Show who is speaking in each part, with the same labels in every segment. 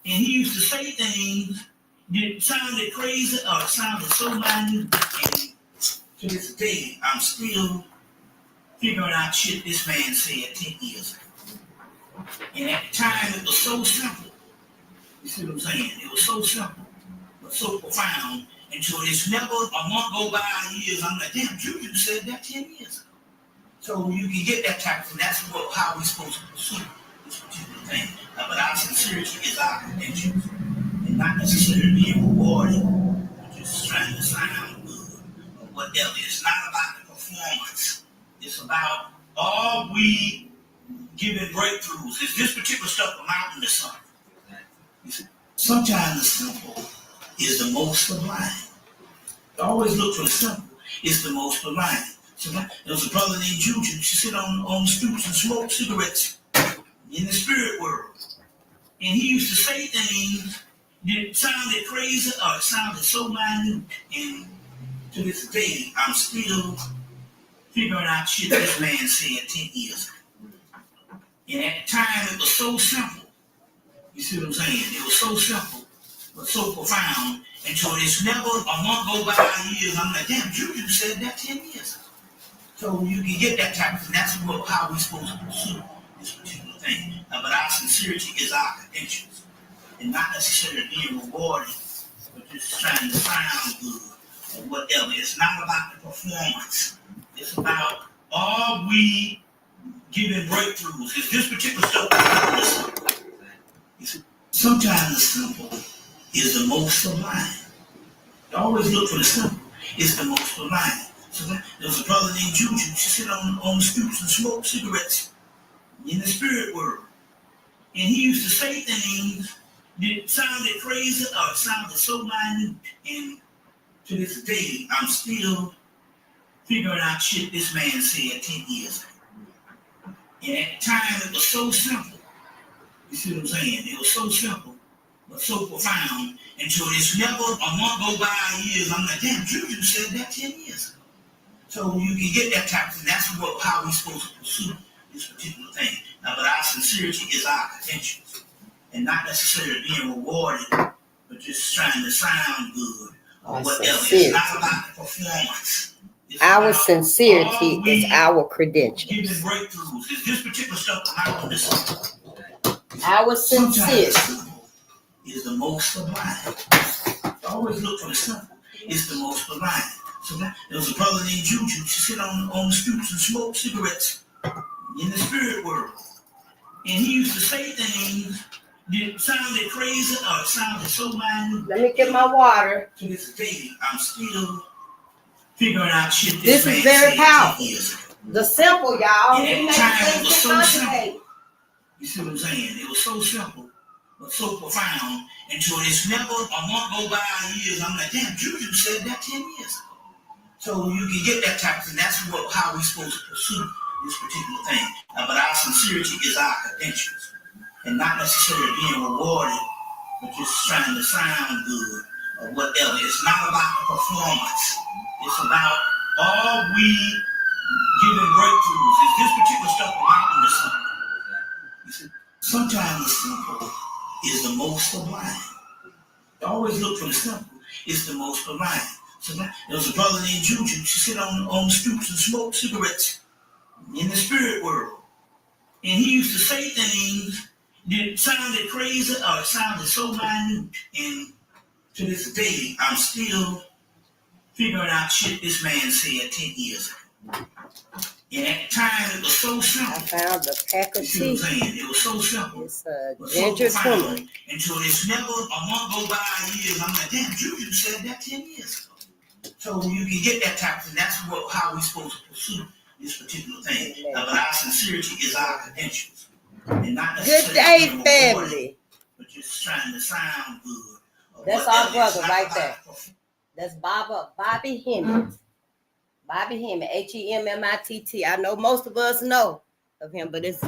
Speaker 1: And he used to say things that sounded crazy or sounded so minute. And to this day, I'm still figuring out shit this man said 10 years ago. And at the time, it was so simple. You see what I'm saying? It was so simple, but so profound. Until it's never a month go by, years. I'm like, damn, Juju said that 10 years ago. So you can get that type of thing. That's how we're supposed to pursue this particular thing. But our sincerity is our credentials, and not necessarily being rewarded, but just trying to sound good or whatever. It's not about the performance. It's about all we giving breakthroughs. Is this particular stuff a mountain or something? Sometimes the simple is the most sublime. Always look for the simple. It's the most sublime. So there was a brother named Juju. She sit on the stoops and smoke cigarettes in the spirit world. And he used to say things that sounded crazy or sounded so minute. And to this day, I'm still figuring out shit this man said 10 years ago. And at the time, it was so simple. You see what I'm saying? It was so simple, but so profound. Until it's never a month go by, years. I'm like, damn, Juju said that 10 years ago. So you can get that type of thing. That's how we're supposed to pursue this particular thing. But our sincerity is our credentials, and not necessarily being rewarded, but just trying to sound good or whatever. It's not about the performance. It's about all we giving breakthroughs. Is this particular stuff? You see, sometimes the simple is the most sublime. Always look for the simple. It's the most sublime. So there was a brother named Juju. She sit on the stoops and smoke cigarettes in the spirit world. And he used to say things that sounded crazy or sounded so minute. And to this day, I'm still figuring out shit this man said 10 years ago. And at the time, it was so simple. You see what I'm saying? It was so simple, but so profound. Until it's never a month go by, years. I'm like, damn, Juju said that 10 years ago. So you can get that type of thing. That's how we're supposed to pursue this particular thing. But our sincerity is our credentials, and not necessarily being rewarded, but just trying to sound good or whatever. It's not about the performance.
Speaker 2: Our sincerity is our credentials.
Speaker 1: Giving breakthroughs. Is this particular stuff about on this?
Speaker 2: Our sincerity
Speaker 1: is the most sublime. Always look for the simple. It's the most sublime. So there was a brother named Juju. She sit on the stoops and smoke cigarettes in the spirit world. And he used to say things that sounded crazy or sounded so minute.
Speaker 2: Let me get my water.
Speaker 1: To this day, I'm still figuring out shit
Speaker 2: this is very powerful. The simple, y'all.
Speaker 1: And at the time, it was so simple. You see what I'm saying? It was so simple, but so profound. Until it's never a month go by, years. I'm like, damn, Juju said that 10 years ago. So you can get that type of thing. That's how we're supposed to pursue this particular thing. But our sincerity is our credentials, and not necessarily being rewarded, but just trying to sound good or whatever. It's not about the performance. It's about all we giving breakthroughs. Is this particular stuff a mountain or something? You see, sometimes the simple is the most sublime. Always look for the simple. It's the most sublime. So there was a brother named Juju. She sit on the stoops and smoke cigarettes in the spirit world. And he used to say things that sounded crazy or sounded so minute. And to this day, I'm still figuring out shit this man said 10 years ago. And at the time, it was so simple.
Speaker 2: I found the pack of tea.
Speaker 1: It was so simple.
Speaker 2: It's a ginger turmeric.
Speaker 1: Until it's never a month go by, years. I'm like, damn, Juju said that 10 years ago. So you can get that type of thing. That's how we're supposed to pursue this particular thing. But our sincerity is our credentials, and not necessarily.
Speaker 2: Good day, family.
Speaker 1: But just trying to sound good.
Speaker 2: That's our brother right there. That's Bobby Hemmett. Bobby Hemmett, Hemmitt. I know most of us know of him, but it's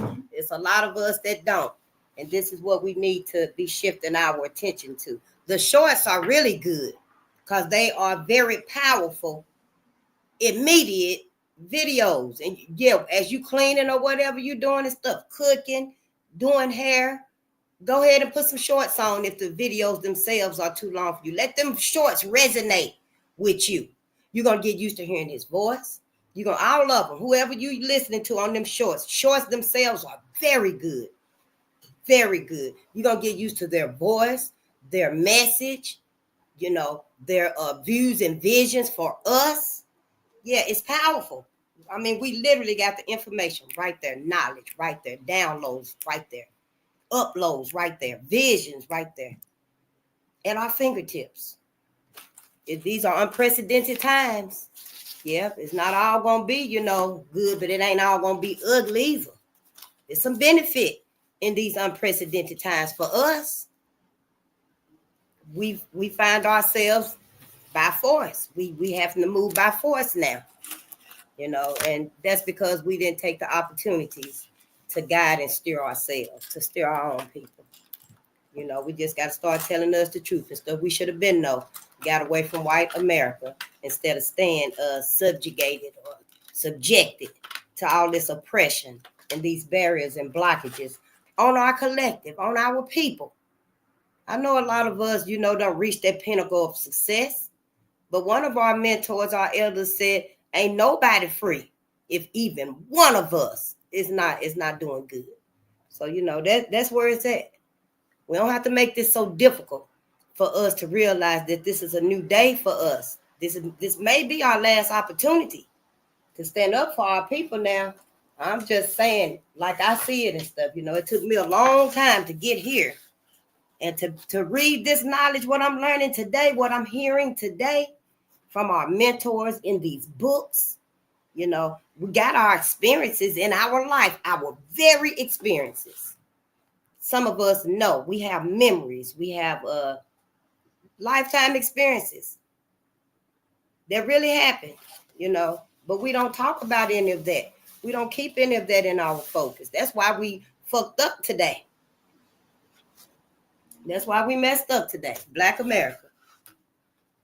Speaker 2: a lot of us that don't. And this is what we need to be shifting our attention to. The shorts are really good because they are very powerful, immediate videos. And yeah, as you cleaning or whatever you're doing and stuff, cooking, doing hair, Go ahead and put some shorts on if the videos themselves are too long for you. Let them shorts resonate with you. You're going to get used to hearing his voice. You're going to, all of them, whoever you listening to on them shorts themselves are very good. Very good. You're going to get used to their voice, their message, you know, their views and visions for us. Yeah, it's powerful. I mean, we literally got the information right there, knowledge right there, downloads right there, uploads right there, visions right there at our fingertips. If these are unprecedented times, yeah, it's not all going to be, you know, good, but it ain't all going to be ugly either. There's some benefit in these unprecedented times for us. We find ourselves by force. We have to move by force now, you know, and that's because we didn't take the opportunities to guide and steer ourselves, to steer our own people. You know, we just got to start telling us the truth and stuff we should have been got away from white America instead of staying subjugated or subjected to all this oppression and these barriers and blockages on our collective, on our people. I know a lot of us, you know, don't reach that pinnacle of success, but one of our mentors, our elders said, ain't nobody free if even one of us is not doing good. So, you know, that's where it's at. We don't have to make this so difficult for us to realize that this is a new day for us. This may be our last opportunity to stand up for our people now. I'm just saying, like I see it and stuff, you know, it took me a long time to get here. And to read this knowledge, what I'm learning today, what I'm hearing today from our mentors in these books, you know, we got our experiences in our life, our very experiences. Some of us know we have memories, we have lifetime experiences that really happened, you know, but we don't talk about any of that. We don't keep any of that in our focus. That's why we fucked up today. That's why we messed up today. Black America.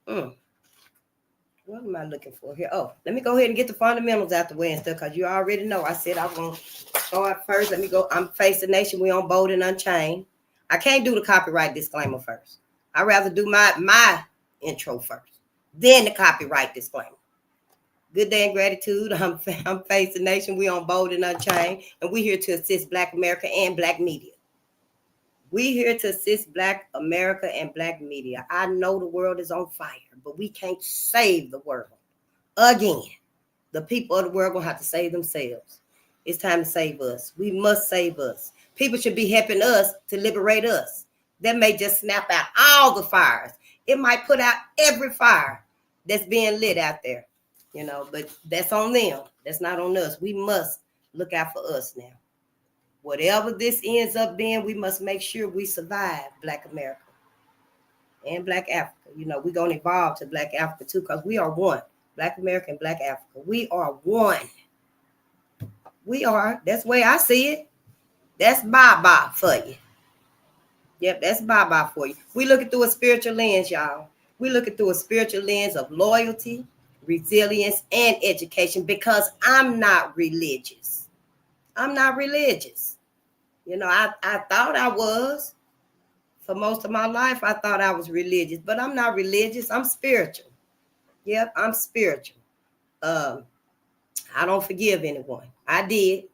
Speaker 2: What am I looking for here? Oh, let me go ahead and get the fundamentals out the way and stuff, because you already know. I said I'm going to start first. Let me go. I'm Face the Nation. We on Bolden Unchained. I can't do the copyright disclaimer first. I'd rather do my intro first, then the copyright disclaimer. Good day and gratitude. I'm Face the Nation. We on Bolden Unchained, and we're here to assist Black America and Black media. We're here to assist Black America and Black media. I know the world is on fire, but we can't save the world. Again, the people of the world going to have to save themselves. It's time to save us. We must save us. People should be helping us to liberate us. That may just snap out all the fires. It might put out every fire that's being lit out there, you know, but that's on them. That's not on us. We must look out for us now. Whatever this ends up being, we must make sure we survive Black America and Black Africa. You know, we're going to evolve to Black Africa too, because we are one. Black America and Black Africa. We are one. We are. That's the way I see it. That's bye-bye for you. Yep, that's bye-bye for you. We looking through a spiritual lens, y'all. We looking through a spiritual lens of loyalty, resilience, and education, because I'm not religious. I'm not religious. You know, I thought I was. For most of my life, I thought I was religious, but I'm not religious. I'm spiritual. Yep, I'm spiritual. I don't forgive anyone. I did.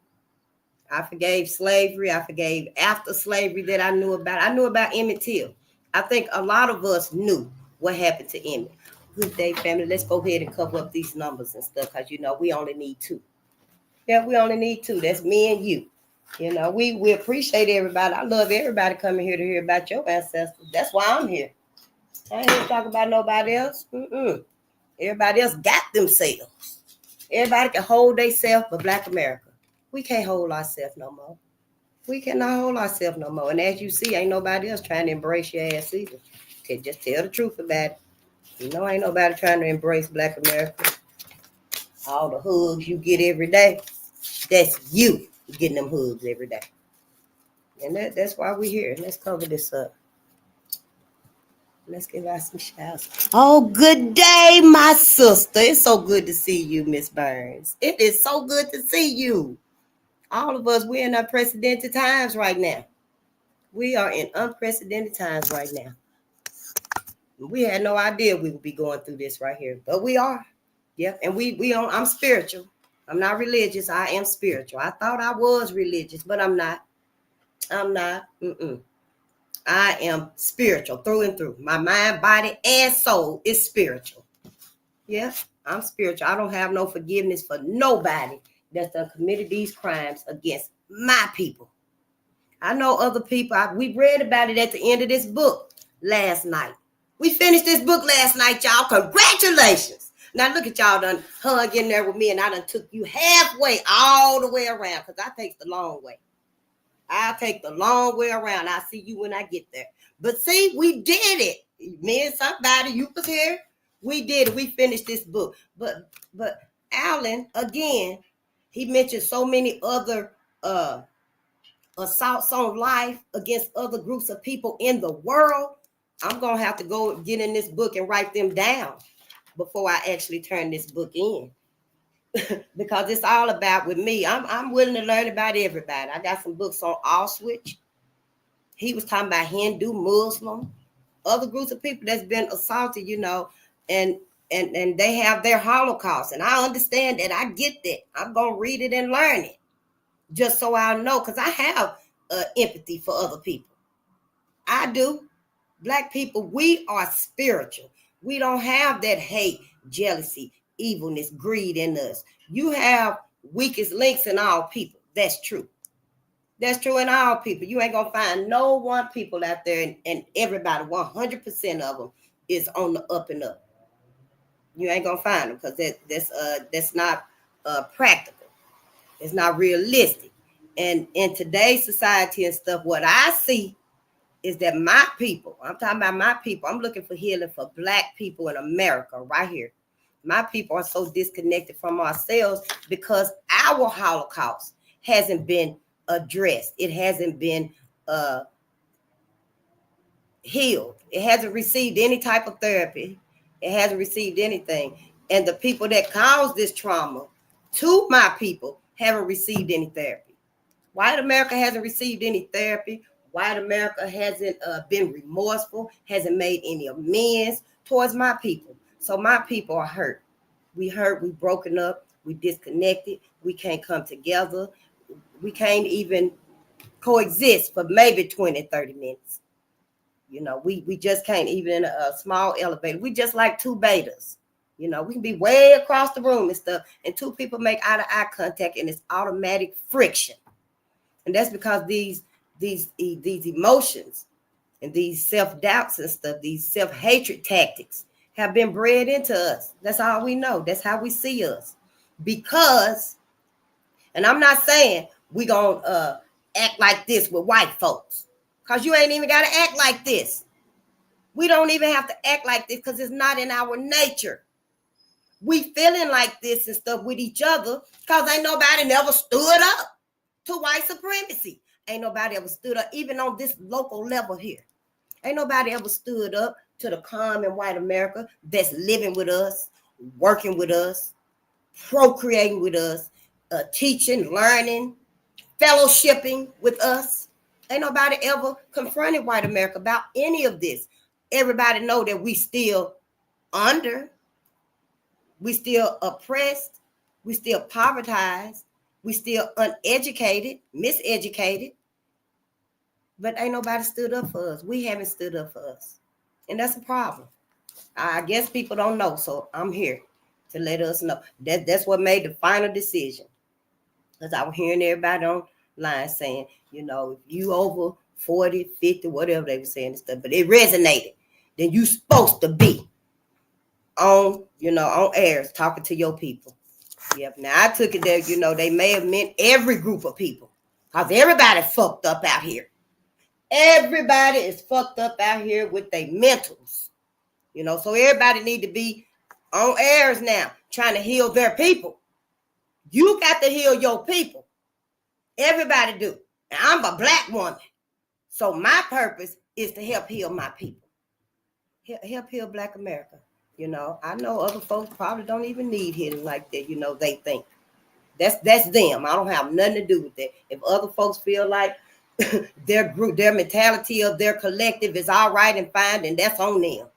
Speaker 2: I forgave slavery. I forgave after slavery that I knew about. I knew about Emmett Till. I think a lot of us knew what happened to Emmett. Good day, family. Let's go ahead and cover up these numbers and stuff, because, you know, we only need 2. Yeah, we only need 2. That's me and you. You know, we appreciate everybody. I love everybody coming here to hear about your ancestors. That's why I'm here. I ain't here to talk about nobody else. Everybody else got themselves. Everybody can hold themselves, but Black America, we can't hold ourselves no more. We cannot hold ourselves no more. And as you see, ain't nobody else trying to embrace your ass either. Just tell the truth about it. You know, ain't nobody trying to embrace Black America. All the hugs you get every day, that's you getting them hugs every day. And that's why we're here. Let's cover this up. Let's give out some shouts. Oh, good day, my sister. It's so good to see you, Miss Burns. It is so good to see you. All of us, we're in unprecedented times right now. We are in unprecedented times right now. We had no idea we would be going through this right here, but we are. Yep. And I'm spiritual. I'm not religious. I am spiritual. I thought I was religious, but I'm not. I'm not. I am spiritual through and through. My mind, body, and soul is spiritual. Yeah, I'm spiritual. I don't have no forgiveness for nobody that's done committed these crimes against my people. I know other people. We read about it at the end of this book last night. We finished this book last night, y'all. Congratulations. Now look at y'all done hung in there with me, and I done took you halfway all the way around, because I take the long way. I'll take the long way around. I'll see you when I get there. But see, we did it. Me and somebody, you was here. We did it. We finished this book. But Alan, again, he mentioned so many other assaults on life against other groups of people in the world. I'm going to have to go get in this book and write them down before I actually turn this book in. Because it's all about with me. I'm willing to learn about everybody. I got some books on Auschwitz. He was talking about Hindu, Muslim, other groups of people that's been assaulted, and they have their Holocaust. And I understand that. I get that. I'm going to read it and learn it just so I know, because I have empathy for other people. I do. Black people, we are spiritual. We don't have that hate, jealousy, evilness, greed in us. You have weakest links in all people. That's true. That's true in all people. You ain't gonna find no one people out there, and everybody, 100% of them is on the up and up. You ain't gonna find them, because that's not practical. It's not realistic. And in today's society and stuff, what I see is that my people, I'm talking about my people, I'm looking for healing for Black people in America right here. My people are so disconnected from ourselves because our Holocaust hasn't been addressed. It hasn't been healed. It hasn't received any type of therapy. It hasn't received anything. And the people that caused this trauma to my people haven't received any therapy. White America hasn't received any therapy. White America hasn't been remorseful, hasn't made any amends towards my people. So my people are hurt. We hurt, we broken up, we disconnected, we can't come together. We can't even coexist for maybe 20, 30 minutes. We just can't, even in a small elevator. We just like two betas. We can be way across the room and stuff, and two people make eye-to-eye contact, and it's automatic friction. And that's because these emotions and these self-doubts and stuff, these self-hatred tactics have been bred into us. That's all we know. That's how we see us. Because, and I'm not saying we gonna act like this with white folks, because you ain't even got to act like this. We don't even have to act like this, because it's not in our nature. We feeling like this and stuff with each other because ain't nobody never stood up to white supremacy. Ain't nobody ever stood up, even on this local level here. Ain't nobody ever stood up to the common white America that's living with us, working with us, procreating with us, teaching, learning, fellowshipping with us. Ain't nobody ever confronted white America about any of this. Everybody know that we still we still oppressed, we still povertized, we still uneducated, miseducated. But ain't nobody stood up for us. We haven't stood up for us. And that's a problem. I guess people don't know, so I'm here to let us know. That's what made the final decision. Because I was hearing everybody online saying, if you over 40, 50, whatever they were saying and stuff, but it resonated. Then you supposed to be on airs talking to your people. Yep. Now I took it that, they may have meant every group of people. Because everybody fucked up out here. Everybody is fucked up out here with their mentals. So everybody need to be on airs now, trying to heal their people. You got to heal your people. Everybody do. And I'm a Black woman. So my purpose is to help heal my people. Help heal Black America. I know other folks probably don't even need healing like that. They think. That's them. I don't have nothing to do with that. If other folks feel like their group, their mentality of their collective is all right and fine, and that's on them.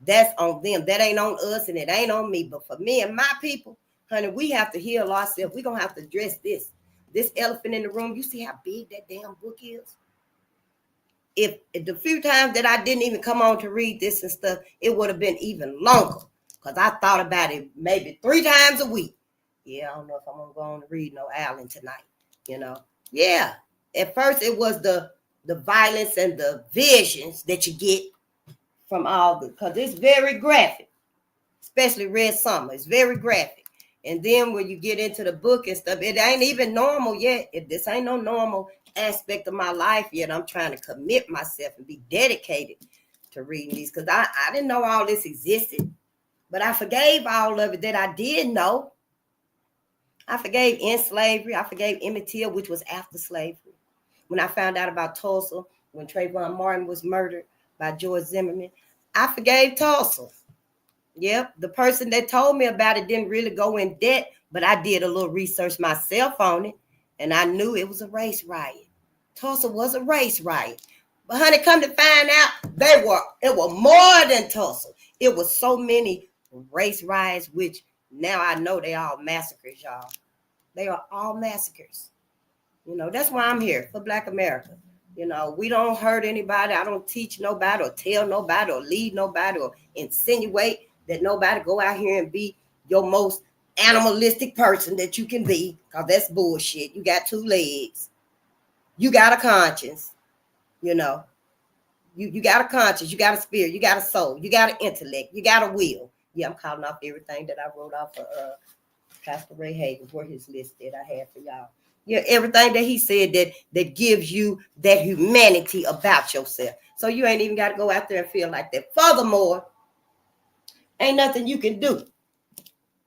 Speaker 2: That's on them. That ain't on us, and it ain't on me. But for me and my people, honey, we have to heal ourselves. We're gonna have to address this elephant in the room. You see how big that damn book is? If the few times that I didn't even come on to read this and stuff, it would have been even longer. Because I thought about it maybe 3 times a week. Yeah, I don't know if I'm gonna go on to read no Allen tonight. Yeah. At first it was the violence and the visions that you get from all the, because it's very graphic, especially Red Summer. It's very graphic. And then when you get into the book and stuff, it ain't even normal yet. This ain't no normal aspect of my life yet. I'm trying to commit myself and be dedicated to reading these, because I didn't know all this existed, but I forgave all of it that I did know. I forgave in slavery. I forgave Emmett Till, which was after slavery. When I found out about Tulsa, when Trayvon Martin was murdered by George Zimmerman, I forgave Tulsa. Yep, the person that told me about it didn't really go in debt, but I did a little research myself on it, and I knew it was a race riot. Tulsa was a race riot. But honey, come to find out, it was more than Tulsa. It was so many race riots, which now I know they all massacres, y'all. They are all massacres. That's why I'm here, for Black America. We don't hurt anybody. I don't teach nobody or tell nobody or lead nobody or insinuate that nobody go out here and be your most animalistic person that you can be, because that's bullshit. You got 2 legs. You got a conscience. You got a conscience. You got a spirit. You got a soul. You got an intellect. You got a will. Yeah, I'm calling off everything that I wrote off for Pastor Ray Hagen, where his list that I had for y'all. Yeah, everything that he said that gives you that humanity about yourself. So you ain't even got to go out there and feel like that. Furthermore, ain't nothing you can do.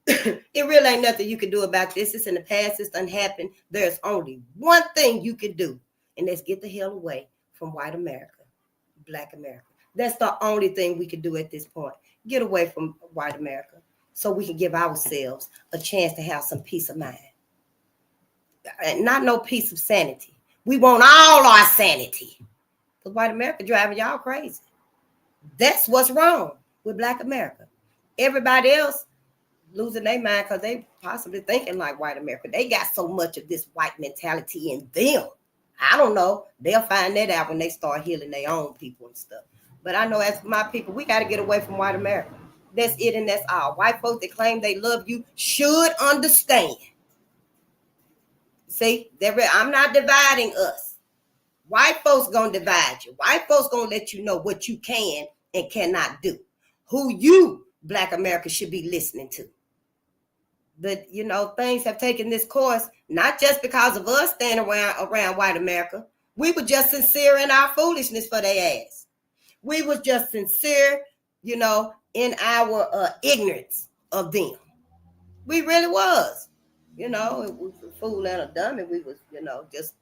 Speaker 2: It really ain't nothing you can do about this. It's in the past. It's done happened. There's only one thing you can do, and that's get the hell away from white America, Black America. That's the only thing we can do at this point. Get away from white America so we can give ourselves a chance to have some peace of mind. Not no piece of sanity. We want all our sanity. Because white America driving y'all crazy. That's what's wrong with Black America. Everybody else losing their mind because they possibly thinking like white America. They got so much of this white mentality in them. I don't know. They'll find that out when they start healing their own people and stuff. But I know as my people, we got to get away from white America. That's it and that's all. White folks that claim they love you should understand. See, I'm not dividing us. White folks gonna divide you. White folks gonna let you know what you can and cannot do. Who you, Black America, should be listening to. But things have taken this course, not just because of us standing around white America. We were just sincere in our foolishness for their ass. We was just sincere, in our ignorance of them. We really was. It was a fool and a dummy. We was, just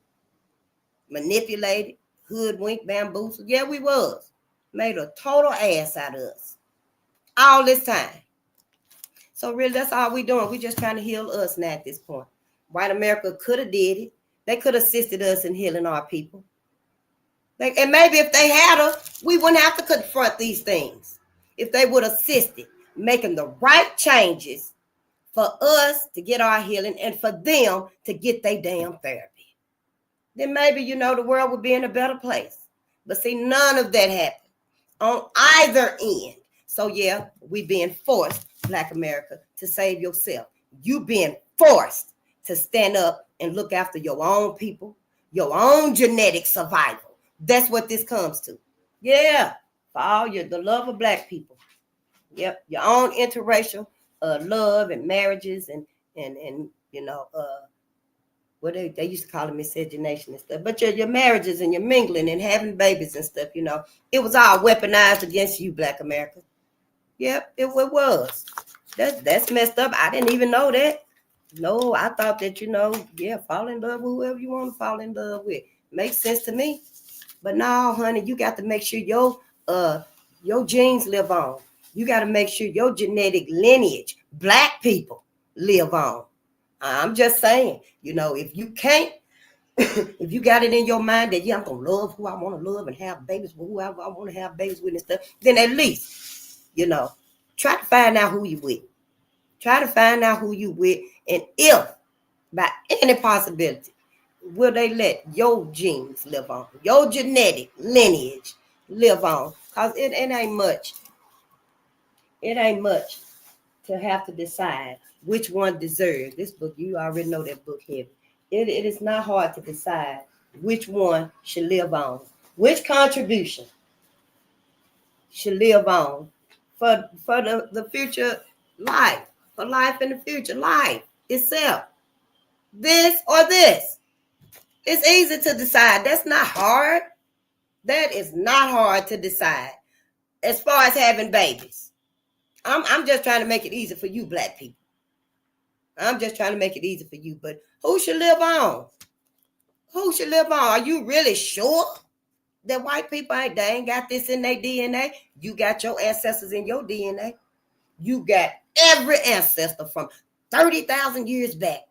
Speaker 2: manipulated, hoodwinked, bamboozled. Yeah, we was. Made a total ass out of us. All this time. So really, that's all we doing. We just trying to heal us now at this point. White America could have did it. They could have assisted us in healing our people. And maybe if they had us, we wouldn't have to confront these things. If they would have assisted, making the right changes for us to get our healing and for them to get their damn therapy. Then maybe, the world would be in a better place. But see, none of that happened on either end. So yeah, we being forced, Black America, to save yourself. You being forced to stand up and look after your own people, your own genetic survival. That's what this comes to. Yeah, for all the love of Black people. Yep, your own interracial love and marriages and what they used to call it miscegenation and stuff. But your marriages and your mingling and having babies and stuff, it was all weaponized against you, Black America. Yep, it was. That's messed up. I didn't even know that. No, I thought that, fall in love with whoever you want to fall in love with. Makes sense to me. But no, honey, you got to make sure your genes live on. You got to make sure your genetic lineage, Black people, live on. I'm just saying, if you can't if you got it in your mind that, yeah, I'm going to love who I want to love and have babies with whoever I want to have babies with and stuff, then at least, try to find out who you with. Try to find out who you with. And if, by any possibility, will they let your genes live on, your genetic lineage live on? Because it ain't much. It ain't much to have to decide which one deserves. This book, you already know that book heavy. It is not hard to decide which one should live on, which contribution should live on for the future life, for life in the future, life itself. This or this. It's easy to decide. That's not hard. That is not hard to decide. As far as having babies, I'm just trying to make it easy for you, black people. I'm just trying to make it easy for you. But who should live on? Who should live on? Are you really sure that white people ain't got this in their DNA? You got your ancestors in your DNA. You got every ancestor from 30,000 years back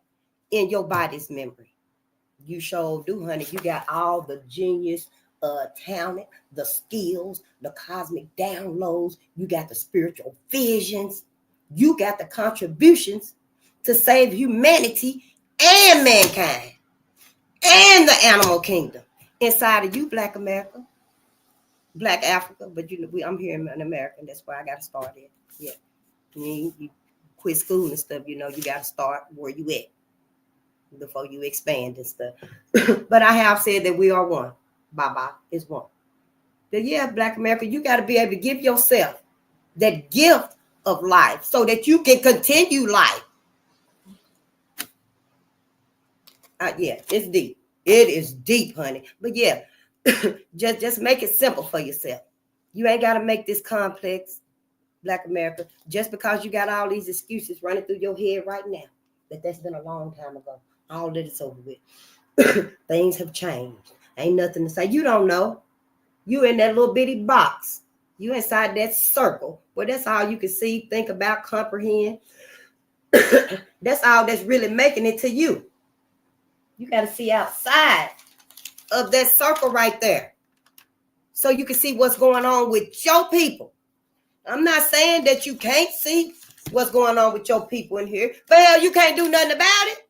Speaker 2: in your body's memory. You sure do, honey. You got all the genius, talent, the skills, the cosmic downloads. You got the spiritual visions. You got the contributions to save humanity and mankind and the animal kingdom inside of you, Black America, Black Africa. But I'm here in America. That's where I got to start at. Yeah, you quit school and stuff. You got to start where you at before you expand and stuff. But I have said that we are one. Baba is one. But yeah, Black America, you got to be able to give yourself that gift of life so that you can continue life. Yeah, it's deep. It is deep, honey. But yeah, just make it simple for yourself. You ain't got to make this complex, Black America, just because you got all these excuses running through your head right now. That's been a long time ago. All that is over with. Things have changed. Ain't nothing to say. You don't know. You in that little bitty box. You inside that circle where that's all you can see, think about, comprehend. That's all that's really making it to you. You got to see outside of that circle right there so you can see what's going on with your people. I'm not saying that you can't see what's going on with your people in here, but hell, you can't do nothing about it.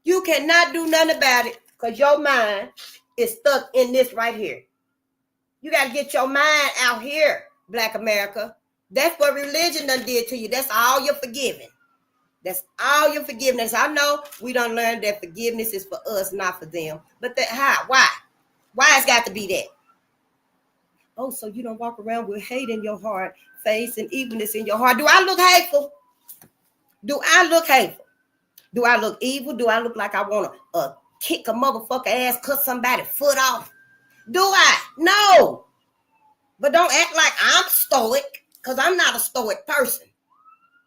Speaker 2: You cannot do nothing about it because your mind is stuck in this right here. You got to get your mind out here, Black America. That's what religion done did to you. That's all you're forgiving. That's all your forgiveness. I know we done learned that forgiveness is for us, not for them. But how? Why? Why it's got to be that? Oh, so you don't walk around with hate in your heart, face, and evilness in your heart. Do I look hateful? Do I look hateful? Do I look evil? Do I look like I want to kick a motherfucker ass, cut somebody's foot off? Do I? No. But don't act like I'm stoic, because I'm not a stoic person.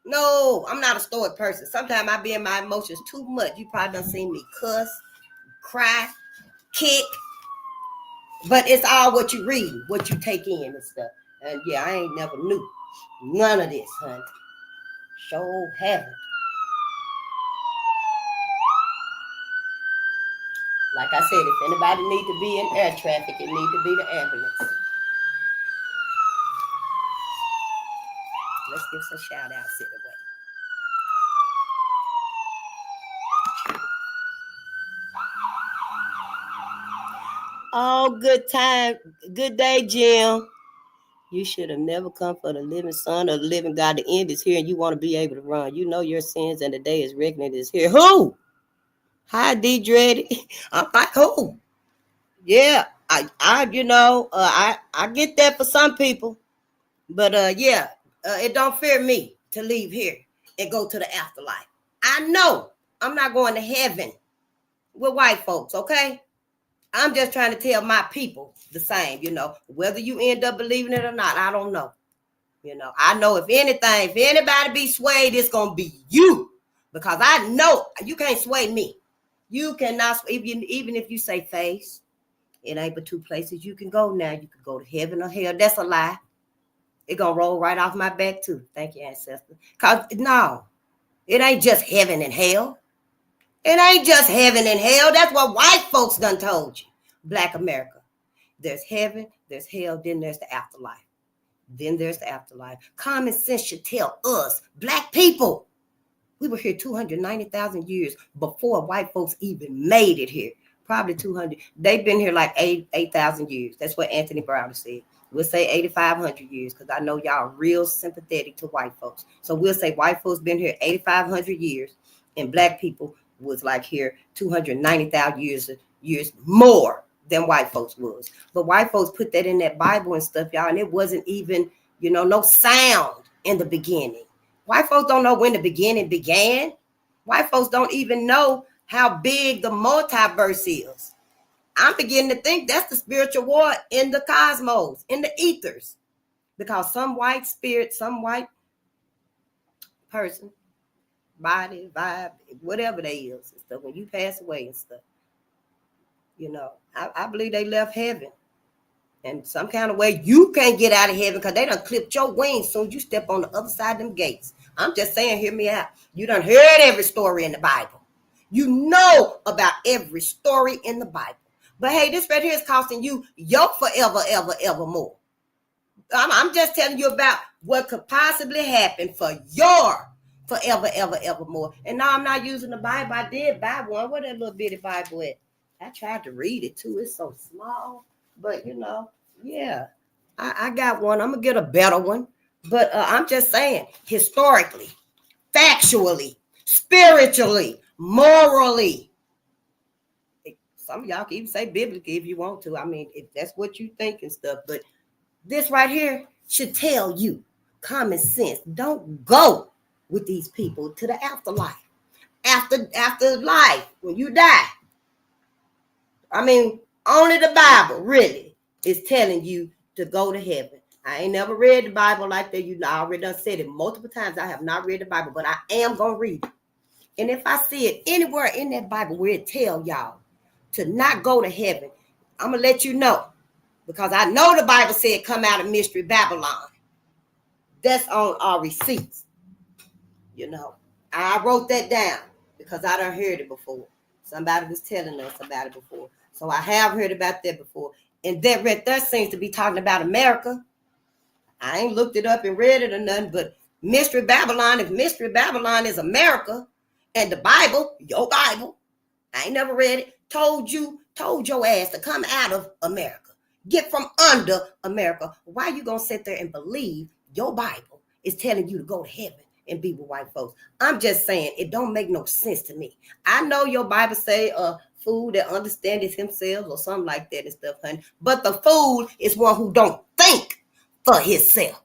Speaker 2: No, I'm not a stoic person. Sometimes I be in my emotions too much. You probably done seen me cuss, cry, kick. But it's all what you read, what you take in and stuff. And yeah, I ain't never knew none of this, honey. Sure haven't. Like I said, if anybody need to be in air traffic, it need to be the ambulance. Let's give some shout outs in the way. Oh, good time. Good day, Jim. You should have never come for the living son or the living God. The end is here and you want to be able to run. You know your sins and the day is reckoning is here. Who? Hi, D Dreddy. I'm like, who? Yeah, I get that for some people. But it don't fear me to leave here and go to the afterlife. I know I'm not going to heaven with white folks, okay? I'm just trying to tell my people the same, whether you end up believing it or not, I don't know. I know if anybody be swayed, it's going to be you, because I know you can't sway me. You cannot, even if you say face, it ain't but two places you can go now. You can go to heaven or hell. That's a lie. It going to roll right off my back too. Thank you, ancestor. Because no, it ain't just heaven and hell. It ain't just heaven and hell. That's what white folks done told you. Black America. There's heaven, there's hell, then there's the afterlife. Then there's the afterlife. Common sense should tell us, black people, we were here 290,000 years before white folks even made it here. Probably 200. They've been here like 8,000 years. That's what Anthony Browder said. We'll say 8,500 years because I know y'all are real sympathetic to white folks. So we'll say white folks been here 8,500 years and black people was like here 290,000 years more than white folks was. But white folks put that in that Bible and stuff, y'all, and it wasn't even, no sound in the beginning. White folks don't know when the beginning began. White folks don't even know how big the multiverse is. I'm beginning to think that's the spiritual war in the cosmos, in the ethers, because some white spirit, some white person, body, vibe, whatever they is, and stuff, when you pass away and stuff, I believe they left heaven. And some kind of way you can't get out of heaven because they done clipped your wings soon as you step on the other side of them gates. I'm just saying, hear me out. You done heard every story in the Bible. You know about every story in the Bible. But hey, this right here is costing you your forever, ever, ever more. I'm just telling you about what could possibly happen for your forever, ever, ever more. And now I'm not using the Bible. I did buy one. Where that little bitty Bible at? I tried to read it too. It's so small. But, yeah, I got one. I'm going to get a better one. But I'm just saying, historically, factually, spiritually, morally. Some of y'all can even say biblically if you want to. I mean, if that's what you think and stuff. But this right here should tell you common sense. Don't go with these people to the afterlife. After life, when you die. I mean, only the Bible really is telling you to go to heaven. I ain't never read the Bible like that. I already done said it multiple times. I have not read the Bible, but I am going to read it. And if I see it anywhere in that Bible where it tell y'all to not go to heaven, I'm going to let you know. Because I know the Bible said come out of Mystery Babylon. That's on our receipts. I wrote that down because I done heard it before. Somebody was telling us about it before. So I have heard about that before. And that right there seems to be talking about America. I ain't looked it up and read it or nothing, but Mystery Babylon, if Mystery Babylon is America, and the Bible, your Bible, I ain't never read it, told your ass to come out of America. Get from under America. Why you gonna sit there and believe your Bible is telling you to go to heaven and be with white folks? I'm just saying, it don't make no sense to me. I know your Bible say fool that understands himself or something like that and stuff, honey. But the fool is one who don't think for himself.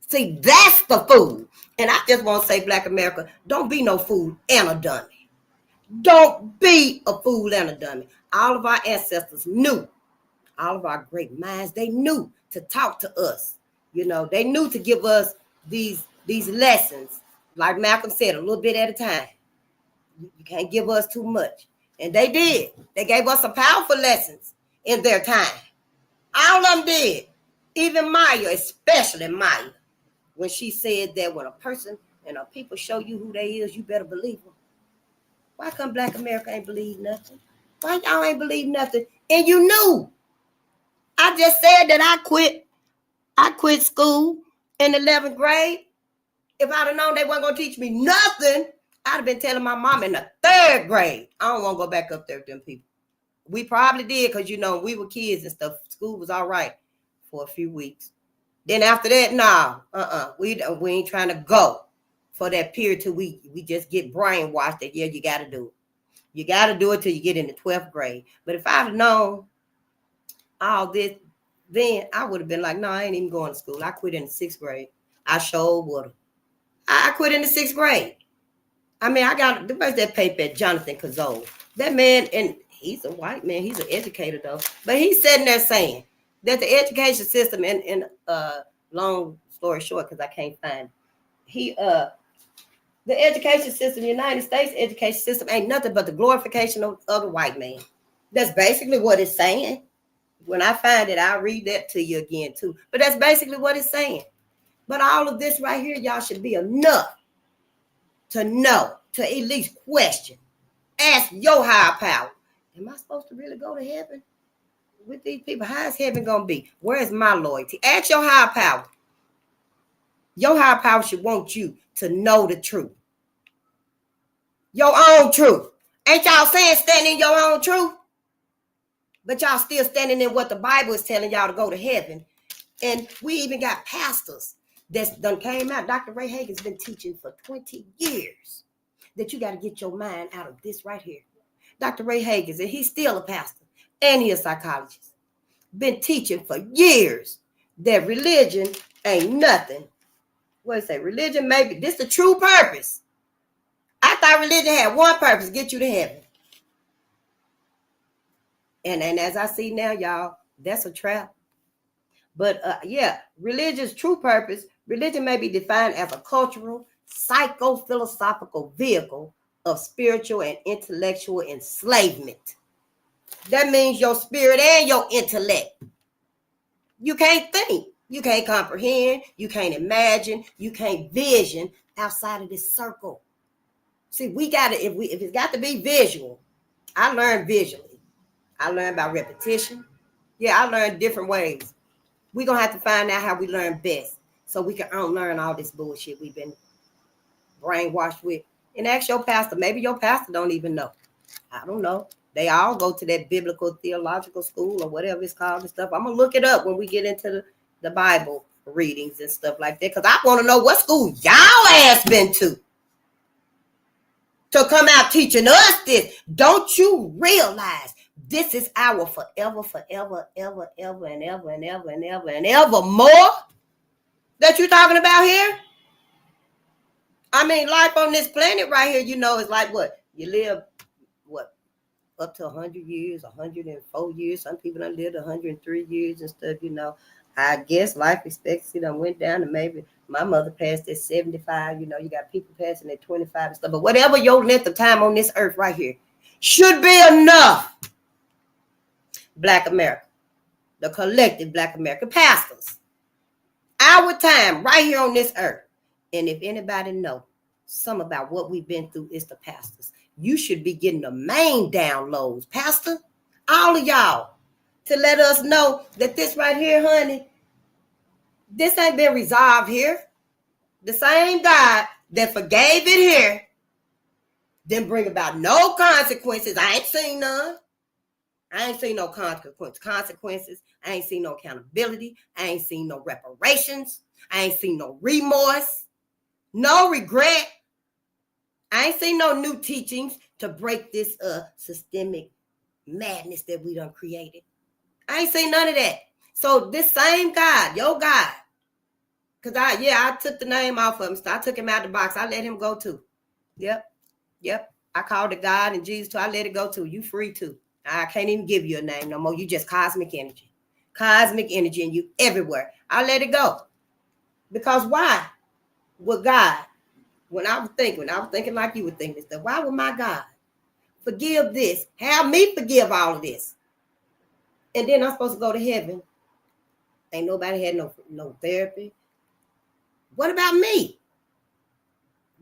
Speaker 2: See, that's the fool. And I just want to say, Black America, don't be no fool and a dummy. Don't be a fool and a dummy. All of our ancestors knew. All of our great minds, they knew to talk to us. They knew to give us these lessons. Like Malcolm said, a little bit at a time. You can't give us too much. And they did. They gave us some powerful lessons in their time. All of them did. Even Maya, especially Maya, when she said that when a person and a people show you who they is, you better believe them. Why come Black America ain't believe nothing? Why y'all ain't believe nothing? And you knew. I just said that I quit school in 11th grade. If I'd have known they weren't going to teach me nothing, I'd have been telling my mom in the 3rd grade, I don't want to go back up there with them people. We probably did because, we were kids and stuff. School was all right for a few weeks. Then after that, we ain't trying to go for that period till we just get brainwashed that, yeah, you got to do it. You got to do it till you get in the 12th grade. But if I'd have known all this, then I would have been like, no, I ain't even going to school. I quit in the 6th grade. I sure would have. I quit in the 6th grade. I mean, I got that paper at Jonathan Cazole. That man, and he's a white man, he's an educator though, but he's sitting there saying that the education system, in long story short, because I can't find it, the education system, the United States education system ain't nothing but the glorification of the white man. That's basically what it's saying. When I find it, I'll read that to you again too. But that's basically what it's saying. But all of this right here, y'all, should be enough to know, to at least question Ask your higher power. Am I supposed to really go to heaven with these people? How is heaven going to be? Where is my loyalty? Ask your higher power. Your higher power should want you to know the truth. Your own truth. Ain't y'all saying stand in your own truth? But y'all still standing in what the Bible is telling y'all to go to heaven. And we even got pastors that's done came out. Dr. Ray Hagen's been teaching for 20 years that you got to get your mind out of this right here. Dr. Ray Hagen's, and he's still a pastor and he's a psychologist. Been teaching for years that religion ain't nothing. What do you say? Religion maybe this the true purpose. I thought religion had one purpose, get you to heaven. And as I see now, y'all, that's a trap. But yeah, religion's true purpose, religion may be defined as a cultural, psycho-philosophical vehicle of spiritual and intellectual enslavement. That means your spirit and your intellect. You can't think, you can't comprehend, you can't imagine, you can't vision outside of this circle. See, we got to, if it's got to be visual, I learned visually. I learned by repetition. Yeah, I learned different ways. We're going to have to find out how we learn best so we can unlearn all this bullshit we've been brainwashed with. And ask your pastor. Maybe your pastor don't even know. I don't know. They all go to that biblical theological school or whatever it's called and stuff. I'm going to look it up when we get into the Bible readings and stuff like that because I want to know what school y'all ass been to come out teaching us this. Don't you realize this is our forever, forever, ever, ever, and ever, and ever, and ever, and ever more that you're talking about here? I mean, life on this planet right here, you know, is like what? You live, what, up to 100 years, 104 years. Some people done lived 103 years and stuff, you know. I guess life expectancy done went down to maybe my mother passed at 75. You know, you got people passing at 25 and stuff. But whatever your length of time on this earth right here should be enough. Black America, the collective Black American pastors, our time right here on this earth. And if anybody know something about what we've been through, it's the pastors. You should be getting the main downloads, Pastor, all of y'all, to let us know that this right here, honey, this ain't been resolved here. The same God that forgave it here didn't bring about no consequences. I ain't seen none. I ain't seen no consequences. I ain't seen no accountability. I ain't seen no reparations. I ain't seen no remorse, no regret. I ain't seen no new teachings to break this systemic madness that we done created. I ain't seen none of that. So this same God, your God, because I took the name off of him. So I took him out the box. I let him go too. Yep. I called it God and Jesus too. I let it go too. You free too. I can't even give you a name no more. You just cosmic energy. Cosmic energy and you everywhere. I let it go. Because why? With God, when I was thinking like you would think this stuff, why would my God forgive this? Have me forgive all of this. And then I'm supposed to go to heaven. Ain't nobody had no therapy. What about me?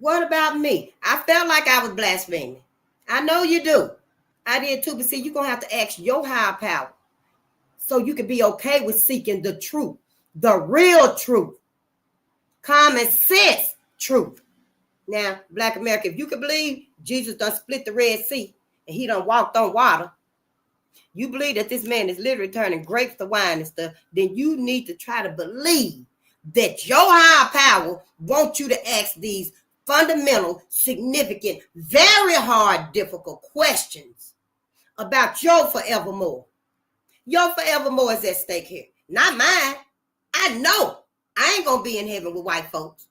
Speaker 2: What about me? I felt like I was blaspheming. I know you do. I did too, but see, you're going to have to ask your higher power so you can be okay with seeking the truth, the real truth, common sense truth. Now, Black America, if you can believe Jesus done split the Red Sea and he done walked on water, you believe that this man is literally turning grapes to wine and stuff, then you need to try to believe that your higher power wants you to ask these fundamental, significant, very hard, difficult questions about your forevermore. Your forevermore is at stake here, not mine. I know I ain't gonna be in heaven with white folks.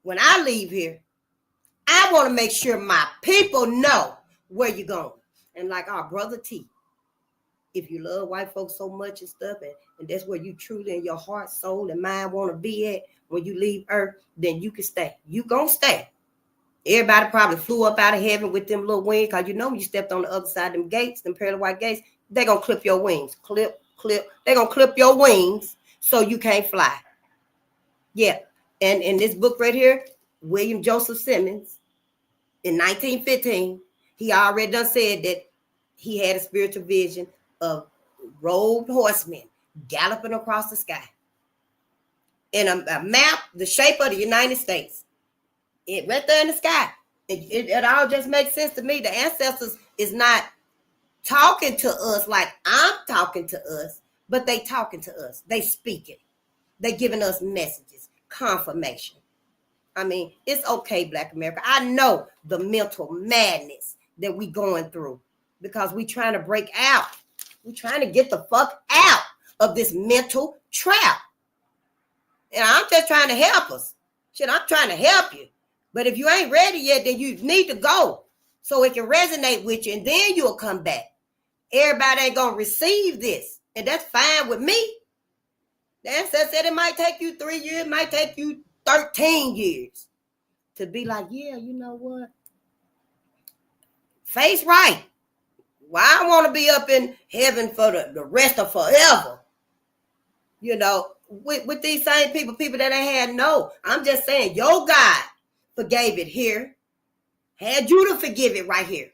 Speaker 2: When I leave here, I want to make sure my people know where you're going. And like our brother T, if you love white folks so much and stuff, and that's where you truly in your heart, soul, and mind want to be at when you leave earth, then you can stay. You gonna stay. Everybody probably flew up out of heaven with them little wings, because you know when you stepped on the other side of them gates, them pearly white gates, they're going to clip your wings. Clip. They're going to clip your wings so you can't fly. Yeah. And in this book right here, William Joseph Simmons, in 1915, He already done said that he had a spiritual vision of robed horsemen galloping across the sky. In a map, the shape of the United States. It right there in the sky. It all just makes sense to me. The ancestors is not talking to us like I'm talking to us, but they talking to us. They speaking. They giving us messages, confirmation. I mean, it's okay, Black America. I know the mental madness that we going through because we trying to break out. We trying to get the fuck out of this mental trap. And I'm just trying to help us. Shit, I'm trying to help you. But if you ain't ready yet, then you need to go so it can resonate with you, and then you'll come back. Everybody ain't going to receive this, and that's fine with me. The ancestor said it might take you 3 years, it might take you 13 years to be like, yeah, you know what? Face right. Why I want to be up in heaven for the rest of forever? You know, with these same people that ain't had no. I'm just saying, your God forgave it here. Had you to forgive it right here.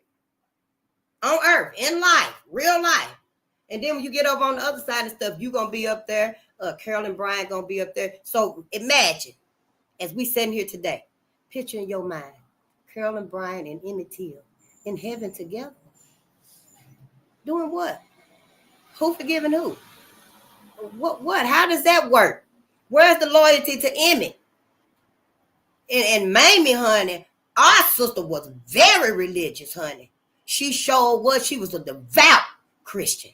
Speaker 2: On earth, in life, real life. And then when you get over on the other side of stuff, you're going to be up there. Carolyn Bryant going to be up there. So imagine, as we sitting here today, picture in your mind, Carolyn Bryant and Emmett Till in heaven together. Doing what? Who forgiving who? What? How does that work? Where's the loyalty to Emmett? And Mamie, honey, our sister was very religious, honey. She showed what she was a devout Christian.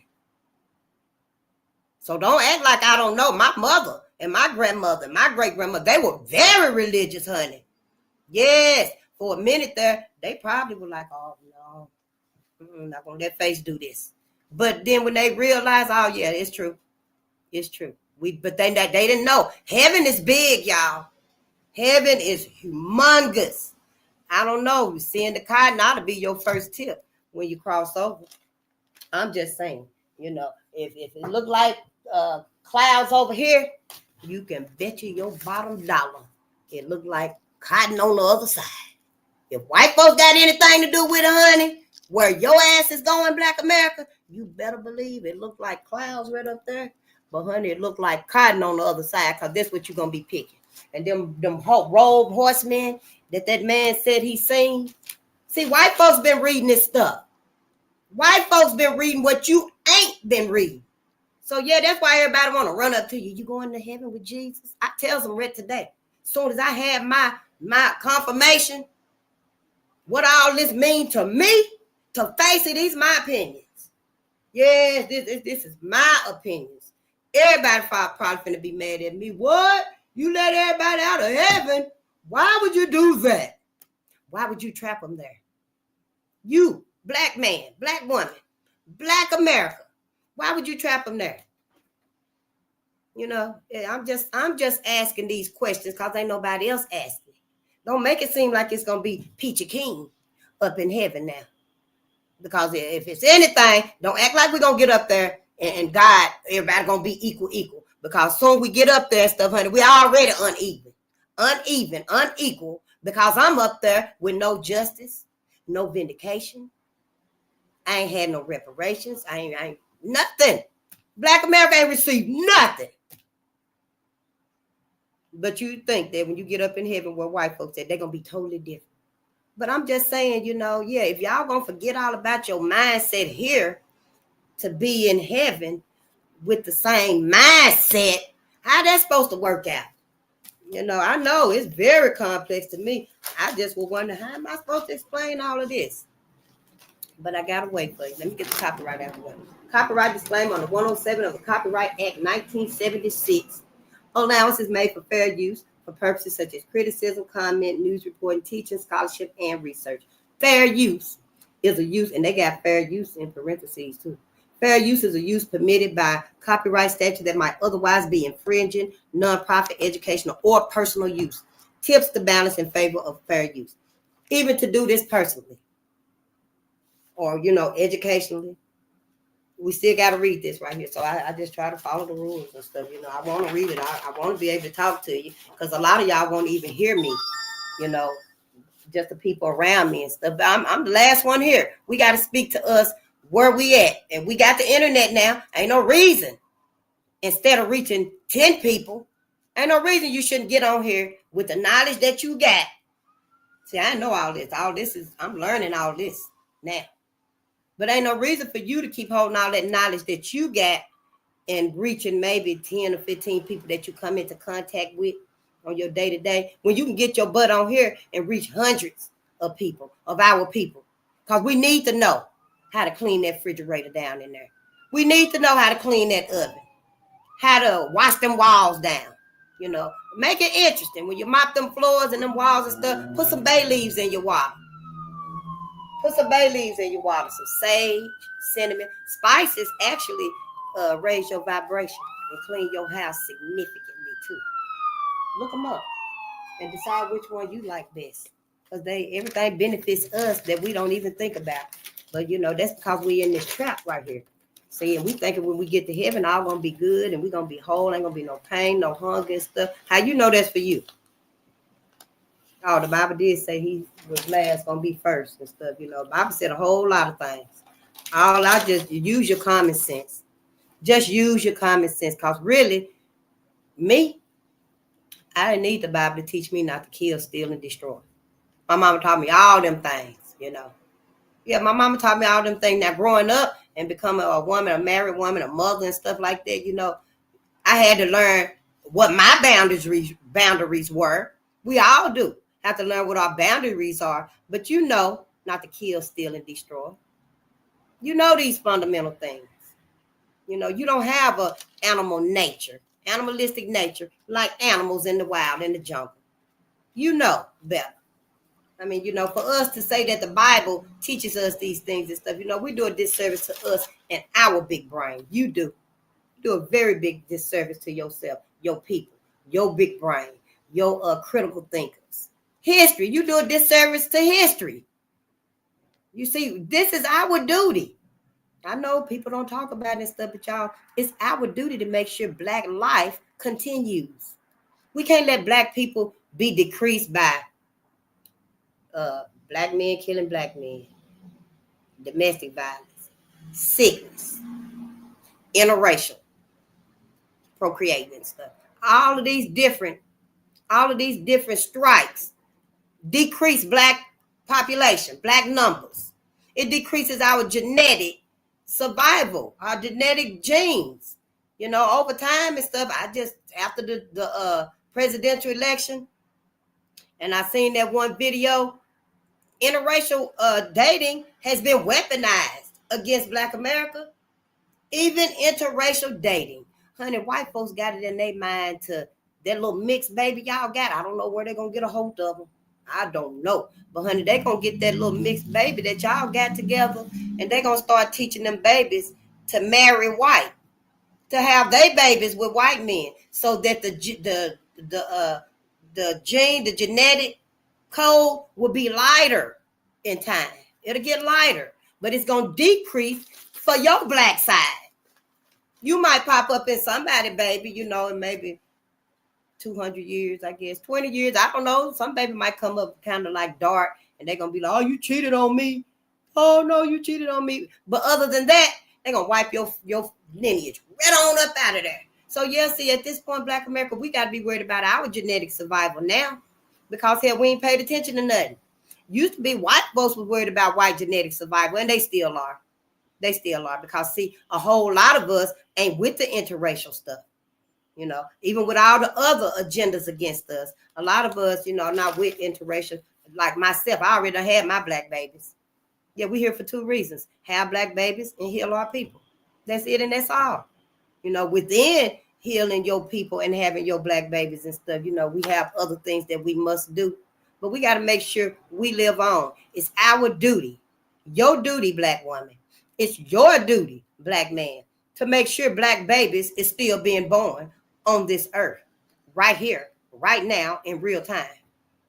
Speaker 2: So don't act like I don't know. My mother and my grandmother, my great-grandmother, they were very religious, honey. Yes. For a minute there, they probably were like, oh, no. I'm not going to let face do this. But then when they realized, oh, yeah, it's true. It's true. But they didn't know. Heaven is big, y'all. Heaven is humongous. I don't know. Seeing the cotton ought to be your first tip when you cross over. I'm just saying, you know, if it look like clouds over here, you can bet you your bottom dollar it look like cotton on the other side. If white folks got anything to do with it, honey, where your ass is going, Black America, you better believe it look like clouds right up there. But honey, it look like cotton on the other side, because that's what you're going to be picking. And them robed horsemen that man said he seen. See, white folks been reading this stuff. White folks been reading what you ain't been reading. So yeah, that's why everybody want to run up to you. You going to heaven with Jesus? I tells them right today. As soon as I have my confirmation, what all this mean to me, to face it, these my opinions. Yes, this is my opinions. Everybody probably finna be mad at me. What? You let everybody out of heaven? Why would you do that? Why would you trap them there? You, black man, black woman, Black America. Why would you trap them there? You know, I'm just asking these questions because ain't nobody else asking. Don't make it seem like it's gonna be Peachy King up in heaven now. Because if it's anything, don't act like we're gonna get up there and God, everybody gonna be equal. Because soon we get up there and stuff, honey, we already unequal. Because I'm up there with no justice, no vindication. I ain't had no reparations. I ain't nothing. Black America ain't received nothing. But you think that when you get up in heaven where white folks at, they're going to be totally different. But I'm just saying, you know, yeah, if y'all going to forget all about your mindset here to be in heaven with the same mindset, how that's supposed to work out? You know, I know it's very complex to me. I just was wondering, how am I supposed to explain all of this? But I got to wait for you. Let me get the copyright out of the way. Copyright disclaimer on the 107 of the Copyright Act 1976. Allowance is made for fair use for purposes such as criticism, comment, news reporting, teaching, scholarship, and research. Fair use is a use, and they got fair use in parentheses too. Fair use is a use permitted by copyright statute that might otherwise be infringing, nonprofit, educational, or personal use. Tips the balance in favor of fair use. Even to do this personally or, you know, educationally, we still got to read this right here. So I just try to follow the rules and stuff. You know, I want to read it. I want to be able to talk to you because a lot of y'all won't even hear me, you know, just the people around me and stuff. But I'm the last one here. We got to speak to us where we at. And we got the internet now. Ain't no reason. Instead of reaching 10 people, ain't no reason you shouldn't get on here with the knowledge that you got. See, I know all this. I'm learning all this now. But ain't no reason for you to keep holding all that knowledge that you got and reaching maybe 10 or 15 people that you come into contact with on your day-to-day, when you can get your butt on here and reach hundreds of people, of our people. Because we need to know how to clean that refrigerator down in there. We need to know how to clean that oven, how to wash them walls down. You know, make it interesting. When you mop them floors and them walls and stuff, put some bay leaves in your water. Put some bay leaves in your water, some sage, cinnamon. Spices actually raise your vibration and clean your house significantly too. Look them up and decide which one you like best. Because everything benefits us that we don't even think about. But you know, that's because we in this trap right here. See, and we thinking when we get to heaven, all gonna be good and we gonna be whole, ain't gonna be no pain, no hunger and stuff. How you know that's for you? Oh, the Bible did say he was last, gonna be first and stuff. You know, the Bible said a whole lot of things. I just use your common sense. Just use your common sense. Because really, me, I didn't need the Bible to teach me not to kill, steal, and destroy. My mama taught me all them things, you know. Yeah, my mama taught me all them things. Now, growing up and becoming a woman, a married woman, a mother and stuff like that, you know, I had to learn what my boundaries were. We all do have to learn what our boundaries are. But you know not to kill, steal, and destroy. You know these fundamental things. You know, you don't have a animalistic nature like animals in the wild, in the jungle. You know better. I mean, you know, for us to say that the Bible teaches us these things and stuff, you know, we do a disservice to us and our big brain. You do. You do a very big disservice to yourself, your people, your big brain, your critical thinkers. History, you do a disservice to history. You see, this is our duty. I know people don't talk about this stuff, but y'all, it's our duty to make sure Black life continues. We can't let Black people be decreased by Black men killing Black men, domestic violence, sickness, interracial, procreating and stuff. All of these different strikes decrease Black population, Black numbers. It decreases our genetic survival, our genetic genes. You know, over time and stuff. After the presidential election, and I seen that one video. Interracial dating has been weaponized against Black America. Even interracial dating. Honey, white folks got it in their mind to that little mixed baby y'all got. I don't know where they're going to get a hold of them. I don't know. But honey, they're going to get that little mixed baby that y'all got together, and they're going to start teaching them babies to marry white, to have their babies with white men, so that the genetic code will be lighter in time. It'll get lighter, but it's going to decrease for your Black side. You might pop up in somebody, baby, you know, in maybe 200 years, I guess, 20 years. I don't know. Some baby might come up kind of like dark, and they're going to be like, oh, you cheated on me. Oh, no, you cheated on me. But other than that, they're going to wipe your lineage right on up out of there. So, yeah, see, at this point, Black America, we got to be worried about our genetic survival now, because, hell, we ain't paid attention to nothing. Used to be white folks was worried about white genetic survival, and they still are. They still are, because, see, a whole lot of us ain't with the interracial stuff. You know, even with all the other agendas against us, a lot of us, you know, are not with interracial. Like myself, I already had my Black babies. Yeah, we're here for two reasons: have Black babies and heal our people. That's it, and that's all. You know, within healing your people and having your Black babies and stuff, you know, we have other things that we must do. But we got to make sure we live on. It's our duty, your duty, Black woman. It's your duty, Black man, to make sure Black babies is still being born on this earth, right here, right now, in real time.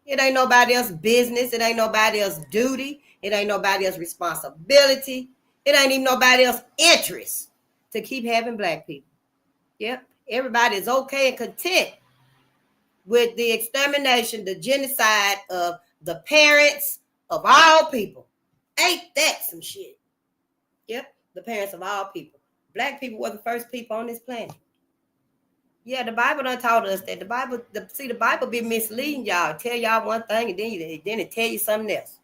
Speaker 2: It ain't nobody else's business. It ain't nobody else's duty. It ain't nobody else's responsibility. It ain't even nobody else's interest to keep having Black people. Yep, everybody is okay and content with the extermination, the genocide of The parents of all people. Ain't that some shit? Yep, the parents of all people. Black people were the first people on this planet. Yeah, the Bible done taught us that. The Bible be misleading y'all. Tell y'all one thing and then it tell you something else.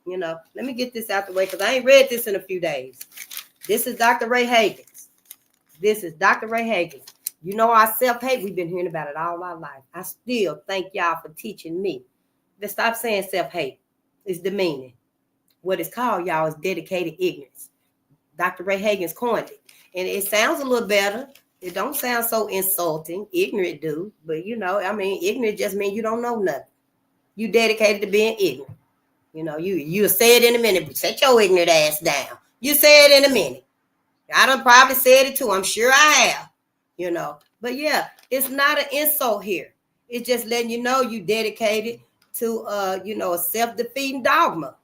Speaker 2: You know, let me get this out the way because I ain't read this in a few days. This is Dr. Ray Hagins. This is Dr. Ray Hagins. You know our self-hate, we've been hearing about it all our life. I still thank y'all for teaching me. Let's stop saying self-hate. It's demeaning. What it's called, y'all, is dedicated ignorance. Dr. Ray Hagins coined it. And it sounds a little better. It don't sound so insulting. Ignorant do. But, you know, I mean, ignorant just means you don't know nothing. You dedicated to being ignorant. You know, you'll say it in a minute. Set your ignorant ass down. You say it in a minute. I done probably said it too. I'm sure I have. You know. But, yeah, it's not an insult here. It's just letting you know you dedicated to, you know, a self-defeating dogma.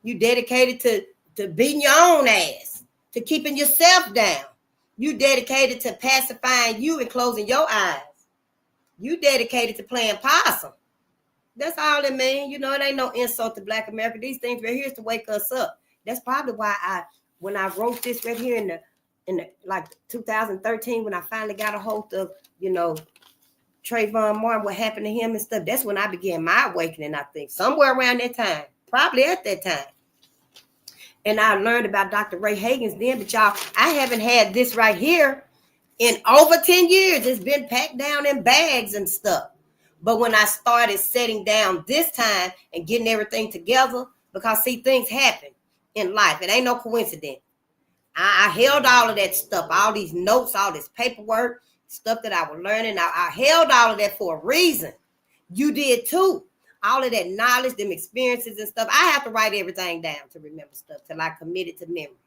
Speaker 2: You dedicated to beating your own ass, to keeping yourself down. You dedicated to pacifying you and closing your eyes. You dedicated to playing possum. That's all it means. You know, it ain't no insult to Black America. These things right here is to wake us up. That's probably why when I wrote this right here in the like 2013, when I finally got a hold of, you know, Trayvon Martin, what happened to him and stuff, that's when I began my awakening, I think. Somewhere around that time. Probably at that time. And I learned about Dr. Ray Hagins then, but y'all, I haven't had this right here in over 10 years. It's been packed down in bags and stuff. But when I started setting down this time and getting everything together, because see, things happen in life. It ain't no coincidence. I held all of that stuff, all these notes, all this paperwork, stuff that I was learning. I held all of that for a reason. You did too. All of that knowledge, them experiences and stuff. I have to write everything down to remember stuff till I commit it to memory,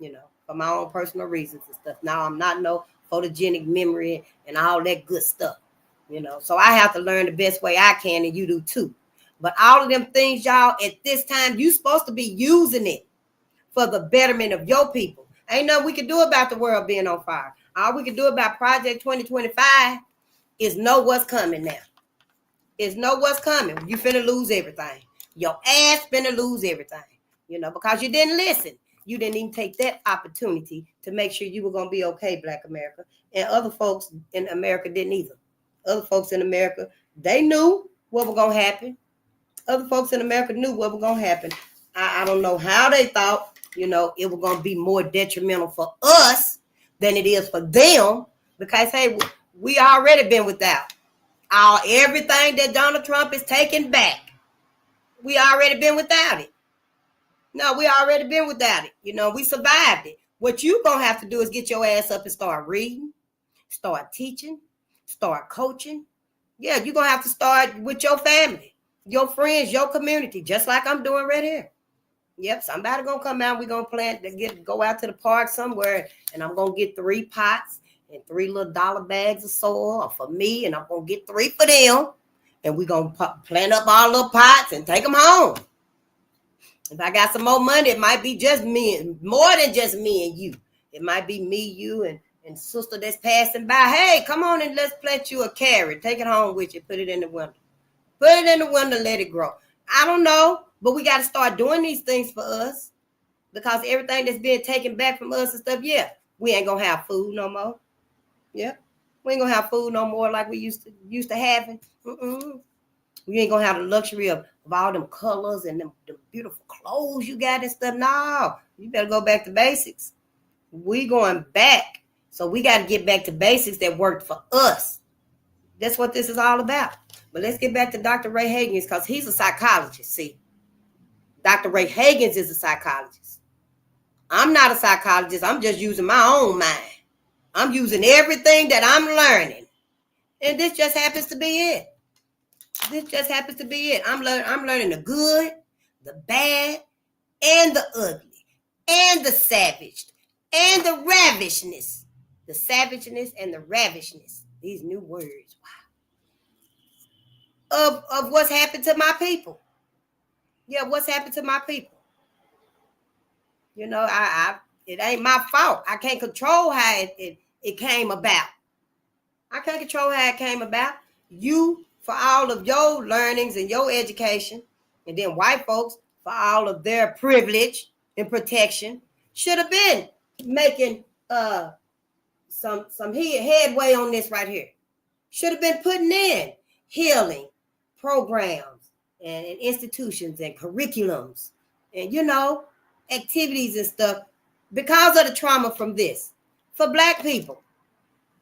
Speaker 2: you know, for my own personal reasons and stuff. Now I'm not no photogenic memory and all that good stuff, you know. So I have to learn the best way I can, and you do too. But all of them things, y'all, at this time, you supposed to be using it for the betterment of your people. Ain't nothing we can do about the world being on fire. All we can do about Project 2025 is know what's coming now. Is know what's coming. You finna lose everything. Your ass finna lose everything. You know, because you didn't listen. You didn't even take that opportunity to make sure you were going to be okay, Black America. And other folks in America didn't either. Other folks in America, they knew what was going to happen. Other folks in America knew what was going to happen. I don't know how they thought, you know, it was going to be more detrimental for us than it is for them. Because, hey, we already been without. Everything that Donald Trump is taking back, we already been without it. No, we already been without it. You know, we survived it. What you gonna have to do is get your ass up and start reading, start teaching, start coaching. Yeah, you're gonna have to start with your family, your friends, your community, just like I'm doing right here. Yep, somebody gonna come out. We're gonna go out to the park somewhere, and I'm gonna get 3 pots and 3 little dollar bags of soil for me, and I'm gonna get 3 for them, and we're gonna plant up all little pots and take them home. If I got some more money, it might be just me, more than just me and you. It might be me, you, and sister that's passing by. Hey, come on and let's plant you a carrot. Take it home with you. Put it in the window. Put it in the window, let it grow. I don't know, but we got to start doing these things for us, because everything that's being taken back from us and stuff, yeah, we ain't gonna have food no more. Yeah, we ain't gonna have food no more like we used to having. We ain't gonna have the luxury of all them colors and them beautiful clothes you got and stuff. No, you better go back to basics. We going back, so we got to get back to basics that worked for us. That's what this is all about. But let's get back to Dr. Ray Hagins, because he's a psychologist. See, Dr. Ray Hagins is a psychologist. I'm not a psychologist. I'm just using my own mind. I'm using everything that I'm learning. And this just happens to be it. This just happens to be it. I'm learning the good, the bad, and the ugly, and the savaged, and the ravishness. The savageness and the ravishness. These new words. Wow. Of what's happened to my people. Yeah, what's happened to my people. You know, it ain't my fault. I can't control how it came about. I can't control how it came about. You for all of your learnings and your education, and then white folks for all of their privilege and protection, should have been making some headway on this right here. Should have been putting in healing programs and institutions and curriculums and, activities and stuff because of the trauma from this for Black people.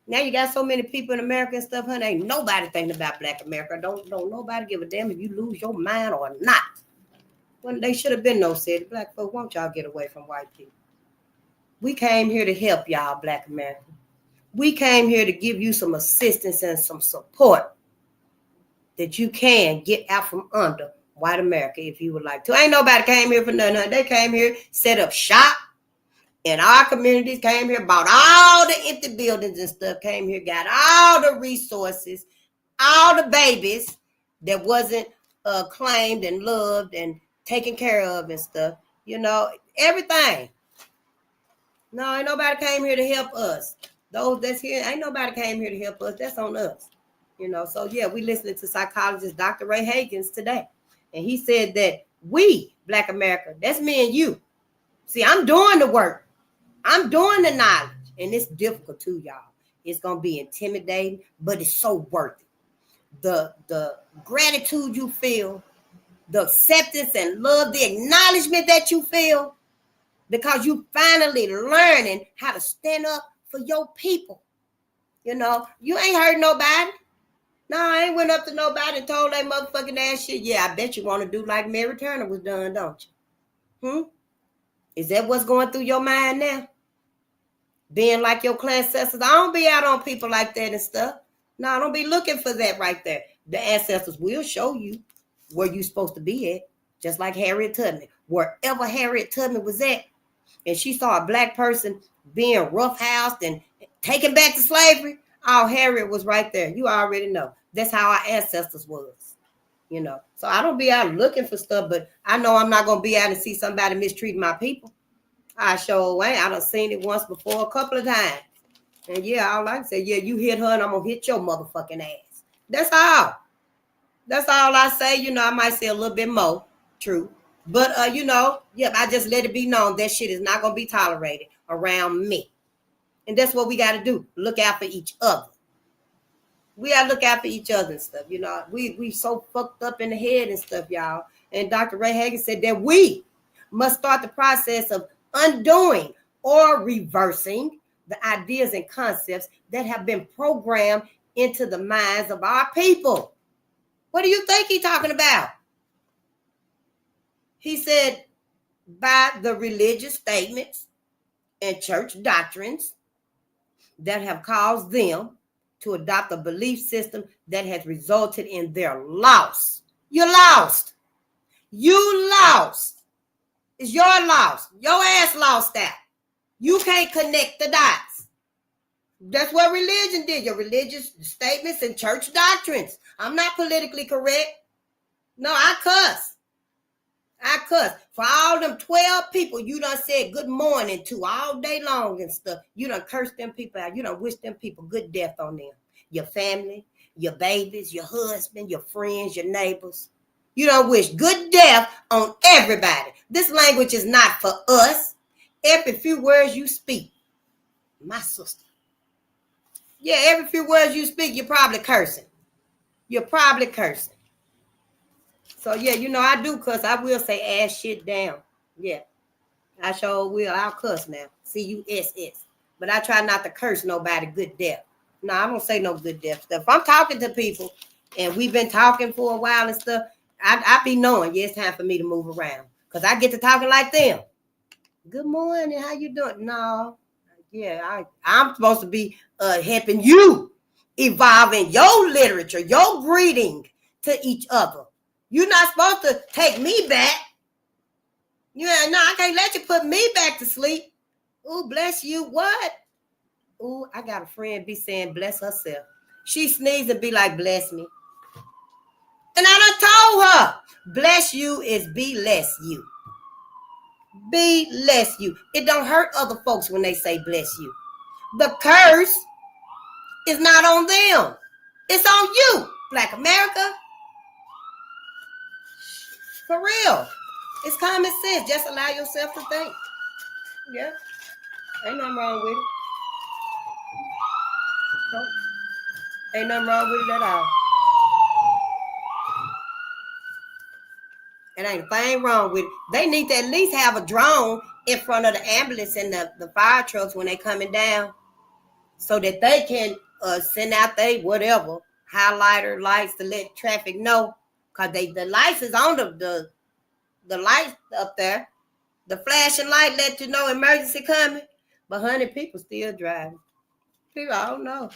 Speaker 2: Now you got so many people in America and stuff, honey, ain't nobody thinking about Black America. Don't nobody give a damn if you lose your mind or not. When they should have been no said, Black folk, won't y'all get away from white people? We came here to help y'all, Black America. We came here to give you some assistance and some support that you can get out from under white America if you would like to. Ain't nobody came here for nothing. They came here, set up shop in our communities, came here, bought all the empty buildings and stuff, came here, got all the resources, all the babies that wasn't claimed and loved and taken care of and stuff. Everything. No, ain't nobody came here to help us. Those that's here, ain't nobody came here to help us. That's on us. So yeah, we listening to psychologist Dr. Ray Hagins today. And he said that we, Black America, that's me and you. See, I'm doing the work. I'm doing the knowledge. And it's difficult too, y'all. It's going to be intimidating, but it's so worth it. The gratitude you feel, the acceptance and love, the acknowledgement that you feel, because you finally learning how to stand up for your people. You ain't hurt nobody. No, I ain't went up to nobody and told that motherfucking ass shit. Yeah, I bet you want to do like Mary Turner was done, don't you? Is that what's going through your mind now? Being like your ancestors. I don't be out on people like that and stuff. No, I don't be looking for that right there. The ancestors will show you where you're supposed to be at. Just like Harriet Tubman. Wherever Harriet Tubman was at, and she saw a Black person being roughhoused and taken back to slavery, oh, Harriet was right there. You already know. That's how our ancestors was. So I don't be out looking for stuff, but I know I'm not going to be out and see somebody mistreating my people. I sure ain't. I done seen it once before, a couple of times. And yeah, all I can say, yeah, you hit her and I'm going to hit your motherfucking ass. That's all. That's all I say. I might say a little bit more. True. But, I just let it be known that shit is not going to be tolerated around me. And that's what we got to do. Look out for each other. We got to look out for each other and stuff. We so fucked up in the head and stuff, y'all. And Dr. Ray Hagins said that we must start the process of undoing or reversing the ideas and concepts that have been programmed into the minds of our people. What do you think he's talking about? He said, by the religious statements and church doctrines that have caused them to adopt a belief system that has resulted in their loss. You're lost. You lost. It's your loss. Your ass lost out. You can't connect the dots. That's what religion did. Your religious statements and church doctrines. I'm not politically correct. No, I cuss. For all them 12 people you done said good morning to all day long and stuff. You done cursed them people out. You done wish them people good death on them. Your family, your babies, your husband, your friends, your neighbors. You done wish good death on everybody. This language is not for us. Every few words you speak, my sister. Yeah, every few words you speak, you're probably cursing. So, yeah, I do cuss. I will say ass shit down. Yeah, I sure will. I'll cuss now. C-U-S-S. But I try not to curse nobody good death. No, I don't say no good death stuff. If I'm talking to people and we've been talking for a while and stuff, I be knowing, yeah, it's time for me to move around. Because I get to talking like them. Good morning. How you doing? No. Yeah, I'm supposed to be helping you evolving your literature, your greeting to each other. You're not supposed to take me back. Yeah, no, I can't let you put me back to sleep. Ooh, bless you. What? Ooh, I got a friend be saying bless herself. She sneezes and be like, bless me. And I done told her, bless you is be less you. Be less you. It don't hurt other folks when they say bless you. The curse is not on them. It's on you. Black America. For real. It's common sense. Just allow yourself to think. Yeah. Ain't nothing wrong with it. No. Ain't nothing wrong with it at all. And ain't a thing wrong with it. They need to at least have a drone in front of the ambulance and the fire trucks when they coming down, so that they can send out they whatever highlighter lights to let traffic know. Cause the lights is on the lights up there. The flashing light let you know emergency coming. But honey, people still driving. People, I don't know.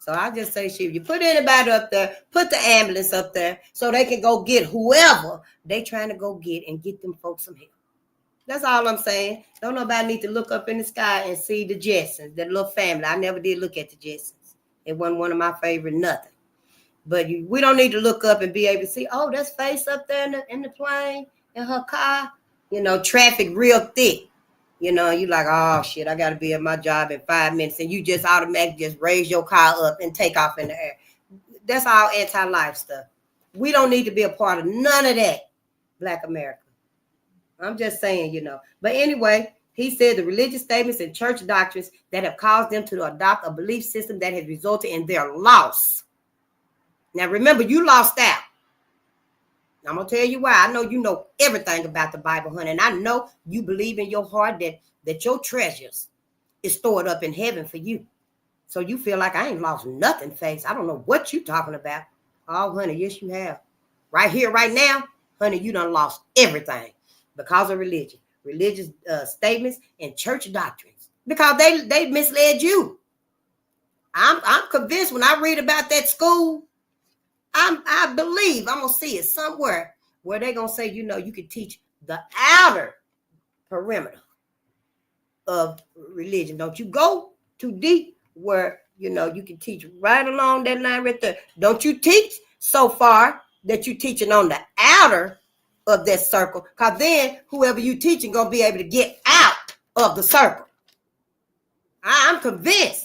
Speaker 2: So I just say, shit, you put anybody up there, put the ambulance up there so they can go get whoever they trying to go get and get them folks some help. That's all I'm saying. Don't nobody need to look up in the sky and see the Jetsons, that little family. I never did look at the Jetsons. It wasn't one of my favorite nothing. But we don't need to look up and be able to see, oh, that's Face up there in the plane, in her car. You know, traffic real thick. You know, you like, oh, shit, I got to be at my job in 5 minutes. And you just automatically just raise your car up and take off in the air. That's all anti-life stuff. We don't need to be a part of none of that, Black America. I'm just saying, you know. But anyway, he said the religious statements and church doctrines that have caused them to adopt a belief system that has resulted in their loss. Now, remember, you lost out. I'm going to tell you why. I know you know everything about the Bible, honey. And I know you believe in your heart that your treasures is stored up in heaven for you. So you feel like I ain't lost nothing, Face. I don't know what you talking about. Oh, honey, yes, you have. Right here, right now, honey, you done lost everything because of religion, religious statements and church doctrines. Because they misled you. I'm convinced when I read about that school, I believe I'm going to see it somewhere where they're going to say, you know, you can teach the outer perimeter of religion. Don't you go too deep where, you know, you can teach right along that line right there. Don't you teach so far that you're teaching on the outer of that circle, because then whoever you teaching going to be able to get out of the circle. I'm convinced.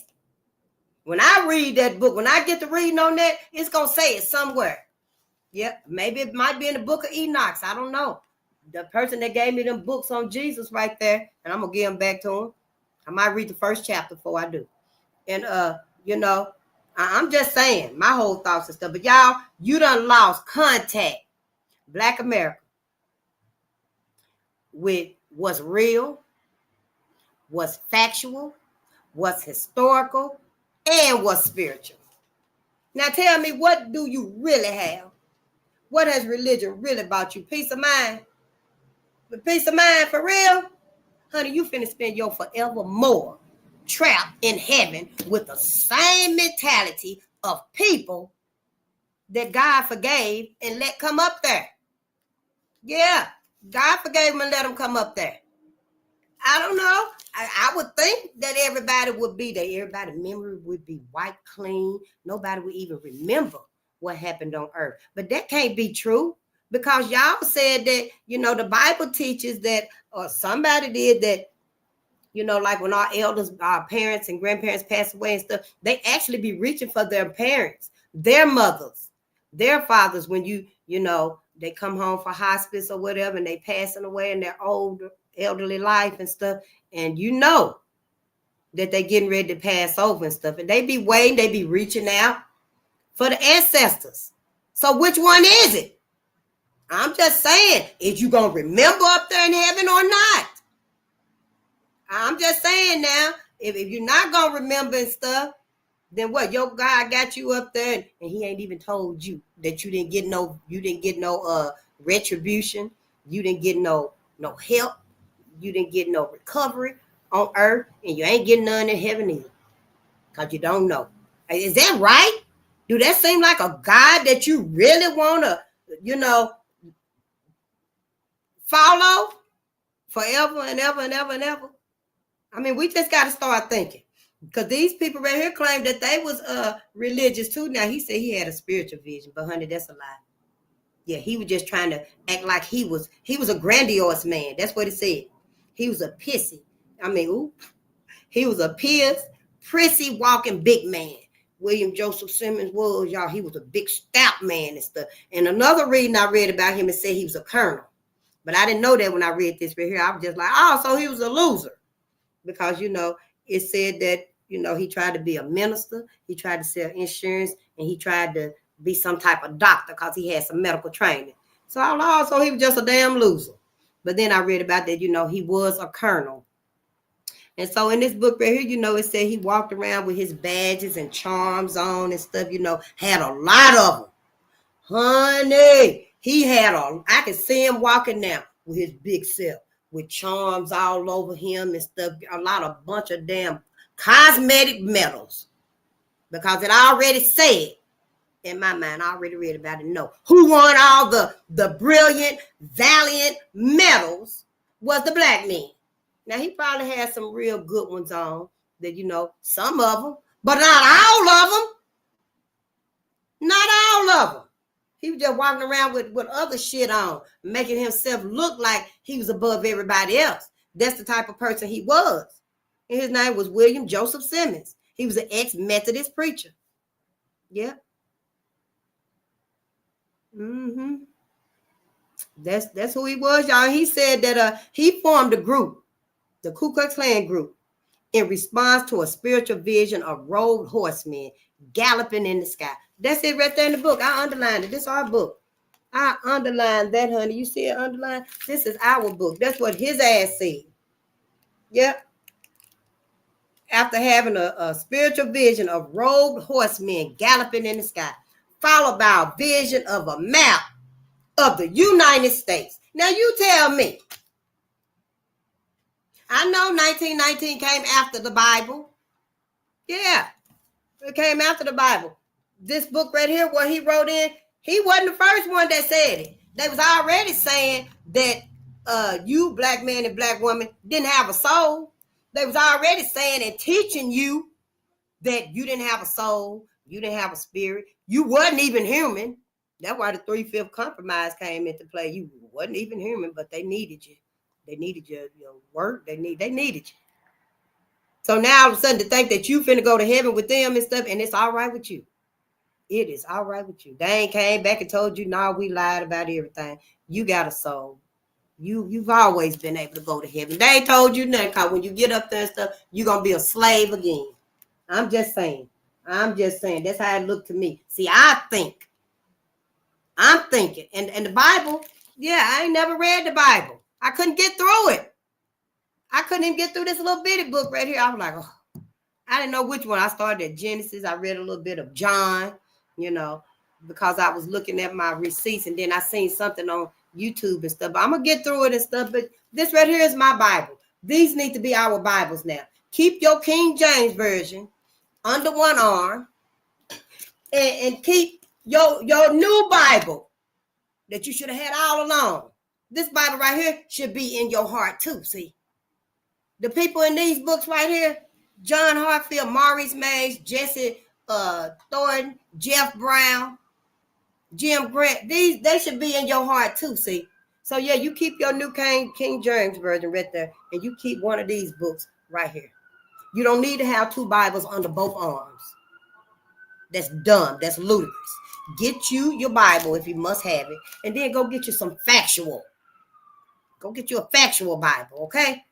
Speaker 2: When I read that book, when I get to reading on that, it's going to say it somewhere. Yep, maybe it might be in the book of Enoch. I don't know. The person that gave me them books on Jesus right there, and I'm going to give them back to him. I might read the first chapter before I do. And, you know, I'm just saying my whole thoughts and stuff. But y'all, you done lost contact, Black America, with what's real, what's factual, what's historical, and what's spiritual. Now tell me, what do you really have? What has religion really bought you? Peace of mind? With peace of mind for real? Honey, you finna spend your forevermore trapped in heaven with the same mentality of people that God forgave and let come up there. Yeah, God forgave them and let them come up there. I don't know. I would think that everybody would be there. Everybody's memory would be wiped clean. Nobody would even remember what happened on earth. But that can't be true, because y'all said that, you know, the Bible teaches that, or somebody did that, you know, like when our elders, our parents and grandparents pass away and stuff, they actually be reaching for their parents, their mothers, their fathers, when you know, they come home for hospice or whatever, and they passing away in their older elderly life and stuff, and you know that they getting ready to pass over and stuff, and they be waiting, they be reaching out for the ancestors. So which one is it? I'm just saying, is you gonna remember up there in heaven or not? I'm just saying now, if you're not gonna remember and stuff, then what? Your God got you up there, and he ain't even told you that you didn't get no retribution, you didn't get no help. You didn't get no recovery on earth, and you ain't getting none in heaven either, because you don't know. Is that right? Do that seem like a God that you really want to, you know, follow forever and ever and ever and ever? I mean, we just got to start thinking, because these people right here claim that they was religious too. Now, he said he had a spiritual vision, but honey, that's a lie. Yeah, he was just trying to act like he was a grandiose man. That's what he said. He was a pissy. I mean, he was a prissy walking big man William Joseph Simmons was, y'all. He was a big stout man and stuff. And another reading I read about him, it said he was a colonel. But I didn't know that when I read this right here. I was just like, oh, so he was a loser. Because, it said that, he tried to be a minister. He tried to sell insurance. And he tried to be some type of doctor because he had some medical training. So I was like, oh, so he was just a damn loser. But then I read about that, he was a colonel. And so in this book right here, it said he walked around with his badges and charms on and stuff, had a lot of them. Honey, he had I could see him walking now with his big self, with charms all over him and stuff, a bunch of damn cosmetic medals. Because it already said, in my mind, I already read about it, who won all the brilliant, valiant medals was the black man. Now, he probably had some real good ones on that, some of them, but not all of them. Not all of them. He was just walking around with other shit on, making himself look like he was above everybody else. That's the type of person he was. And his name was William Joseph Simmons. He was an ex-Methodist preacher. Yeah. Mm-hmm. That's who he was, y'all. He said that he formed a group, the Ku Klux Klan group, in response to a spiritual vision of robed horsemen galloping in the sky. That's it right there in the book. I underlined it. This is our book. I underlined that, honey. You see it underlined? This is our book. That's what his ass said. Yep. After having a spiritual vision of robed horsemen galloping in the sky, followed by a vision of a map of the United States. Now you tell me. I know 1919 came after the Bible. Yeah, it came after the Bible. This book right here, what he wrote in, he wasn't the first one that said it. They was already saying that you, black man and black woman, didn't have a soul. They was already saying and teaching you that you didn't have a soul, you didn't have a spirit, you wasn't even human. That's why the 3/5 compromise came into play. You wasn't even human, but they needed you. They needed your work. They needed you. So now all of a sudden to think that you finna go to heaven with them and stuff, and it's all right with you. It is all right with you. They ain't came back and told you, nah, we lied about everything. You got a soul. You've always been able to go to heaven. They ain't told you nothing, because when you get up there and stuff, you're going to be a slave again. I'm just saying. That's how it looked to me. See, I'm thinking. And the Bible, yeah, I ain't never read the Bible. I couldn't get through it. I couldn't even get through this little bitty book right here. I was like, oh, I didn't know which one. I started at Genesis. I read a little bit of John, because I was looking at my receipts, and then I seen something on YouTube and stuff. But I'm going to get through it and stuff. But this right here is my Bible. These need to be our Bibles now. Keep your King James Version under one arm, and keep your new Bible that you should have had all along. This Bible right here should be in your heart too, see? The people in these books right here, John Hartfield, Maurice Mays, Jesse Thornton, Jeff Brown, Jim Grant, they should be in your heart too, see? So yeah, you keep your new King James Version right there, and you keep one of these books right here. You don't need to have two Bibles under both arms. That's dumb. That's ludicrous. Get you your Bible if you must have it, and then go get you some factual. Go get you a factual Bible, okay?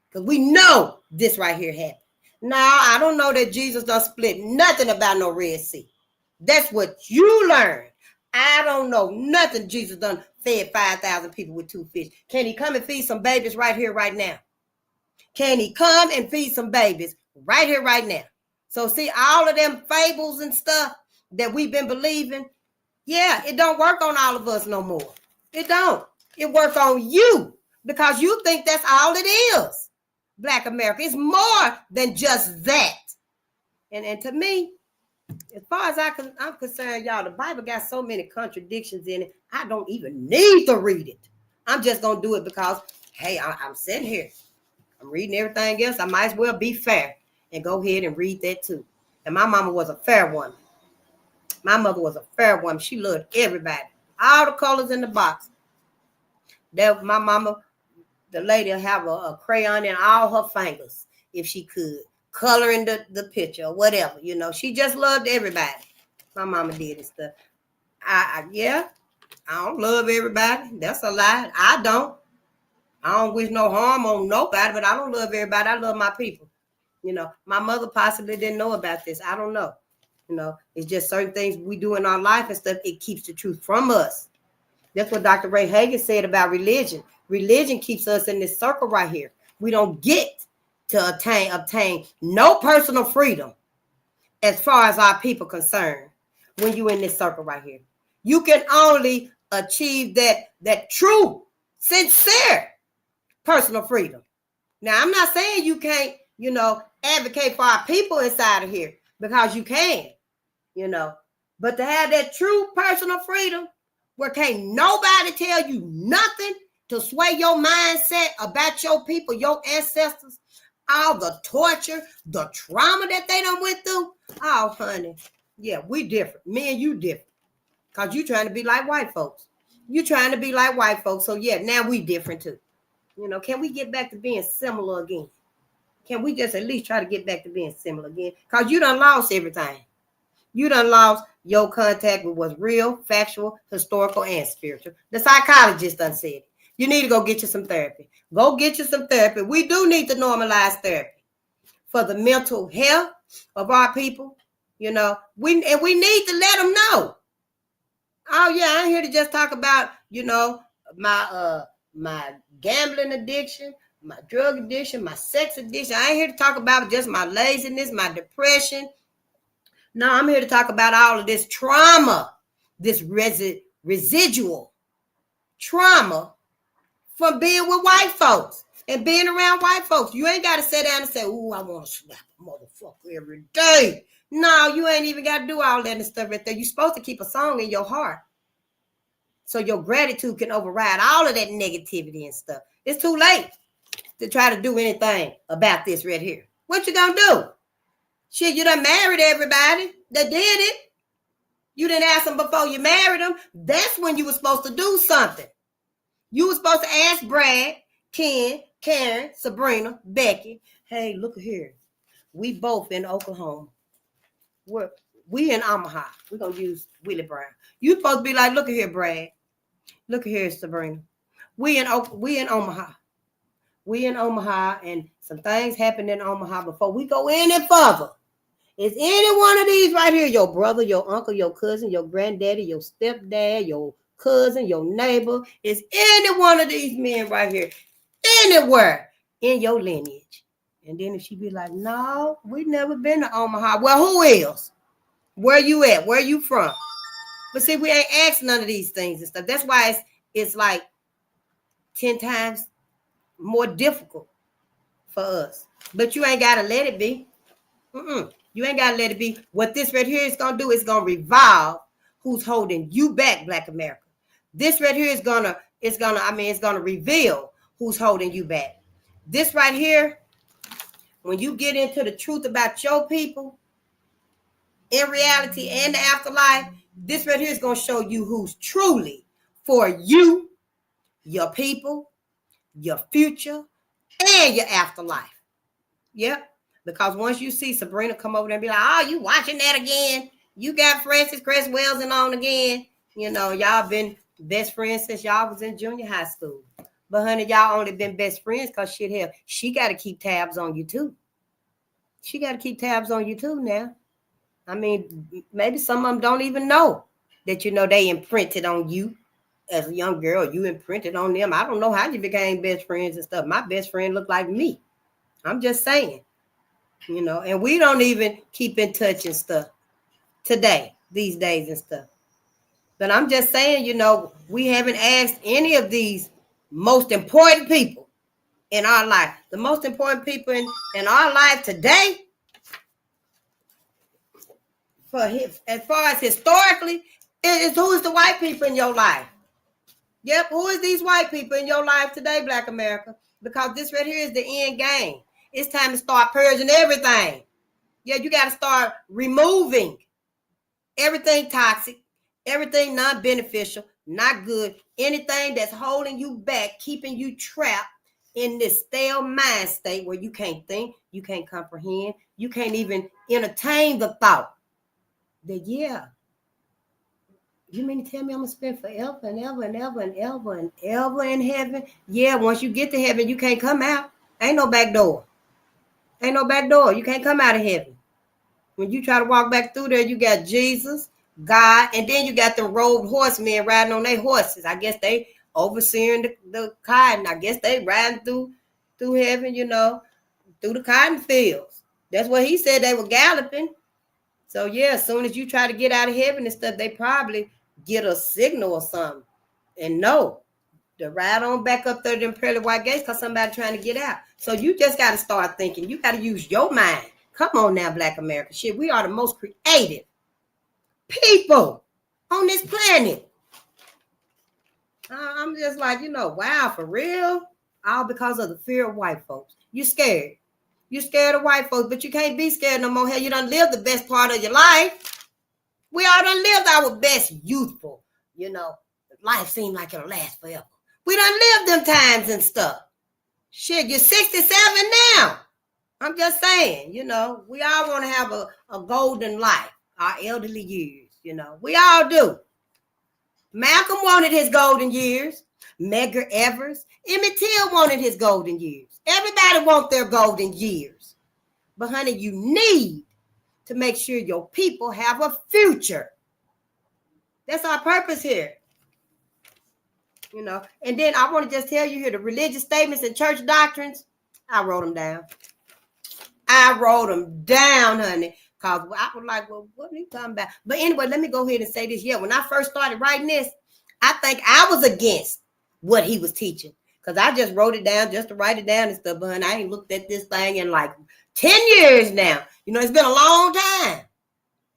Speaker 2: Because we know this right here happened. Now, I don't know that Jesus done split nothing about no Red Sea. That's what you learned. I don't know nothing Jesus done fed 5,000 people with 2 fish. Can he come and feed some babies right here, right now? Can he come and feed some babies right here, right now? So see, all of them fables and stuff that we've been believing, yeah, it don't work on all of us no more. It don't. It works on you because you think that's all it is. Black America. It's more than just that. And to me, as far as I'm concerned, y'all, the Bible got so many contradictions in it, I don't even need to read it. I'm just going to do it because, hey, I'm sitting here. I'm reading everything else. I might as well be fair and go ahead and read that too. And my mama was a fair woman. My mother was a fair woman. She loved everybody. All the colors in the box. That my mama, the lady, have a crayon in all her fingers if she could. coloring the picture or whatever. She just loved everybody. My mama did and stuff. Yeah, I don't love everybody. That's a lie. I don't wish no harm on nobody, but I don't love everybody. I love my people. My mother possibly didn't know about this. I don't know. It's just certain things we do in our life and stuff. It keeps the truth from us. That's what Dr. Ray Hagan said about religion. Religion keeps us in this circle right here. We don't get to obtain no personal freedom as far as our people concerned when you're in this circle right here. You can only achieve that true, sincere personal freedom. Now, I'm not saying you can't, advocate for our people inside of here, because you can, but to have that true personal freedom where can't nobody tell you nothing to sway your mindset about your people, your ancestors, all the torture, the trauma that they done went through. Oh, honey, yeah, we different. Me and you different, because you trying to be like white folks. You trying to be like white folks. So, yeah, now we different too. Can we get back to being similar again? Can we just at least try to get back to being similar again? Because you done lost everything. You done lost your contact with what's real, factual, historical, and spiritual. The psychologist done said it. You need to go get you some therapy. Go get you some therapy. We do need to normalize therapy for the mental health of our people. We need to let them know. Oh, yeah, I ain't here to just talk about, my gambling addiction, my drug addiction, my sex addiction. I ain't here to talk about just my laziness, my depression. No, I'm here to talk about all of this trauma, this residual trauma from being with white folks and being around white folks. You ain't got to sit down and say, "Ooh, I want to slap a motherfucker every day." No, you ain't even got to do all that and stuff right there. You're supposed to keep a song in your heart so your gratitude can override all of that negativity and stuff. It's too late to try to do anything about this right here. What you gonna do? Shit, you done married everybody that did it. You didn't ask them before you married them. That's when you were supposed to do something. You were supposed to ask Brad, Ken, Karen, Sabrina, Becky, hey, look here. We both in Oklahoma. We in Omaha. We're going to use Willie Brown. You supposed to be like, look at here, Brad. Look at here, Sabrina. We in Omaha. We in Omaha, and some things happened in Omaha before we go any further. Is any one of these right here your brother, your uncle, your cousin, your granddaddy, your stepdad, your cousin, your neighbor? Is any one of these men right here anywhere in your lineage? And then if she be like, no, we never been to Omaha. Well, who is? Where you at? Where you from? But see, we ain't asked none of these things and stuff. That's why it's like 10 times more difficult for us. But you ain't got to let it be. You ain't got to let it be. What this right here is going to do is going to revolve who's holding you back, Black America. This right here is going to reveal who's holding you back. This right here, when you get into the truth about your people, in reality and the afterlife, this right here is going to show you who's truly for you, your people, your future, and your afterlife. Yep. Because once you see Sabrina come over there and be like, oh, you watching that again? You got Francis Cress Welsing on again. Y'all been best friends since y'all was in junior high school. But honey, y'all only been best friends because she got to keep tabs on you too. She got to keep tabs on you too now. I mean, maybe some of them don't even know that, they imprinted on you as a young girl. You imprinted on them. I don't know how you became best friends and stuff. My best friend looked like me. I'm just saying. And we don't even keep in touch and stuff today, these days and stuff. But I'm just saying, we haven't asked any of these most important people in our life. The most important people in our life today, as far as historically, is who is the white people in your life. Yep, who is these white people in your life today, Black America? Because this right here is the end game. It's time to start purging everything. Yeah, you got to start removing everything toxic, everything non-beneficial, not good, anything that's holding you back, keeping you trapped, in this stale mind state where you can't think, you can't comprehend, you can't even entertain the thought that, yeah, you mean to tell me I'm gonna spend forever and ever and ever and ever and ever in heaven? Yeah, once you get to heaven, you can't come out. Ain't no back door. Ain't no back door. You can't come out of heaven. When you try to walk back through there, you got Jesus, God, and then you got the robed horsemen riding on their horses. I guess they overseeing the cotton. I guess they riding through heaven, through the cotton fields. That's what he said they were galloping. So yeah, as soon as you try to get out of heaven and stuff, they probably get a signal or something. And no, to ride on back up there to them pearly white gates because somebody trying to get out. So you just got to start thinking. You got to use your mind. Come on now, Black America. Shit, we are the most creative people on this planet. I'm just like, wow, for real? All because of the fear of white folks. You scared. You scared of white folks, but you can't be scared no more. Hell, you done lived the best part of your life. We all done lived our best youthful, life seemed like it'll last forever. We done lived them times and stuff. Shit, you're 67 now. I'm just saying, we all want to have a golden life, our elderly years, We all do. Malcolm wanted his golden years. Medgar Evers, Emmett Till wanted his golden years. Everybody wants their golden years. But honey, you need to make sure your people have a future. That's our purpose here. And then I want to just tell you here, the religious statements and church doctrines, I wrote them down. Honey. Because I was like, well, what are you talking about? But anyway, let me go ahead and say this. Yeah, when I first started writing this, I think I was against what he was teaching. Because I just wrote it down just to write it down and stuff. But honey, I ain't looked at this thing in like 10 years now. It's been a long time.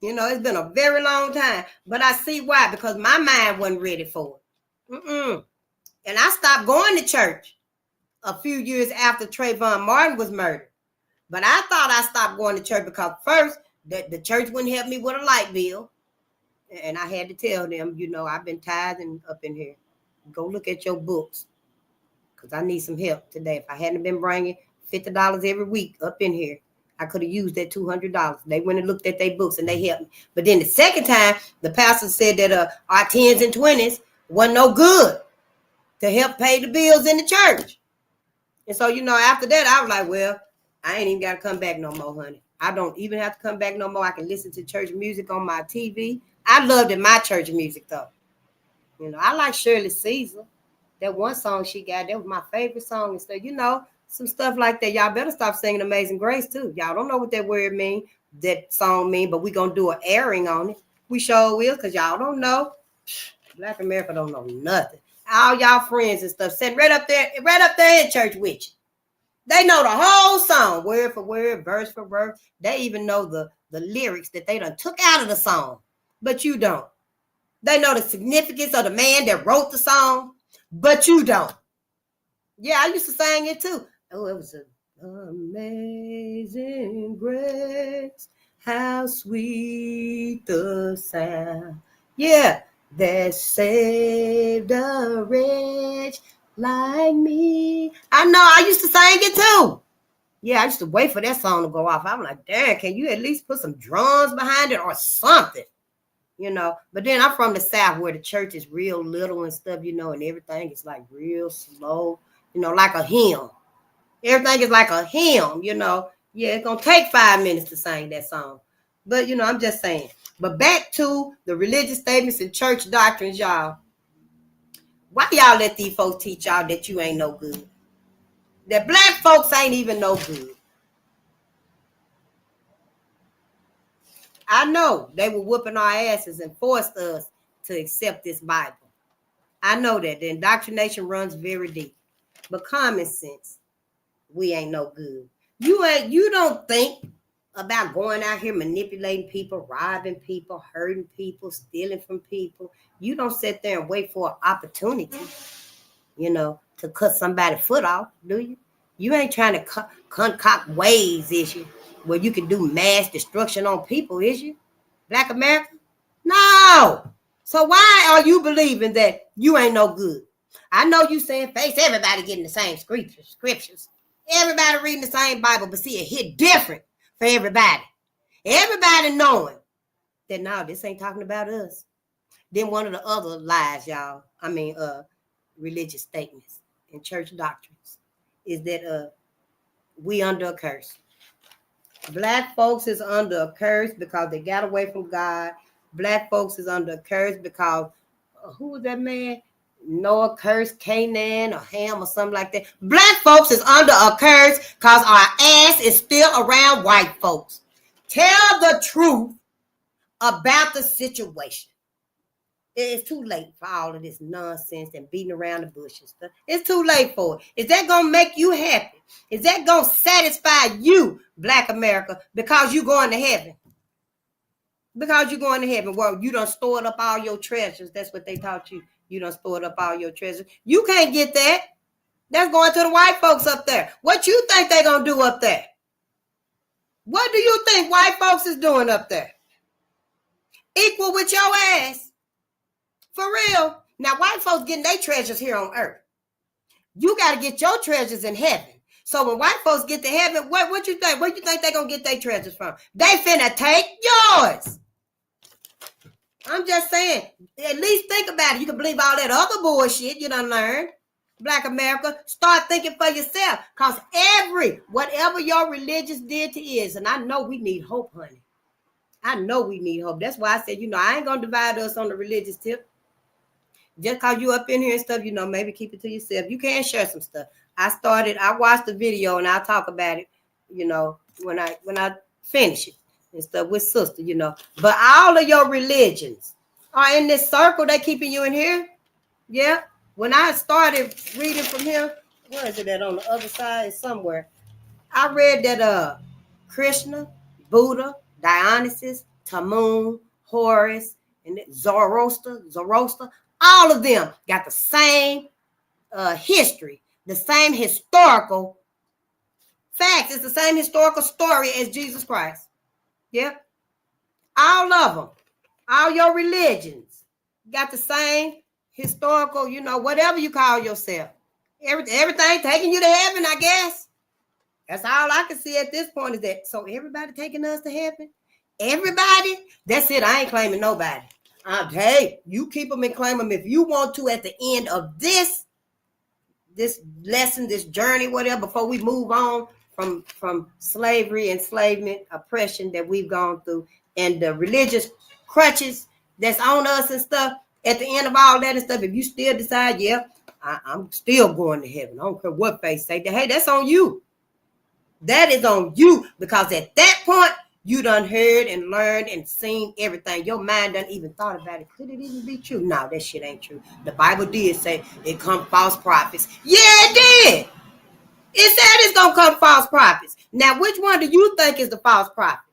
Speaker 2: It's been a very long time. But I see why. Because my mind wasn't ready for it. And I stopped going to church a few years after Trayvon Martin was murdered. But I thought I stopped going to church because first, the church wouldn't help me with a light bill. And I had to tell them, I've been tithing up in here. Go look at your books because I need some help today. If I hadn't been bringing $50 every week up in here, I could have used that $200. They went and looked at their books and they helped me. But then the second time, the pastor said that our 10s and 20s wasn't no good to help pay the bills in the church. And so, after that, I was like, well, I ain't even got to come back no more, honey. I don't even have to come back no more. I can listen to church music on my TV. I loved it, my church music, though. I like Shirley Caesar. That one song she got, that was my favorite song and stuff. Some stuff like that. Y'all better stop singing Amazing Grace, too. Y'all don't know what that word mean, that song mean, but we going to do an airing on it. We sure will, because y'all don't know. Black America don't know nothing. All y'all friends and stuff sitting right up there in church with you. They know the whole song, word for word, verse for verse. They even know the lyrics that they done took out of the song, but you don't. They know the significance of the man that wrote the song, but you don't. Yeah, I used to sing it too. Oh, it was amazing grace, how sweet the sound. Yeah, that saved a wretch like me. I know, I used to sing it too. Yeah, I used to wait for that song to go off. I'm like, damn, can you at least put some drums behind it or something? But then I'm from the South where the church is real little and stuff, and everything is like real slow, like a hymn. Everything is like a hymn, Yeah, it's going to take 5 minutes to sing that song. But, I'm just saying. But back to the religious statements and church doctrines, y'all. Why y'all let these folks teach y'all that you ain't no good? That black folks ain't even no good. I know they were whooping our asses and forced us to accept this Bible. I know that the indoctrination runs very deep. But common sense, we ain't no good. You don't think about going out here manipulating people, robbing people, hurting people, stealing from people. You don't sit there and wait for an opportunity, to cut somebody's foot off, do you? You ain't trying to concoct ways, is you, where you can do mass destruction on people, is you? Black America? No. So why are you believing that you ain't no good? I know you saying face, everybody getting the same scriptures. Everybody reading the same Bible, but see, it hit different for everybody. Everybody knowing that now this ain't talking about us. Then one of the other lies, y'all, religious statements and church doctrines is that we under a curse. Black folks is under a curse because they got away from God. Black folks is under a curse because who was that man? Noah cursed Canaan or Ham or something like that. Black folks is under a curse because our ass is still around white folks. Tell the truth about the situation. It's too late for all of this nonsense and beating around the bush and stuff. It's too late for it. Is that going to make you happy? Is that going to satisfy you, Black America, because you're going to heaven? Because you're going to heaven. Well, you done stored up all your treasures. That's what they taught you. You done stored up all your treasures. You can't get that. That's going to the white folks up there. What you think they going to do up there? What do you think white folks is doing up there? Equal with your ass. For real. Now, white folks getting their treasures here on earth. You got to get your treasures in heaven. So when white folks get to heaven, what you think? Where you think they're going to get their treasures from? They finna take yours. I'm just saying, at least think about it. You can believe all that other bullshit you done learned. Black America, start thinking for yourself. Because whatever your religious deity is, and I know we need hope, honey. I know we need hope. That's why I said, I ain't going to divide us on the religious tip. Just because you up in here and stuff, maybe keep it to yourself. You can share some stuff. I watched the video and I'll talk about it, when I finish it and stuff with sister, But all of your religions are in this circle. They keeping you in here. Yeah. When I started reading from here, where is it at on the other side? Somewhere. I read that Krishna, Buddha, Dionysus, Tamun, Horus, and Zoroaster, all of them got the same history, the same historical facts. It's the same historical story as Jesus Christ. Yep. All of them, all your religions got the same historical, whatever you call yourself. Everything taking you to heaven, I guess. That's all I can see at this point is that. So everybody taking us to heaven? Everybody? That's it. I ain't claiming nobody. Hey, you keep them and claim them if you want to at the end of this lesson, this journey, whatever, before we move on from slavery, enslavement, oppression that we've gone through, and the religious crutches that's on us and stuff. At the end of all that and stuff, if you still decide, I'm still going to heaven. I don't care what face say. Hey, that's on you. That is on you, because at that point, you done heard and learned and seen everything. Your mind done even thought about it. Could it even be true? No, that shit ain't true. The Bible did say it come false prophets. Yeah, it did. It said it's going to come false prophets. Now, which one do you think is the false prophet?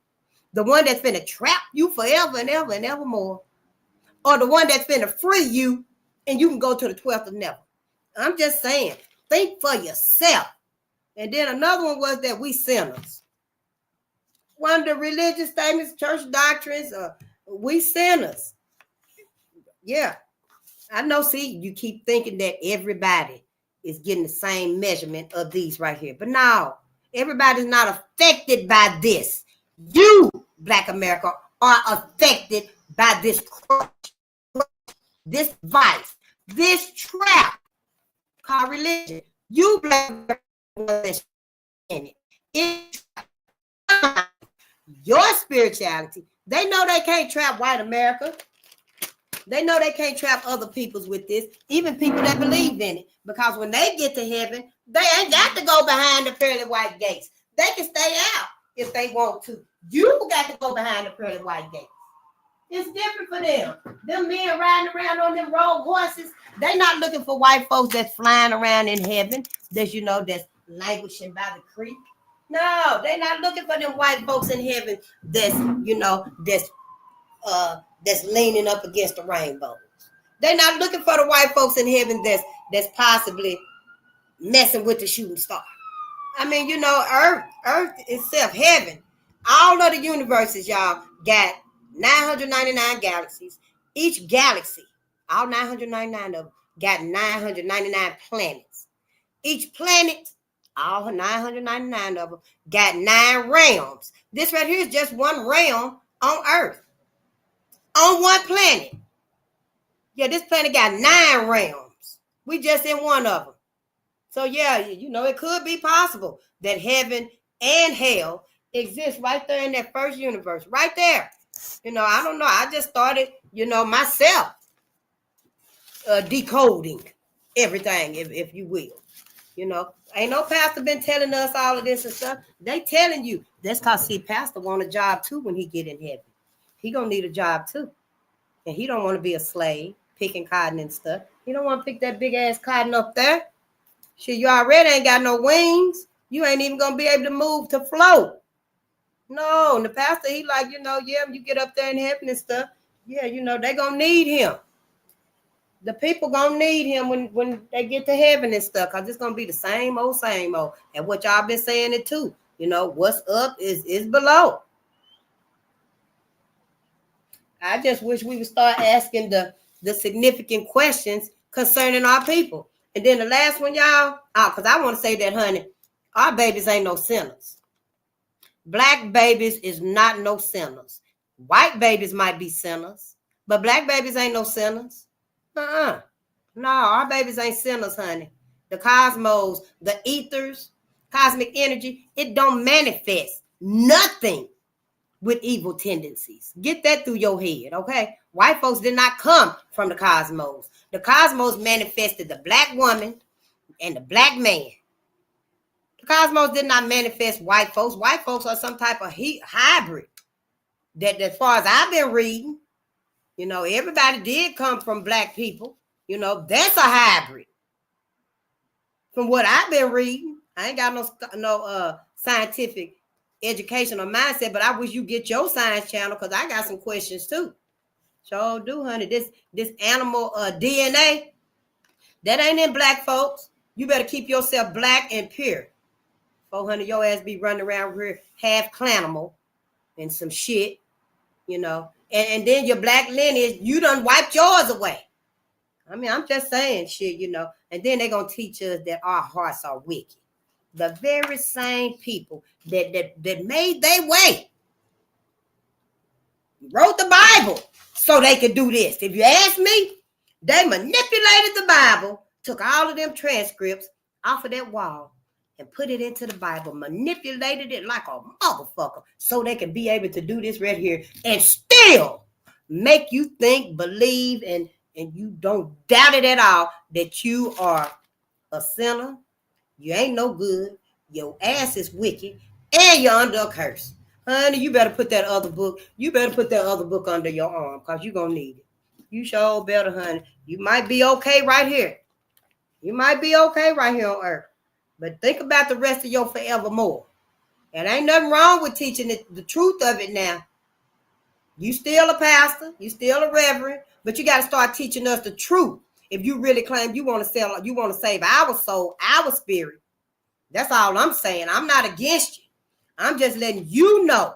Speaker 2: The one that's finna trap you forever and ever and ever more? Or the one that's finna free you and you can go to the 12th of never? I'm just saying, think for yourself. And then another one was that we sinners. One of the religious statements, church doctrines, we sinners. Yeah. I know, see, you keep thinking that everybody is getting the same measurement of these right here. But no, everybody's not affected by this. You, Black America, are affected by this crutch, this vice, this trap called religion. You, Black America, in it. It's your spirituality. They know they can't trap white America. They know they can't trap other peoples with this, even people that believe in it. Because when they get to heaven, they ain't got to go behind the pearly white gates. They can stay out if they want to. You got to go behind the pearly white gates. It's different for them. Them men riding around on them road horses, they not looking for white folks that's flying around in heaven, that's, that's languishing by the creek. No, they're not looking for them white folks in heaven that's, that's leaning up against the rainbows. They're not looking for the white folks in heaven that's possibly messing with the shooting star. I mean, Earth itself, heaven, all of the universes, y'all, got 999 galaxies. Each galaxy, all 999 of them, got 999 planets. Each planet, all 999 of them, got 9 realms. This right here is just one realm on Earth. On one planet. Yeah, this planet got 9 realms. We just in one of them. So yeah, it could be possible that heaven and hell exist right there in that first universe, right there. I don't know. I just started, myself decoding everything, if you will. Ain't no pastor been telling us all of this and stuff. They telling you. That's because, see, pastor want a job too when he get in heaven. He gonna need a job too. And he don't want to be a slave, picking cotton and stuff. He don't want to pick that big ass cotton up there. Shit, you already ain't got no wings. You ain't even gonna be able to move to float. No, and the pastor, he like, you get up there in heaven and stuff. Yeah, they gonna need him. The people gonna need him when they get to heaven and stuff, because it's gonna be the same old. And what y'all been saying it too. What's up is below. I just wish we would start asking the significant questions concerning our people. And then the last one, y'all, because I want to say that, honey, our babies ain't no sinners. Black babies is not no sinners. White babies might be sinners, but black babies ain't no sinners. No, our babies ain't sinners, honey. The cosmos, the ethers, cosmic energy, it don't manifest nothing with evil tendencies. Get that through your head, okay? White folks did not come from the cosmos. The cosmos manifested the black woman and the black man. The cosmos did not manifest white folks. White folks are some type of hybrid. That, as far as I've been reading, everybody did come from black people. That's a hybrid. From what I've been reading, I ain't got no scientific education or mindset, but I wish you get your science channel, because I got some questions too. Sure do, honey. This animal DNA, that ain't in black folks. You better keep yourself black and pure. 400, your ass be running around here half clanimal and some shit, and then your black lineage, you done wiped yours away. I mean, I'm just saying shit, and then they're gonna teach us that our hearts are wicked. The very same people that made their way wrote the Bible so they could do this. If you ask me, they manipulated the Bible, took all of them transcripts off of that wall and put it into the Bible, manipulated it like a motherfucker so they could be able to do this right here and still make you think, believe, and you don't doubt it at all that you are a sinner. You ain't no good. Your ass is wicked, and you're under a curse. Honey, you better put that other book. You better put that other book under your arm, because you're going to need it. You sure better, honey. You might be okay right here. You might be okay right here on earth. But think about the rest of your forevermore. And ain't nothing wrong with teaching it, the truth of it now. You still a pastor. You still a reverend. But you got to start teaching us the truth. If you really claim you want to save our soul, our spirit. That's all I'm saying. I'm not against you. I'm just letting you know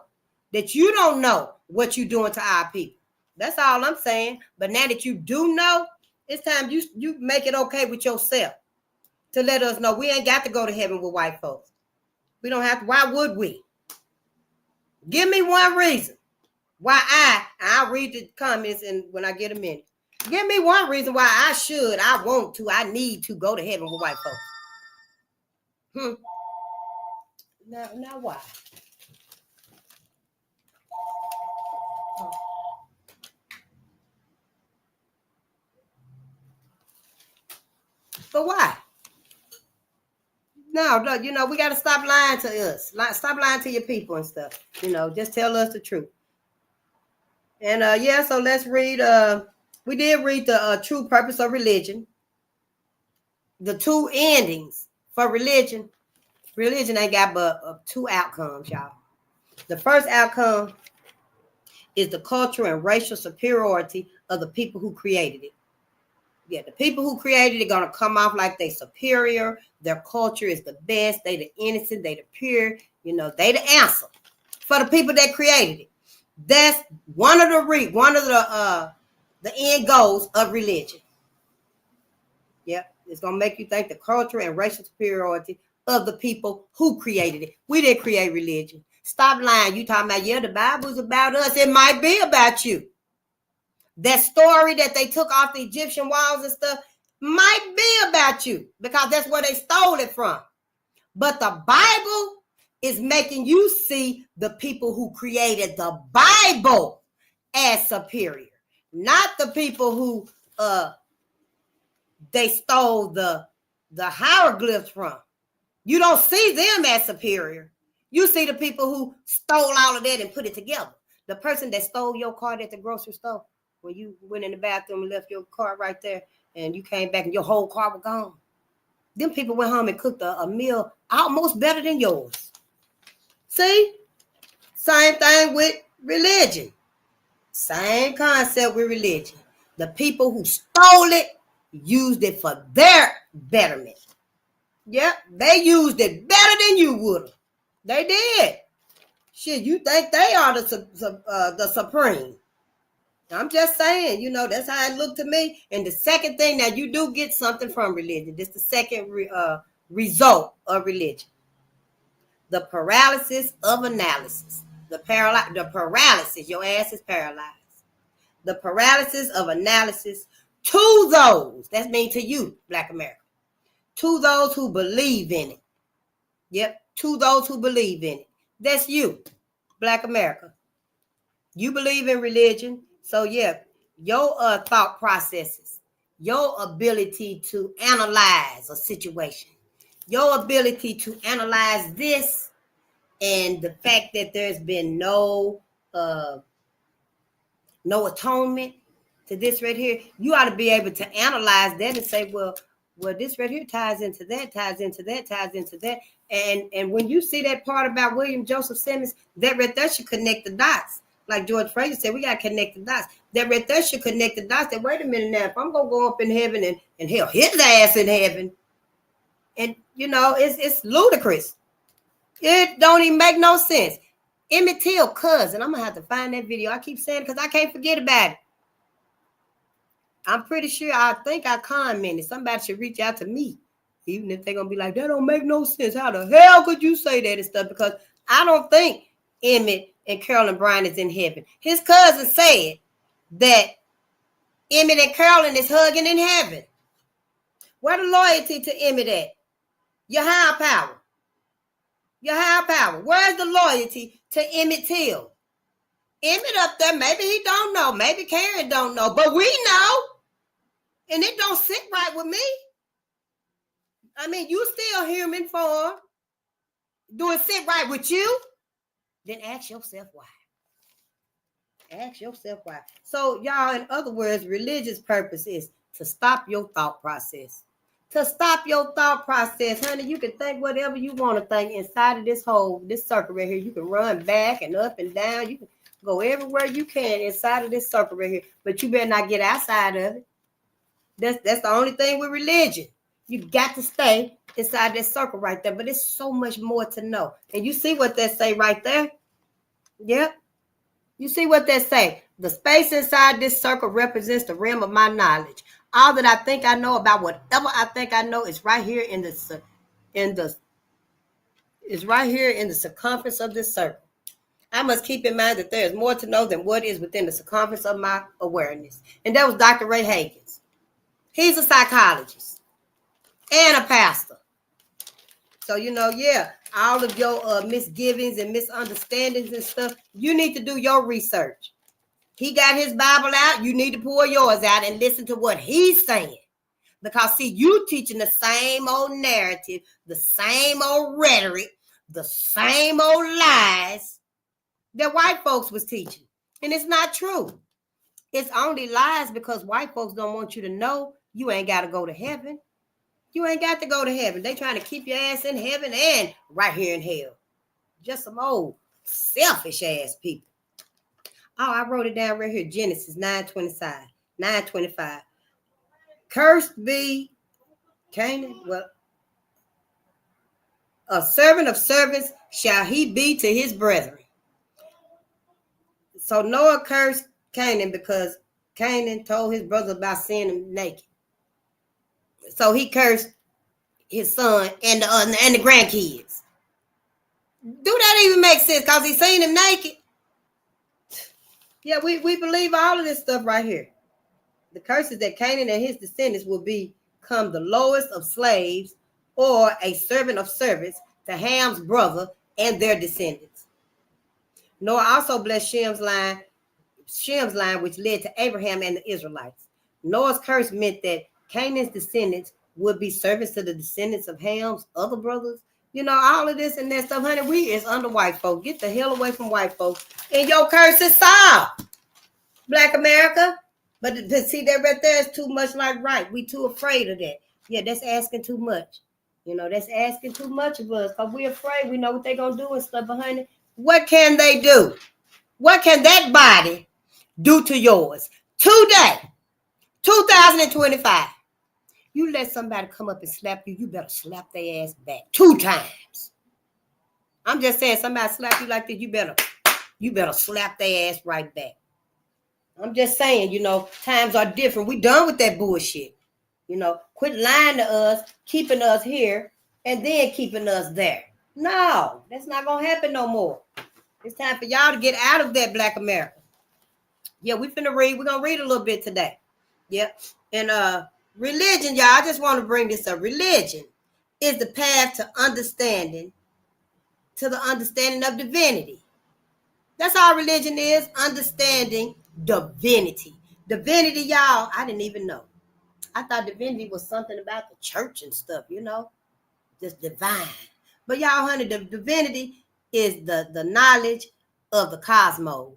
Speaker 2: that you don't know what you're doing to our people. That's all I'm saying. But now that you do know, it's time you make it okay with yourself to let us know we ain't got to go to heaven with white folks. We don't have to. Why would we? Give me one reason why I'll read the comments and when I get a minute. Give me one reason why I want to, I need to go to heaven with white folks. Now why? But why? No, we got to stop lying to us. Stop lying to your people and stuff. Just tell us the truth. And so let's read. We did read the true purpose of religion. The 2 endings for religion. Religion ain't got but 2 outcomes, y'all. The first outcome is the cultural and racial superiority of the people who created it. Yeah, the people who created it gonna come off like they superior. Their culture is the best. They the innocent. They the pure. They the answer for the people that created it. That's one of the end goals of religion. It's going to make you think the cultural and racial superiority of the people who created it. We didn't create religion. Stop lying. You talking about, yeah, the Bible's about us. It might be about you. That story that they took off the Egyptian walls and stuff might be about you because that's where they stole it from. But the Bible is making you see the people who created the Bible as superior, not the people who they stole the hieroglyphs from. You don't see them as superior. You see the people who stole all of that and put it together. The person that stole your card at the grocery store, when you went in the bathroom and left your car right there and you came back and your whole car was gone. Them people went home and cooked a meal almost better than yours. See? Same thing with religion. Same concept with religion. The people who stole it used it for their betterment. Yep, they used it better than you would have. They did. Shit, you think they are the supreme. I'm just saying, you know, that's how it looked to me. And the second thing, now you do get something from religion. This is the second result of religion. The paralysis of analysis. The paralysis, your ass is paralyzed. The paralysis of analysis to those, that means to you, Black America, to those who believe in it. Yep, to those who believe in it. That's you, Black America. You believe in religion, so yeah, your thought processes, your ability to analyze a situation, your ability to analyze this, and the fact that there's been no atonement to this right here, you ought to be able to analyze that and say, well, this right here ties into that, ties into that, ties into that. And when you see that part about William Joseph Simmons, that right there should connect the dots. Like George Fraser said, we got to connect the dots. That right there should connect the dots. That, wait a minute now, if I'm going to go up in heaven and hell, his ass in heaven, and, you know, it's ludicrous. It don't even make no sense. Emmett Till cousin, I'm going to have to find that video. I keep saying it because I can't forget about it. I'm pretty sure, I think I commented. Somebody should reach out to me. Even if they're going to be like, that don't make no sense. How the hell could you say that and stuff? Because I don't think Emmett and Carolyn Bryant is in heaven. His cousin said that Emmett and Carolyn is hugging in heaven. Where the loyalty to Emmett at? Your higher power. Your higher power. Where's the loyalty to Emmett Till? Emmett up there, maybe he don't know. Maybe Karen don't know. But we know. And it don't sit right with me. I mean, you still human form. Do it sit right with you? Then ask yourself why. Ask yourself why. So, y'all, in other words, religious purpose is to stop your thought process. To stop your thought process, honey, you can think whatever you want to think inside of this hole, this circle right here. You can run back and up and down. You can go everywhere you can inside of this circle right here. But you better not get outside of it. That's the only thing with religion. You got to stay inside that circle right there. But it's so much more to know. And you see what that say right there? Yep. You see what that say? The space inside this circle represents the realm of my knowledge. All that I think I know about whatever I think I know is right here in the circumference of this circle. I must keep in mind that there is more to know than what is within the circumference of my awareness. And that was Dr. Ray Hagins. He's a psychologist and a pastor. So, you know, yeah, all of your misgivings and misunderstandings and stuff, you need to do your research. He got his Bible out. You need to pull yours out and listen to what he's saying. Because, see, you teaching the same old narrative, the same old rhetoric, the same old lies that white folks was teaching. And it's not true. It's only lies because white folks don't want you to know you ain't got to go to heaven. You ain't got to go to heaven. They trying to keep your ass in heaven and right here in hell. Just some old selfish ass people. Oh, I wrote it down right here. Genesis 9:25. Cursed be Canaan. Well, a servant of servants shall he be to his brethren. So Noah cursed Canaan because Canaan told his brother about seeing him naked. So he cursed his son and the grandkids. Do that even make sense? Because he seen him naked. Yeah, we believe all of this stuff right here. The curses that Canaan and his descendants will become the lowest of slaves or a servant of servants to Ham's brother and their descendants. Noah also blessed Shem's line, which led to Abraham and the Israelites. Noah's curse meant that Canaan's descendants would be servants to the descendants of Ham's other brothers. You know, all of this and that stuff, honey, we is under white folks. Get the hell away from white folks. And your curse is solved, Black America. But see, that right there is too much like right. We too afraid of that. Yeah, that's asking too much. You know, that's asking too much of us because we're afraid. We know what they're going to do and stuff. But, honey, what can they do? What can that body do to yours today, 2025? You let somebody come up and slap you, you better slap their ass back 2 times. I'm just saying, somebody slap you like that, you better slap their ass right back. I'm just saying, you know, times are different. We done with that bullshit. You know, quit lying to us, keeping us here, and then keeping us there. No, that's not going to happen no more. It's time for y'all to get out of that, Black America. Yeah, we're going to read a little bit today. Yep. And religion, y'all, I just want to bring this up. Religion is the path to the understanding of divinity. That's all religion is, understanding divinity. Divinity, y'all, I didn't even know. I thought divinity was something about the church and stuff, you know, just divine. But y'all, honey, the divinity is the knowledge of the cosmos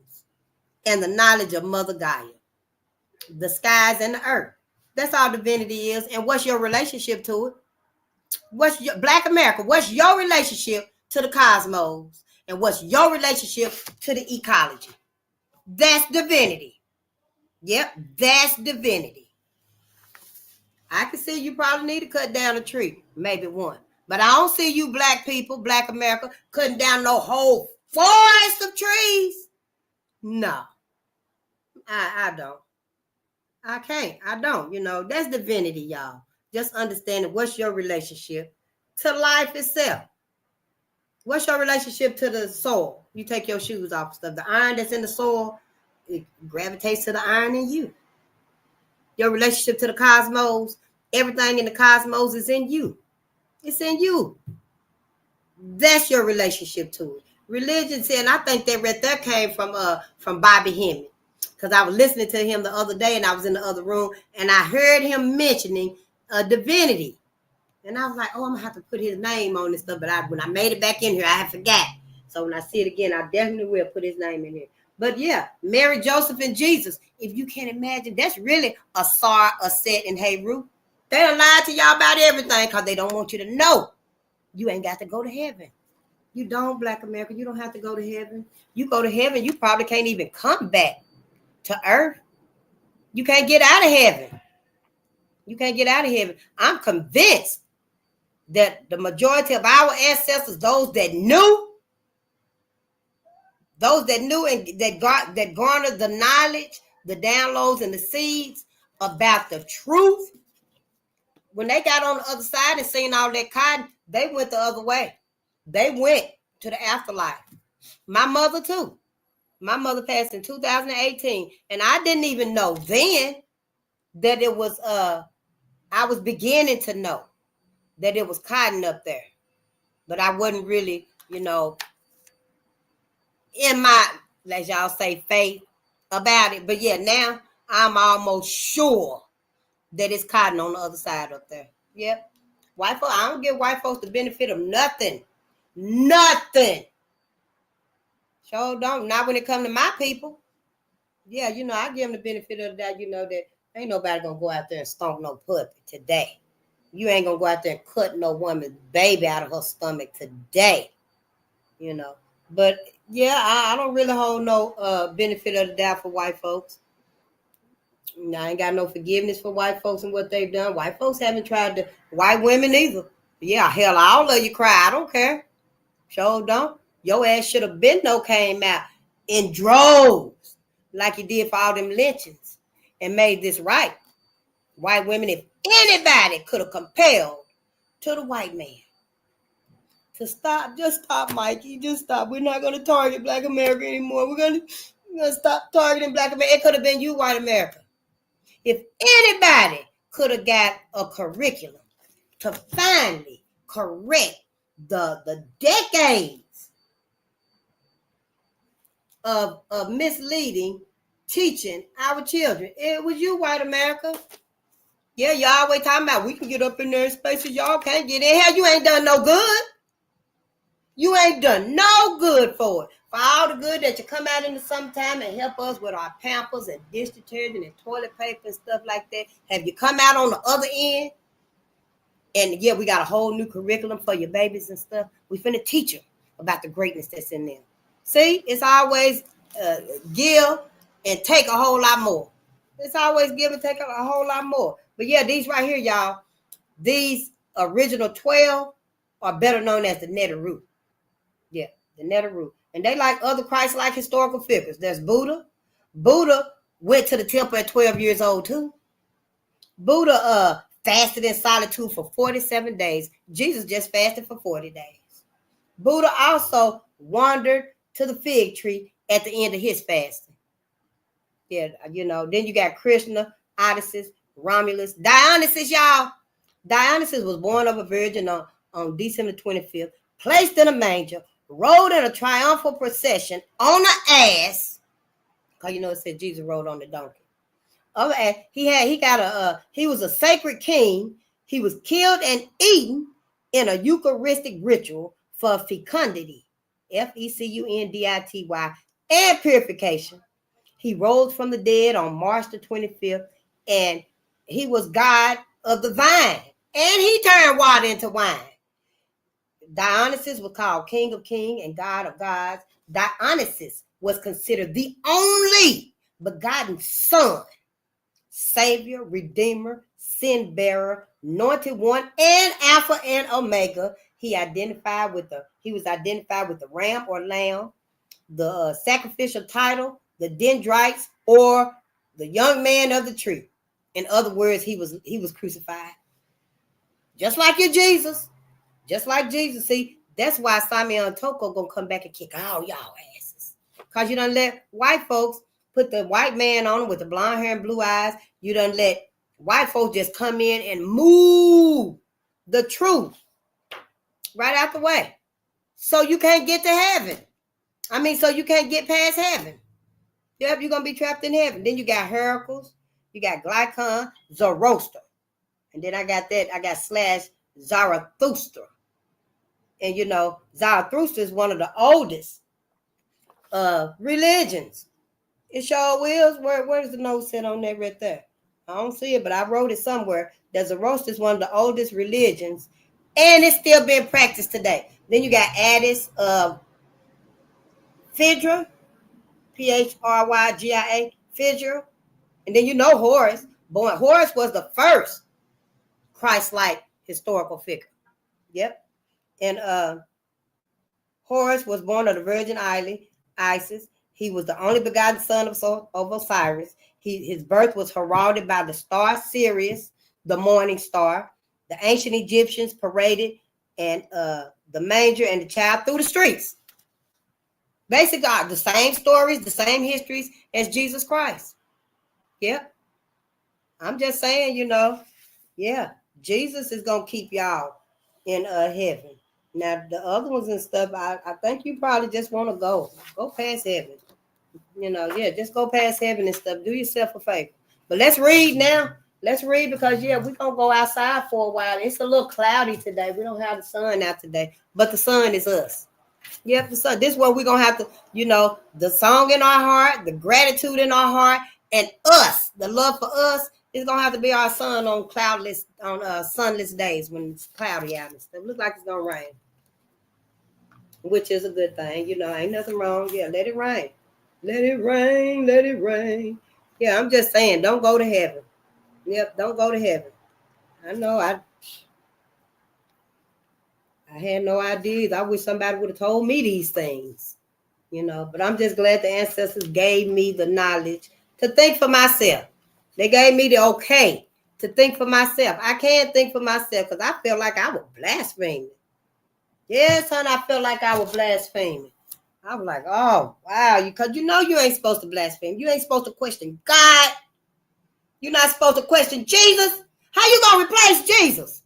Speaker 2: and the knowledge of Mother Gaia, the skies and the earth. That's all divinity is. And what's your relationship to it? What's your Black America? What's your relationship to the cosmos? And what's your relationship to the ecology? That's divinity. Yep, that's divinity. I can see you probably need to cut down a tree, maybe one. But I don't see you Black people, Black America, cutting down no whole forest of trees. No, I don't. I can't. I don't. You know, that's divinity, y'all. Just understanding what's your relationship to life itself. What's your relationship to the soil? You take your shoes off and stuff. The iron that's in the soil, it gravitates to the iron in you. Your relationship to the cosmos, everything in the cosmos is in you. It's in you. That's your relationship to it. Religion said, and I think that right there came from Bobby Hemming. Because I was listening to him the other day and I was in the other room and I heard him mentioning divinity. And I was like, oh, I'm going to have to put his name on this stuff. But when I made it back in here, I forgot. So when I see it again, I definitely will put his name in here. But yeah, Mary, Joseph, and Jesus, if you can imagine, that's really a Sar, a Set, and Heru. They done lied to y'all about everything because they don't want you to know. You ain't got to go to heaven. You don't, Black America. You don't have to go to heaven. You go to heaven, you probably can't even come back to earth. You can't get out of heaven. You can't get out of heaven. I'm convinced that the majority of our ancestors, those that knew and that garnered the knowledge, the downloads and the seeds about the truth, when they got on the other side and seen all that cotton, they went the other way. They went to the afterlife. My mother too. My mother passed in 2018, and I didn't even know then that it was, I was beginning to know that it was cotton up there. But I wasn't really, you know, in my, as y'all say, faith about it. But yeah, now I'm almost sure that it's cotton on the other side up there. Yep. White folks, I don't give white folks the benefit of nothing. Nothing. Sure don't. Not when it comes to my people. Yeah, you know, I give them the benefit of that, you know, that ain't nobody gonna go out there and stomp no puppy today. You ain't gonna go out there and cut no woman's baby out of her stomach today. You know. But yeah, I don't really hold no benefit of the doubt for white folks. I ain't got no forgiveness for white folks and what they've done. White folks haven't tried to, white women either. Yeah, hell, all of you cry. I don't care. Sure don't. Your ass should have been came out in droves like you did for all them lynchings and made this right. white women, if anybody could have compelled to the white man to stop, just stop, Mikey, just stop. We're not going to target Black America anymore. We're going to stop targeting Black America. It could have been you, white America. If anybody could have got a curriculum to finally correct the decades of misleading teaching our children, it was you, white America. Yeah, y'all always talking about we can get up in there in spaces y'all can't get in. Hell, you ain't done no good. You ain't done no good for it. For all the good that you come out in the summertime and help us with our Pampers and dish detergent and toilet paper and stuff like that. Have you come out on the other end? And yeah, we got a whole new curriculum for your babies and stuff. We finna teach them about the greatness that's in them. See, it's always give and take a whole lot more. It's always give and take a whole lot more. But yeah, these right here, y'all, these original 12 are better known as the Neteru. Yeah, the Neteru. And they like other Christ-like historical figures. There's Buddha. Buddha went to the temple at 12 years old too. Buddha fasted in solitude for 47 days. Jesus just fasted for 40 days. Buddha also wandered to the fig tree at the end of his fasting. Yeah, you know, then you got Krishna, Odysseus, Romulus, Dionysus, y'all. Dionysus was born of a virgin on December 25th, placed in a manger, rode in a triumphal procession on an ass. Because you know it said Jesus rode on the donkey. He was a sacred king. He was killed and eaten in a Eucharistic ritual for fecundity, Fecundity, and purification. He rose from the dead on March the 25th, and he was God of the vine, and he turned water into wine. Dionysus was called King of Kings and God of Gods. Dionysus was considered the only begotten Son, Savior, Redeemer, Sin Bearer, Anointed One, and Alpha and Omega. He was identified with the ram or lamb, the sacrificial title, the dendrites, or the young man of the tree. In other words, he was crucified. Just like your Jesus. Just like Jesus. See, that's why Simeon Toko gonna come back and kick all y'all asses. Because you done let white folks put the white man on them with the blonde hair and blue eyes. You done let white folks just come in and move the truth right out the way. So you can't get to heaven. So you can't get past heaven. Yep, you're going to be trapped in heaven. Then you got Heracles, you got Glycon, Zoroaster. And then I got / Zarathustra. And you know, Zarathustra is one of the oldest religions. It sure is. Where does the note sit on that right there? I don't see it, but I wrote it somewhere. That Zoroaster is one of the oldest religions, and it's still being practiced today. Then you got Addis, Phaedra, Phrygia, Phaedra. And then you know Horus. Horus was the first Christ-like historical figure. Yep. And Horus was born of the Virgin Isis. He was the only begotten son of Osiris. His birth was heralded by the star Sirius, the morning star. The ancient Egyptians paraded and the manger and the child through the streets. Basically, the same stories, the same histories as Jesus Christ. Yep. I'm just saying, you know, yeah, Jesus is going to keep y'all in heaven. Now, the other ones and stuff, I think you probably just want to go past heaven. You know, yeah, just go past heaven and stuff. Do yourself a favor. But let's read now. Let's read because, yeah, we're going to go outside for a while. It's a little cloudy today. We don't have the sun out today, but the sun is us. Yep, the sun. This is what we're going to have to, you know, the song in our heart, the gratitude in our heart, and us, the love for us, is going to have to be our sun on sunless days when it's cloudy out and stuff. Looks like it's going to rain, which is a good thing. You know, ain't nothing wrong. Yeah, let it rain. Let it rain, let it rain. Yeah, I'm just saying, don't go to heaven. Yep, don't go to heaven. I know, I had no ideas. I wish somebody would have told me these things, you know, but I'm just glad the ancestors gave me the knowledge to think for myself. They gave me the okay to think for myself. I can't think for myself because I feel like I was blaspheming. Yes, honey, I felt like I was blaspheming. I was like, oh, wow, because you know you ain't supposed to blaspheme. You ain't supposed to question God. You're not supposed to question Jesus. How you going to replace Jesus?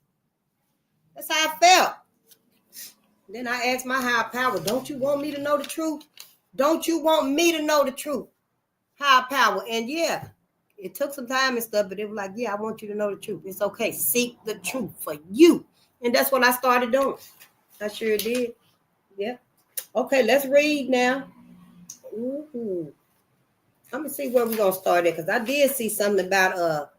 Speaker 2: That's how I felt. Then I asked my higher power, don't you want me to know the truth? Don't you want me to know the truth? Higher power. And yeah, it took some time and stuff, but it was like, yeah, I want you to know the truth. It's okay. Seek the truth for you. And that's what I started doing. I sure did. Yeah. Okay, let's read now. Ooh. I'm gonna see where we're gonna start at because I did see something about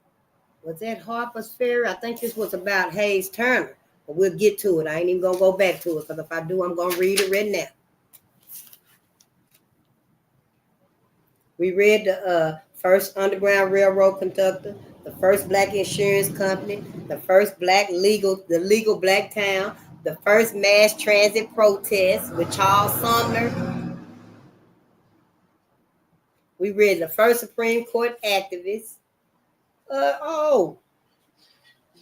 Speaker 2: was that Harper's Ferry? I think this was about Hayes Turner. But we'll get to it. I ain't even gonna go back to it because if I do, I'm gonna read it right now. We read the first Underground Railroad conductor, the first black insurance company, the first the legal black town, the first mass transit protest with Charles Sumner. We read the first Supreme Court activist.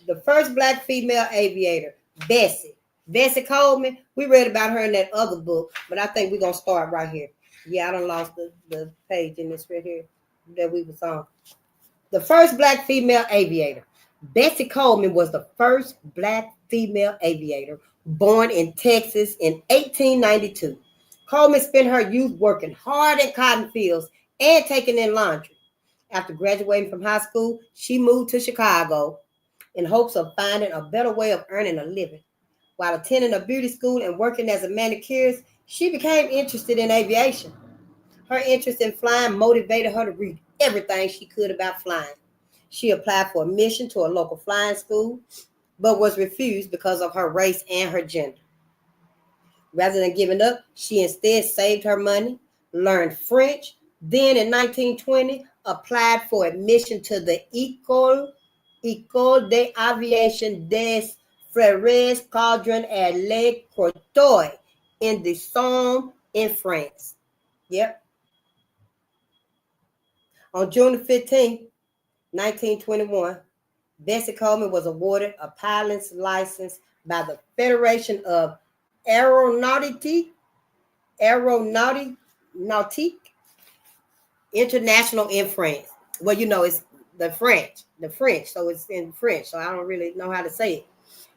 Speaker 2: The first black female aviator, Bessie. Bessie Coleman. We read about her in that other book, but I think we're going to start right here. Yeah, I done lost the page in this right here that we was on. The first black female aviator. Bessie Coleman was the first black female aviator born in Texas in 1892. Coleman spent her youth working hard in cotton fields and taking in laundry. After graduating from high school, she moved to Chicago in hopes of finding a better way of earning a living. While attending a beauty school and working as a manicurist, she became interested in aviation. Her interest in flying motivated her to read everything she could about flying. She applied for admission to a local flying school, but was refused because of her race and her gender. Rather than giving up, she instead saved her money, learned French, then in 1920 applied for admission to the École d'Aviation des Frères Cardin at Les Courtois in the Somme in France. Yep. On June 15, 1921, Bessie Coleman was awarded a pilot's license by the Federation of Aeronautique International in France. Well, you know, it's the French, so it's in French, so I don't really know how to say it.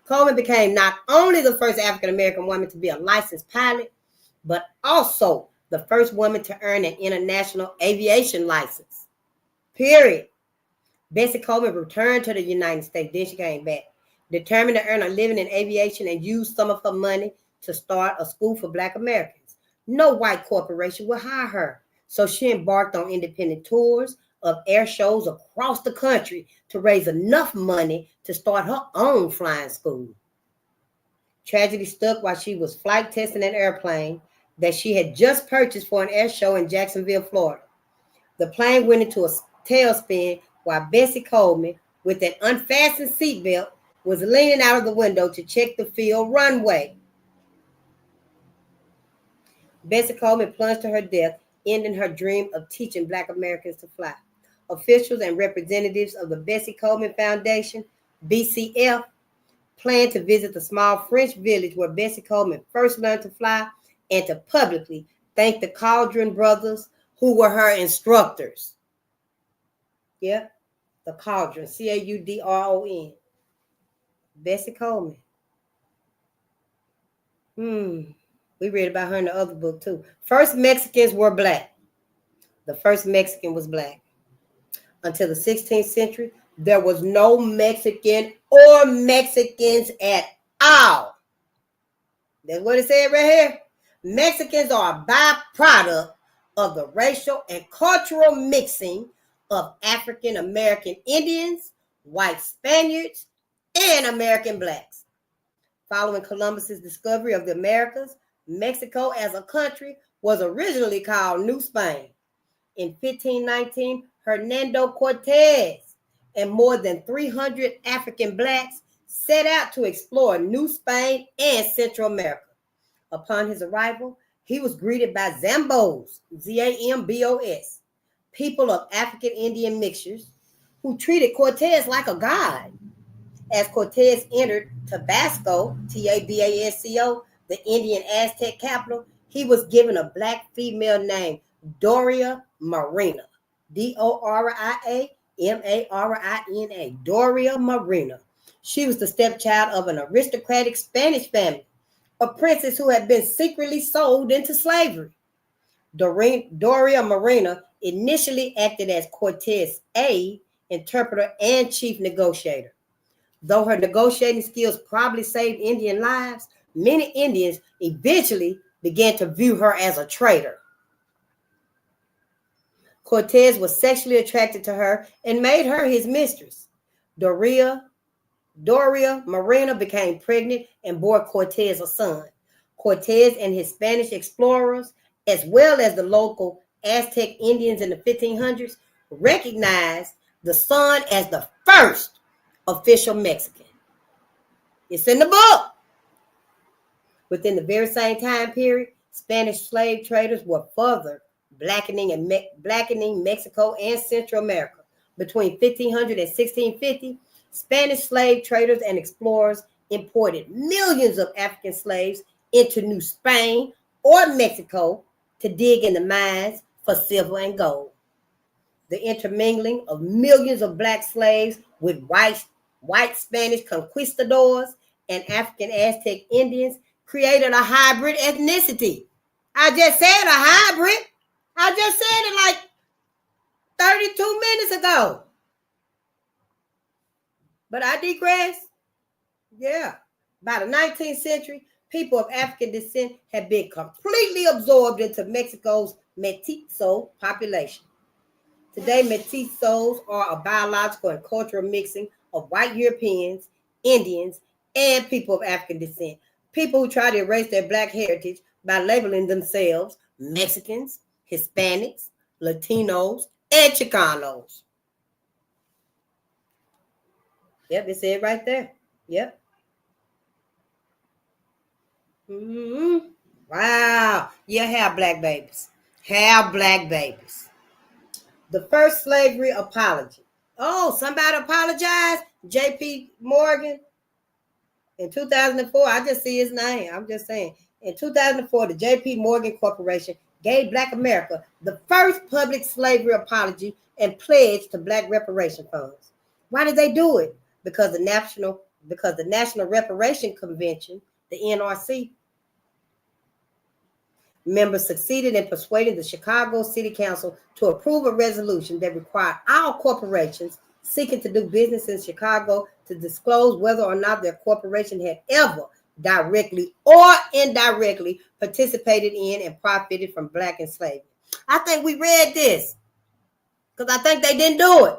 Speaker 2: Coleman became not only the first African-American woman to be a licensed pilot, but also the first woman to earn an international aviation license. Period. Bessie Coleman returned to the United States, then she came back, determined to earn a living in aviation and use some of her money to start a school for Black Americans. No white corporation would hire her, so she embarked on independent tours of air shows across the country to raise enough money to start her own flying school. Tragedy struck while she was flight testing an airplane that she had just purchased for an air show in Jacksonville, Florida. The plane went into a tailspin while Bessie Coleman, with an unfastened seatbelt, was leaning out of the window to check the field runway. Bessie Coleman plunged to her death, ending her dream of teaching Black Americans to fly. Officials and representatives of the Bessie Coleman Foundation, BCF, planned to visit the small French village where Bessie Coleman first learned to fly and to publicly thank the Caldron brothers who were her instructors. Yep, the Caldron, Caudron. Bessie Coleman. We read about her in the other book too. First Mexicans were Black. The first Mexican was Black. Until the 16th century, there was no Mexican or Mexicans at all. That's what it said right here. Mexicans are a byproduct of the racial and cultural mixing of African American Indians, white Spaniards, and American Blacks. Following Columbus's discovery of the Americas, Mexico as a country was originally called New Spain. In 1519, Hernando Cortez and more than 300 African Blacks set out to explore New Spain and Central America. Upon his arrival, he was greeted by Zambos, Z-A-M-B-O-S, people of African Indian mixtures, who treated Cortez like a god. As Cortez entered Tabasco, Tabasco, the Indian Aztec capital, he was given a black female named Doria Marina. Doria Marina. Doria Marina. She was the stepchild of an aristocratic Spanish family, a princess who had been secretly sold into slavery. Doria Marina initially acted as Cortez's aide, interpreter, and chief negotiator. Though her negotiating skills probably saved Indian lives, many Indians eventually began to view her as a traitor. Cortez was sexually attracted to her and made her his mistress. Doria Marina became pregnant and bore Cortez a son. Cortez and his Spanish explorers, as well as the local Aztec Indians in the 1500s, recognized the son as the first official Mexican. It's in the book. Within the very same time period, Spanish slave traders were further blackening Mexico and Central America. Between 1500 and 1650, Spanish slave traders and explorers imported millions of African slaves into New Spain or Mexico to dig in the mines for silver and gold. The intermingling of millions of black slaves with white Spanish conquistadors and African Aztec Indians created a hybrid ethnicity. I just said a hybrid. I just said it like 32 minutes ago. But I digress. Yeah. By the 19th century, people of African descent had been completely absorbed into Mexico's Mestizo population. Today, Mestizos are a biological and cultural mixing of white Europeans, Indians, and people of African descent. People who try to erase their black heritage by labeling themselves Mexicans, Hispanics, Latinos, and Chicanos. Yep, it said right there. Yep. Mm-hmm. Wow. Yeah, have black babies. Have black babies. The first slavery apology. Oh, somebody apologized? J.P. Morgan. In 2004, I just see his name. I'm just saying. In 2004, the J.P. Morgan Corporation gave Black America the first public slavery apology and pledge to black reparation funds. Why did they do it? Because the National Reparation Convention, the NRC, members succeeded in persuading the Chicago City Council to approve a resolution that required all corporations seeking to do business in Chicago to disclose whether or not their corporation had ever directly or indirectly participated in and profited from black enslavement. I think we read this because I think they didn't do it.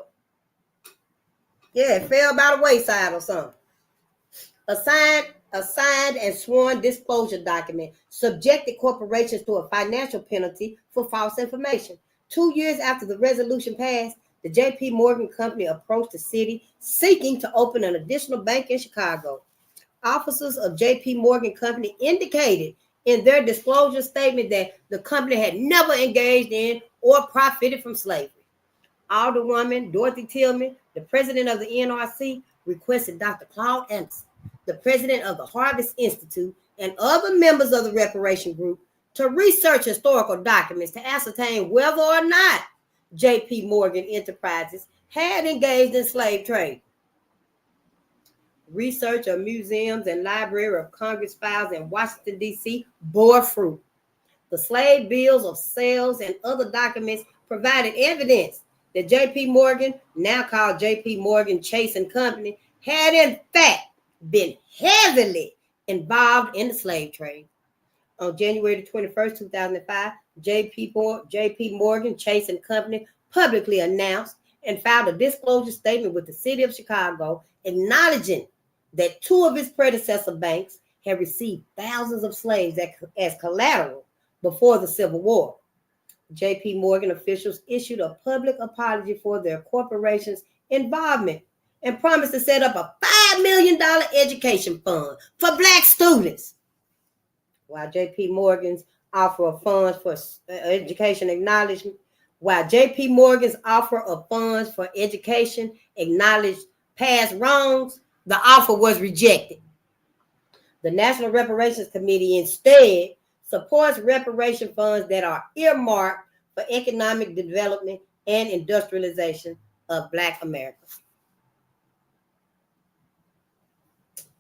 Speaker 2: Yeah, it fell by the wayside or something. A signed and sworn disclosure document subjected corporations to a financial penalty for false information. 2 years after the resolution passed, the J.P. Morgan Company approached the city seeking to open an additional bank in Chicago. Officers of J.P. Morgan Company indicated in their disclosure statement that the company had never engaged in or profited from slavery. Alderwoman Dorothy Tillman, the president of the NRC, requested Dr. Claude Anderson, the president of the Harvest Institute, and other members of the reparation group to research historical documents to ascertain whether or not J.P. Morgan Enterprises had engaged in slave trade. Research of museums and Library of Congress files in Washington, D.C. bore fruit. The slave bills of sales and other documents provided evidence that J.P. Morgan, now called J.P. Morgan Chase and Company, had in fact been heavily involved in the slave trade. On January 21st, 2005, J.P. Morgan Chase and Company publicly announced and filed a disclosure statement with the city of Chicago acknowledging that two of its predecessor banks had received thousands of slaves as collateral before the Civil War. J.P. Morgan officials issued a public apology for their corporation's involvement and promised to set up a $5 million education fund for black students. While J.P. Morgan's offer of funds for education acknowledgement While J.P. Morgan's offer of funds for education acknowledged past wrongs, the offer was rejected. The National Reparations Committee instead supports reparation funds that are earmarked for economic development and industrialization of Black America.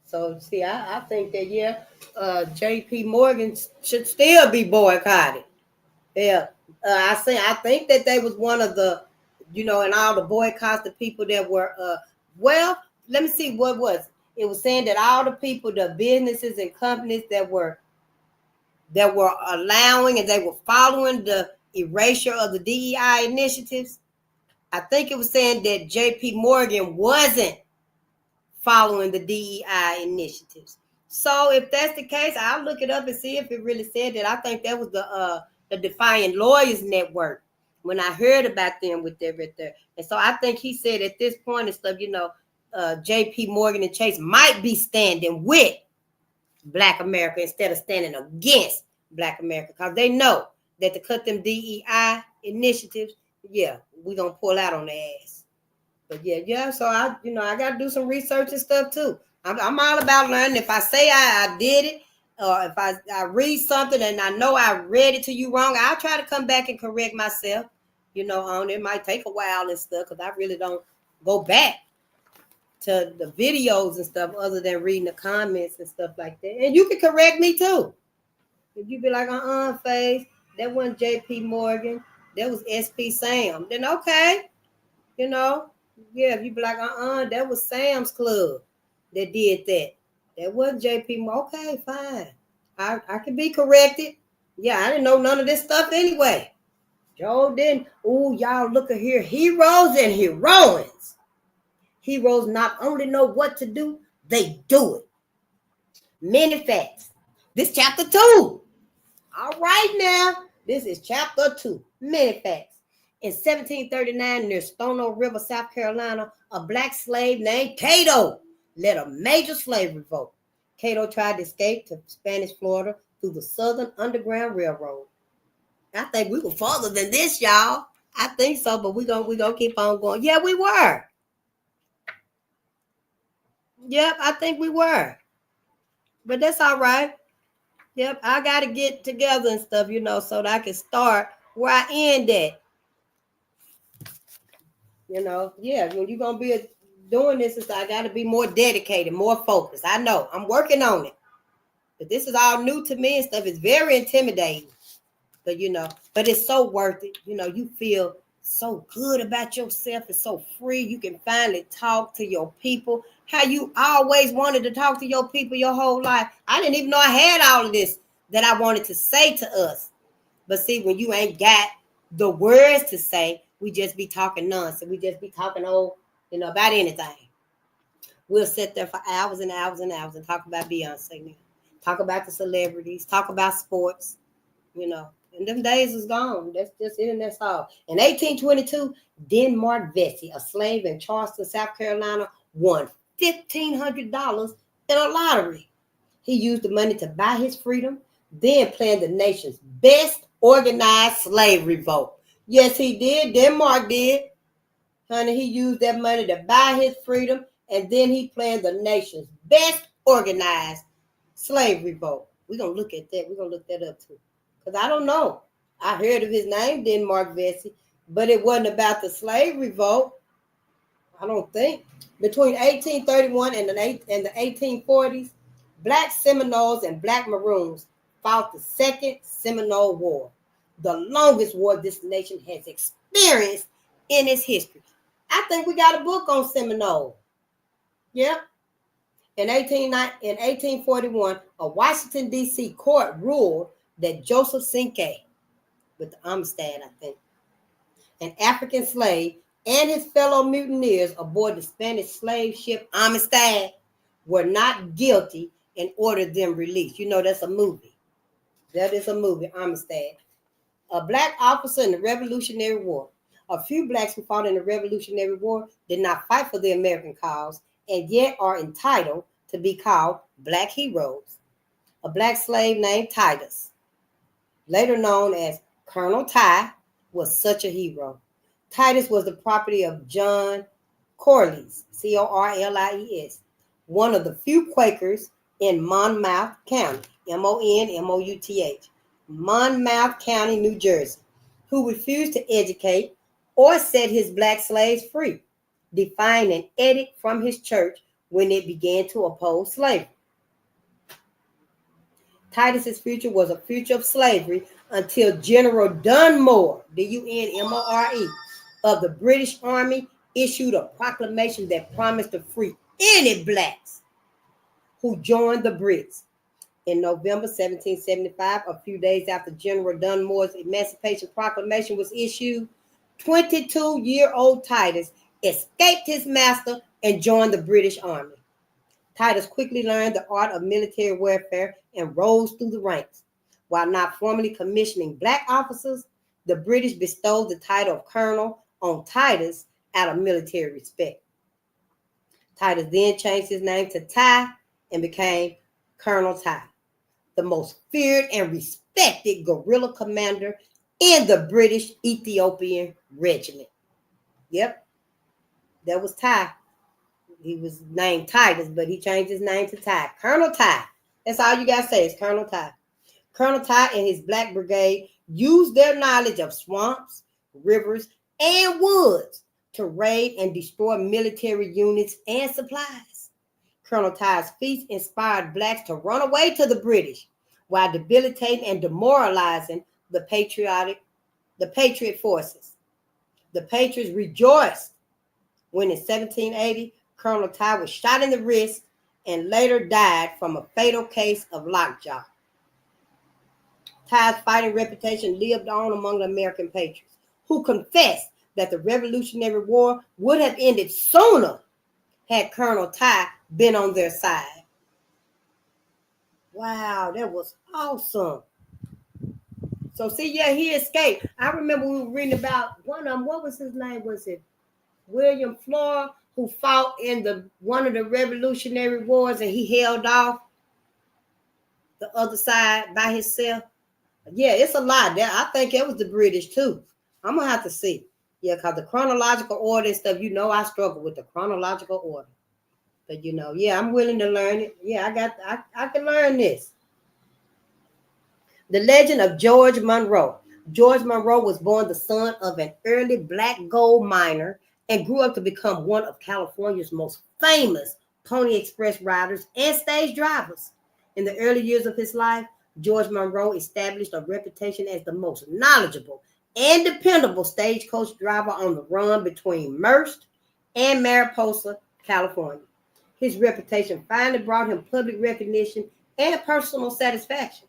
Speaker 2: So, see, I think that, J.P. Morgan should still be boycotted. Yeah, I think that they was one of the, in all the boycotts, the people that were, well, let me see what was. It was saying that all the people, the businesses and companies that were allowing and they were following the erasure of the DEI initiatives. I think it was saying that J.P. Morgan wasn't following the DEI initiatives. So if that's the case, I'll look it up and see if it really said that. I think that was the Defiant Lawyers Network when I heard about them with that right there. And so I think he said at this point and stuff, J.P. Morgan and Chase might be standing with Black America instead of standing against Black America, because they know that to cut them DEI initiatives, we're gonna pull out on their ass. But so I gotta do some research and stuff too. I'm all about learning. If I say I did it, or if I read something and I know I read it to you wrong, I'll try to come back and correct myself. It might take a while and stuff because I really don't go back to the videos and stuff other than reading the comments and stuff like that. And you can correct me too. If you be like, Faith, that wasn't J.P. Morgan, that was SP Sam. Then okay, if you be like, that was Sam's Club that did that. That wasn't J.P. Morgan. Okay, fine. I can be corrected. Yeah, I didn't know none of this stuff anyway. Joe didn't. Ooh, y'all look at here. Heroes and heroines. Heroes not only know what to do, they do it. Many facts. This chapter 2. All right now. This is chapter 2. Many facts. In 1739, near Stono River, South Carolina, a Black slave named Cato led a major slave revolt. Cato tried to escape to Spanish Florida through the Southern Underground Railroad. I think we were farther than this, y'all. I think so, but we gonna keep on going. Yeah, we were. Yep, I think we were. But that's all right. Yep, I got to get together and stuff, so that I can start where I end at. When you're going to be doing this, I got to be more dedicated, more focused. I know. I'm working on it. But this is all new to me and stuff. It's very intimidating. But, but it's so worth it. You feel so good about yourself. It's so free. You can finally talk to your people. How you always wanted to talk to your people your whole life. I didn't even know I had all of this that I wanted to say to us. But see, when you ain't got the words to say, we just be talking nonsense. We just be talking about anything. We'll sit there for hours and hours and hours and talk about Beyonce now. Talk about the celebrities. Talk about sports. And them days is gone. That's just it and that's all. In 1822, Denmark Vesey, a slave in Charleston, South Carolina, won $1,500 in a lottery. He used the money to buy his freedom, then planned the nation's best organized slave revolt. Yes, he did. Denmark did. Honey, he used that money to buy his freedom, and then he planned the nation's best organized slave revolt. We're going to look at that. We're going to look that up too. Because I don't know. I heard of his name, Denmark Vesey, but it wasn't about the slave revolt. I don't think. Between 1831 and the 1840s, Black Seminoles and Black Maroons fought the Second Seminole War, the longest war this nation has experienced in its history. I think we got a book on Seminole. Yep. In 1841, a Washington, D.C. court ruled that Joseph Cinque, with the Amistad, I think, an African slave, and his fellow mutineers aboard the Spanish slave ship Amistad were not guilty and ordered them released. That's a movie. That is a movie, Amistad. A Black officer in the Revolutionary War. A few Blacks who fought in the Revolutionary War did not fight for the American cause and yet are entitled to be called Black heroes. A Black slave named Titus, later known as Colonel Ty, was such a hero. Titus was the property of John Corliss, Corlies, one of the few Quakers in Monmouth County, Monmouth, Monmouth County, New Jersey, who refused to educate or set his black slaves free, defying an edict from his church when it began to oppose slavery. Titus's future was a future of slavery until General Dunmore, Dunmore, of the British Army issued a proclamation that promised to free any blacks who joined the Brits. In November 1775, a few days after General Dunmore's Emancipation Proclamation was issued, 22-year-old Titus escaped his master and joined the British Army. Titus quickly learned the art of military warfare and rose through the ranks. While not formally commissioning black officers, the British bestowed the title of colonel on Titus out of military respect. Titus then changed his name to Ty and became Colonel Ty, the most feared and respected guerrilla commander in the British Ethiopian Regiment. Yep, that was Ty. He was named Titus, but he changed his name to Ty. Colonel Ty. That's all you got to say is Colonel Ty. Colonel Ty and his Black Brigade used their knowledge of swamps, rivers, and woods to raid and destroy military units and supplies. Colonel Ty's feats inspired blacks to run away to the British while debilitating and demoralizing the patriot forces. The Patriots rejoiced when in 1780, Colonel Ty was shot in the wrist and later died from a fatal case of lockjaw. Ty's fighting reputation lived on among the American patriots, who confessed that the Revolutionary War would have ended sooner had Colonel Ty been on their side. Wow, that was awesome. So see, yeah, he escaped. I remember we were reading about one of them. What was his name? Was it William Floyd, who fought in one of the Revolutionary Wars and he held off the other side by himself? Yeah, it's a lot there. I think it was the British too. I'm gonna have to see. Yeah, because the chronological order and stuff, I struggle with the chronological order. But yeah, I'm willing to learn it. Yeah, I can learn this. The legend of George Monroe. George Monroe was born the son of an early black gold miner and grew up to become one of California's most famous Pony Express riders and stage drivers. In the early years of his life, George Monroe established a reputation as the most knowledgeable and dependable stagecoach driver on the run between Merced and Mariposa, California. His reputation finally brought him public recognition and personal satisfaction.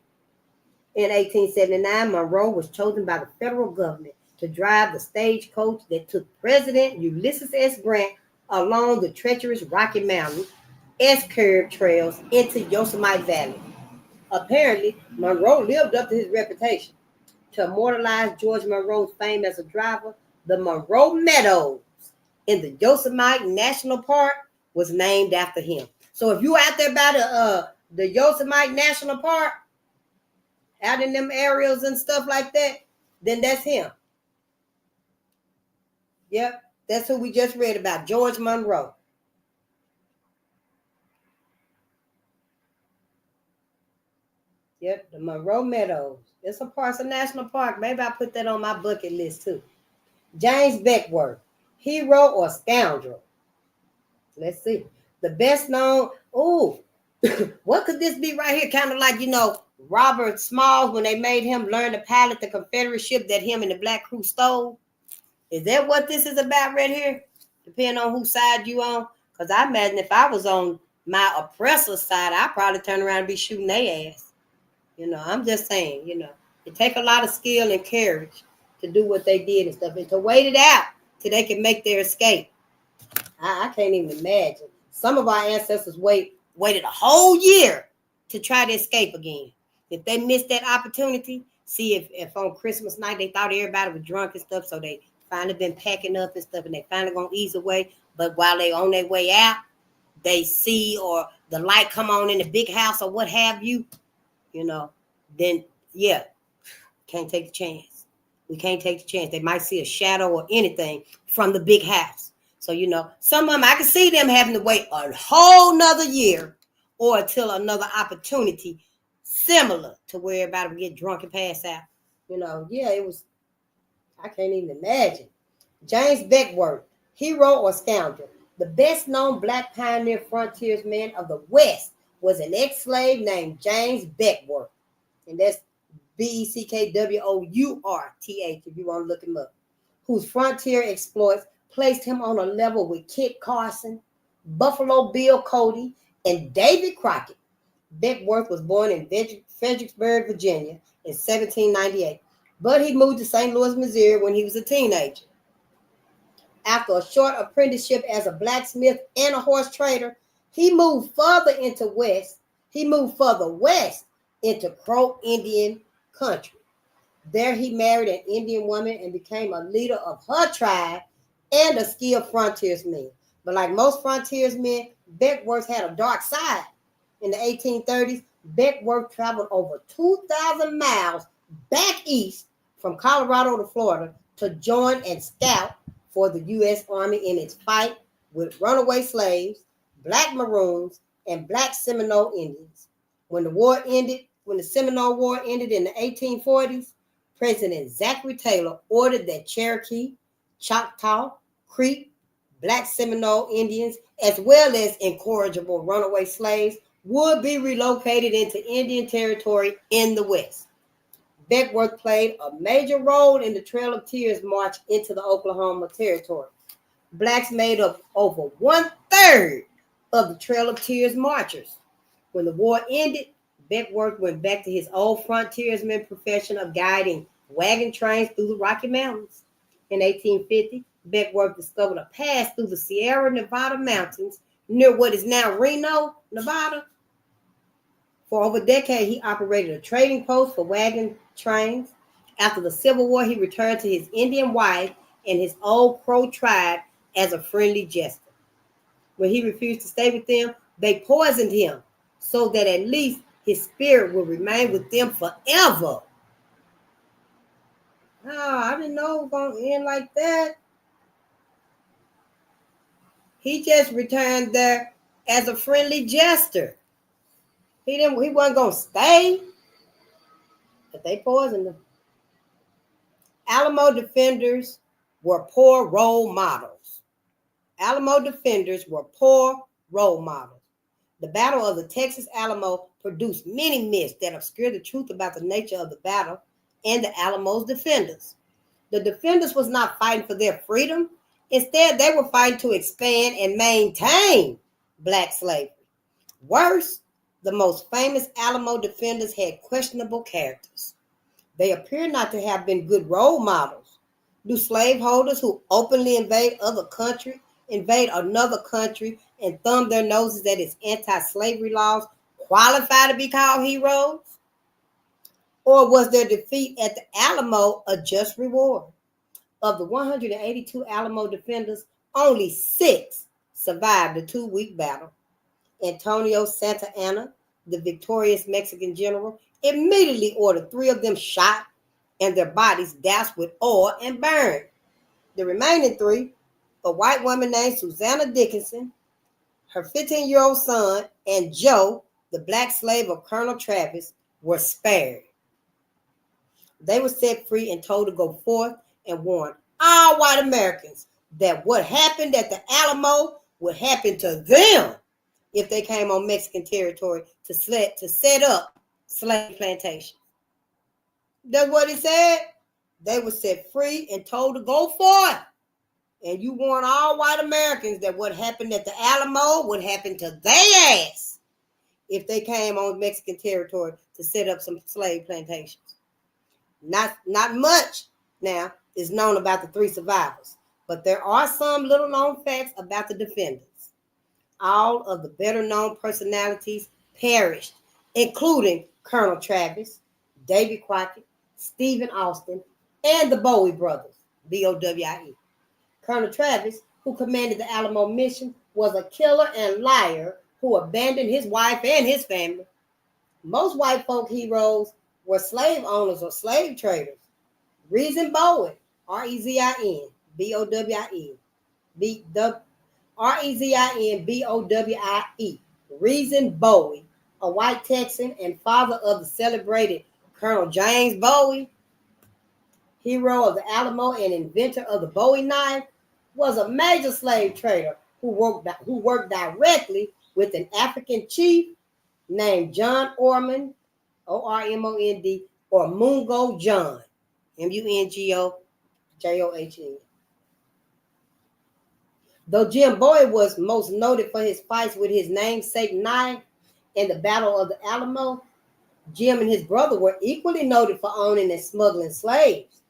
Speaker 2: In 1879, Monroe was chosen by the federal government to drive the stagecoach that took President Ulysses S. Grant along the treacherous Rocky Mountain S-curve trails into Yosemite Valley. Apparently, Monroe lived up to his reputation. To immortalize George Monroe's fame as a driver, the Monroe Meadows in the Yosemite National Park was named after him. So if you're out there by the Yosemite National Park, out in them areas and stuff like that, then that's him. Yep, that's who we just read about, George Monroe. Yep, the Monroe Meadows. It's a national park. Maybe I put that on my bucket list too. James Beckwourth, hero or scoundrel? Let's see. The best known, what could this be right here? Kind of like, Robert Smalls when they made him learn to pilot the Confederate ship that him and the black crew stole. Is that what this is about right here? Depending on whose side you on. Because I imagine if I was on my oppressor's side, I'd probably turn around and be shooting their ass. I'm just saying, it take a lot of skill and courage to do what they did and stuff, and to wait it out till they can make their escape. I can't even imagine. Some of our ancestors waited a whole year to try to escape again. If they missed that opportunity, see if on Christmas night they thought everybody was drunk and stuff, so they finally been packing up and stuff, and they finally gonna ease away. But while they on their way out, they see or the light come on in the big house or what have you, then yeah, can't take the chance. We can't take the chance. They might see a shadow or anything from the big house. So, some of them, I can see them having to wait a whole nother year or until another opportunity similar to where everybody would get drunk and pass out. It was, I can't even imagine. James Beckwourth, hero or scoundrel. The best known black pioneer frontiersman of the West was an ex-slave named James Beckwourth. And that's Beckwourth, if you want to look him up, whose frontier exploits placed him on a level with Kit Carson, Buffalo Bill Cody, and David Crockett. Beckwourth was born in Fredericksburg, Virginia in 1798, but he moved to St. Louis, Missouri when he was a teenager. After a short apprenticeship as a blacksmith and a horse trader, he moved further west into Crow Indian country. There he married an Indian woman and became a leader of her tribe and a skilled frontiersman. But like most frontiersmen, Beckwourth had a dark side. In the 1830s, Beckwourth traveled over 2,000 miles back east from Colorado to Florida to join and scout for the U.S. Army in its fight with runaway slaves, black Maroons, and black Seminole Indians. When the Seminole War ended in the 1840s, President Zachary Taylor ordered that Cherokee, Choctaw, Creek, black Seminole Indians, as well as incorrigible runaway slaves, would be relocated into Indian Territory in the West. Beckwourth played a major role in the Trail of Tears march into the Oklahoma Territory. Blacks made up over 1/3 of the Trail of Tears marchers. When the war ended, Beckwourth went back to his old frontiersman profession of guiding wagon trains through the Rocky Mountains. In 1850, Beckwourth discovered a pass through the Sierra Nevada mountains near what is now Reno, Nevada. For over a decade, he operated a trading post for wagon trains. After the Civil War, he returned to his Indian wife and his old Crow tribe as a friendly jester. When he refused to stay with them, they poisoned him so that at least his spirit would remain with them forever. Oh, I didn't know it was going to end like that. He just returned there as a friendly jester. He wasn't going to stay, but they poisoned him. Alamo defenders were poor role models. The Battle of the Texas Alamo produced many myths that obscure the truth about the nature of the battle and the Alamo's defenders. The defenders was not fighting for their freedom. Instead, they were fighting to expand and maintain black slavery. Worse, the most famous Alamo defenders had questionable characters. They appear not to have been good role models. Do slaveholders who openly invade another country and thumb their noses at its anti-slavery laws qualify to be called heroes? Or was their defeat at the Alamo a just reward? Of the 182 Alamo defenders, only 6 survived the 2-week battle. Antonio Santa Anna, the victorious Mexican general, immediately ordered 3 of them shot and their bodies doused with oil and burned. The remaining 3, a white woman named Susanna Dickinson, her 15-year-old son, and Joe, the black slave of Colonel Travis, were spared. They were set free and told to go forth and warn all white Americans that what happened at the Alamo would happen to them if they came on Mexican territory to set up slave plantations. That's what it said. They were set free and told to go forth. And you warn all white Americans that what happened at the Alamo would happen to their ass if they came on Mexican territory to set up some slave plantations. Not much now is known about the 3 survivors, but there are some little known facts about the defenders. All of the better known personalities perished, including Colonel Travis, David Crockett, Stephen Austin, and the Bowie brothers, BOWIE. Colonel Travis, who commanded the Alamo mission, was a killer and liar who abandoned his wife and his family. Most white folk heroes were slave owners or slave traders. Reason Bowen, Rezin, Bowien, Rezinbowie. Reason Bowie, a white Texan and father of the celebrated Colonel James Bowie, hero of the Alamo and inventor of the Bowie knife, was a major slave trader who worked directly with an African chief named John Ormond, Ormond, or Mungo John, Mungojohn. Though Jim Bowie was most noted for his fights with his namesake knife in the Battle of the Alamo, Jim and his brother were equally noted for owning and smuggling slaves.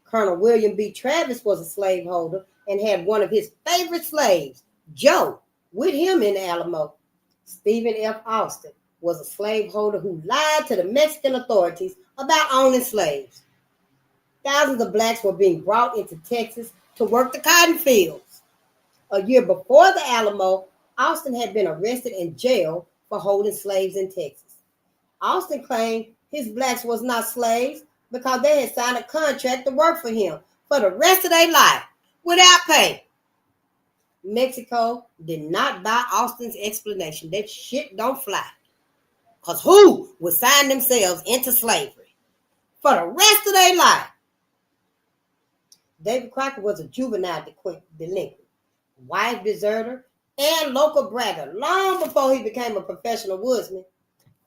Speaker 2: Colonel William B. Travis was a slaveholder and had one of his favorite slaves, Joe, with him in the Alamo. Stephen F. Austin was a slaveholder who lied to the Mexican authorities about owning slaves. Thousands of blacks were being brought into Texas to work the cotton fields. A year before the Alamo, Austin had been arrested and jailed for holding slaves in Texas. Austin claimed his blacks was not slaves because they had signed a contract to work for him for the rest of their life without pay. Mexico did not buy Austin's explanation. That shit don't fly. Because who would sign themselves into slavery for the rest of their life? David Crockett was a juvenile delinquent, wife deserter, and local bragger long before he became a professional woodsman.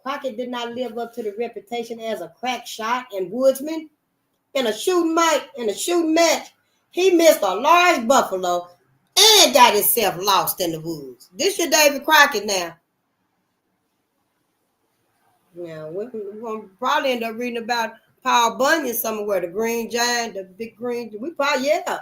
Speaker 2: Crockett did not live up to the reputation as a crack shot and woodsman. In a shooting match, he missed a large buffalo and got himself lost in the woods. This your David Crockett now. Now, we're going to probably end up reading about Paul Bunyan somewhere, the green giant, the big green. We probably, yeah.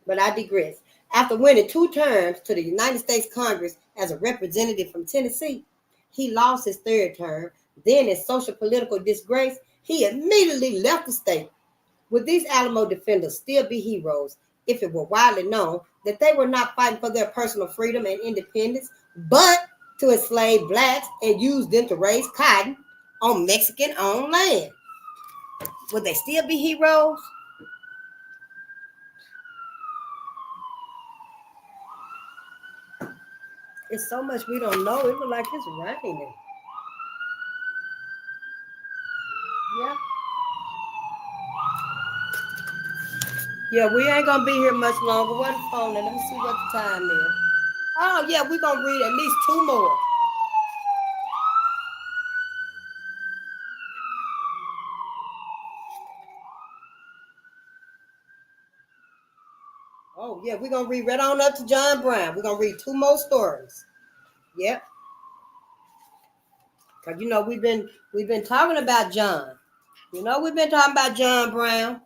Speaker 2: But I digress. After winning 2 terms to the United States Congress as a representative from Tennessee, he lost his 3rd term. Then, in social political disgrace, he immediately left the state. Would these Alamo defenders still be heroes if it were widely known that they were not fighting for their personal freedom and independence, but to enslave blacks and use them to raise cotton on Mexican-owned land? Would they still be heroes? It's so much we don't know. It looks like it's raining. Yeah. Yeah, we ain't gonna be here much longer. Where's the phone? Let me see what the time is. Oh yeah, we're gonna read at least 2 more. Oh yeah, we're gonna read right on up to John Brown. We're gonna read 2 more stories. Yep. Cause you know we've been talking about John. You know we've been talking about John Brown.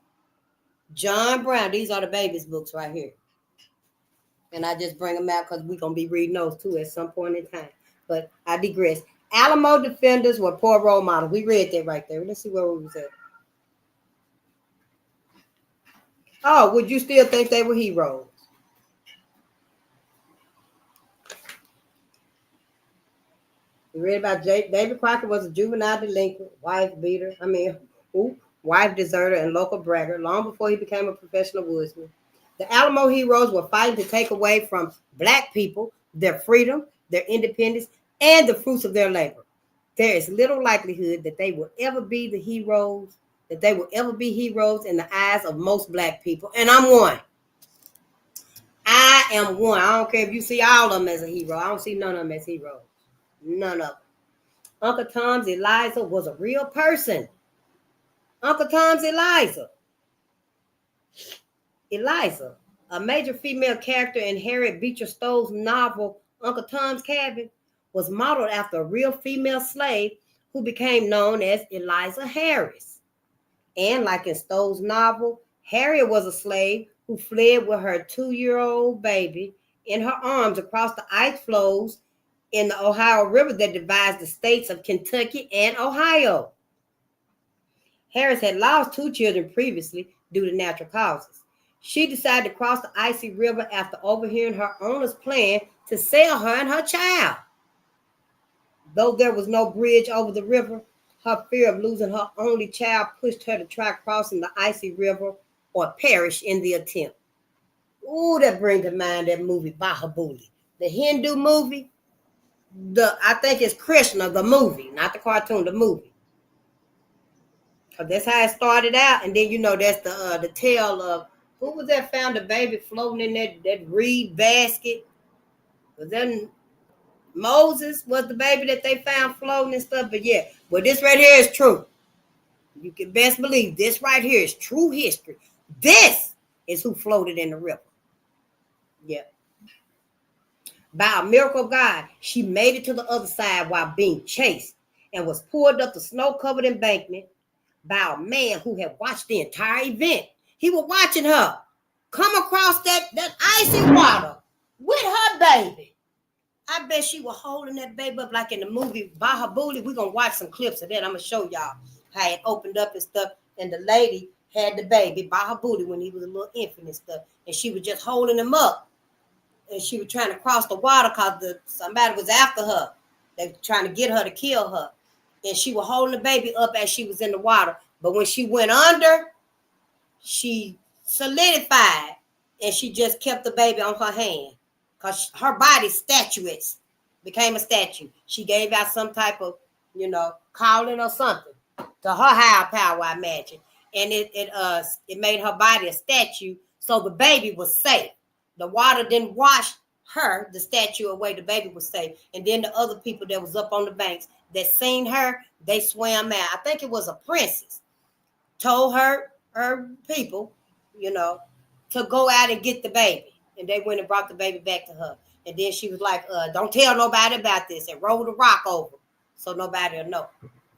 Speaker 2: John Brown. These are the baby's books right here. And I just bring them out because we're going to be reading those too at some point in time. But I digress. Alamo defenders were poor role models. We read that right there. Let's see where we was at. Oh, would you still think they were heroes? We read about David Crockett was a juvenile delinquent, wife deserter, and local bragger long before he became a professional woodsman. The Alamo heroes were fighting to take away from black people their freedom, their independence, and the fruits of their labor. There is little likelihood that they will ever be heroes in the eyes of most black people. And I'm one. I am one. I don't care if you see all of them as a hero. I don't see none of them as heroes. None of them. Uncle Tom's Eliza was a real person. Uncle Tom's Eliza, a major female character in Harriet Beecher Stowe's novel Uncle Tom's Cabin, was modeled after a real female slave who became known as Eliza Harris. And like in Stowe's novel, Harriet was a slave who fled with her 2-year-old baby in her arms across the ice floes in the Ohio River that divides the states of Kentucky and Ohio. Harris had lost 2 children previously due to natural causes. She decided to cross the icy river after overhearing her owner's plan to sell her and her child. Though there was no bridge over the river, Her fear of losing her only child pushed her to try crossing the icy river or perish in the attempt. Ooh, that brings to mind that movie Bahubali, the Hindu movie. I think it's Krishna, the movie, not the cartoon, the movie. Cause that's how it started out, and then that's the tale of who was that found a baby floating in that reed basket. Was that Moses? Was the baby that they found floating and stuff? But yeah, well, this right here is true. You can best believe this right here is true history. This is who floated in the river. Yeah. By a miracle of God, she made it to the other side while being chased and was pulled up the snow-covered embankment by a man who had watched the entire event. He was watching her come across that icy water with her baby. I bet she was holding that baby up like in the movie Bahubali. We're going to watch some clips of that. I'm going to show y'all how it opened up and stuff. And the lady had the baby, Bahubali, when he was a little infant and stuff. And she was just holding him up. And she was trying to cross the water because somebody was after her. They were trying to get her to kill her. And she was holding the baby up as she was in the water. But when she went under, she solidified. And she just kept the baby on her hand. Because her body statuettes became a statue. She gave out some type of, calling or something to her higher power, I imagine. And it made her body a statue. So the baby was safe. The water didn't wash her, the statue, away. The baby was safe. And then the other people that was up on the banks that seen her, they swam out. I think it was a princess. Told her people, to go out and get the baby. And they went and brought the baby back to her. And then she was like, don't tell nobody about this. And rolled a rock over so nobody will know.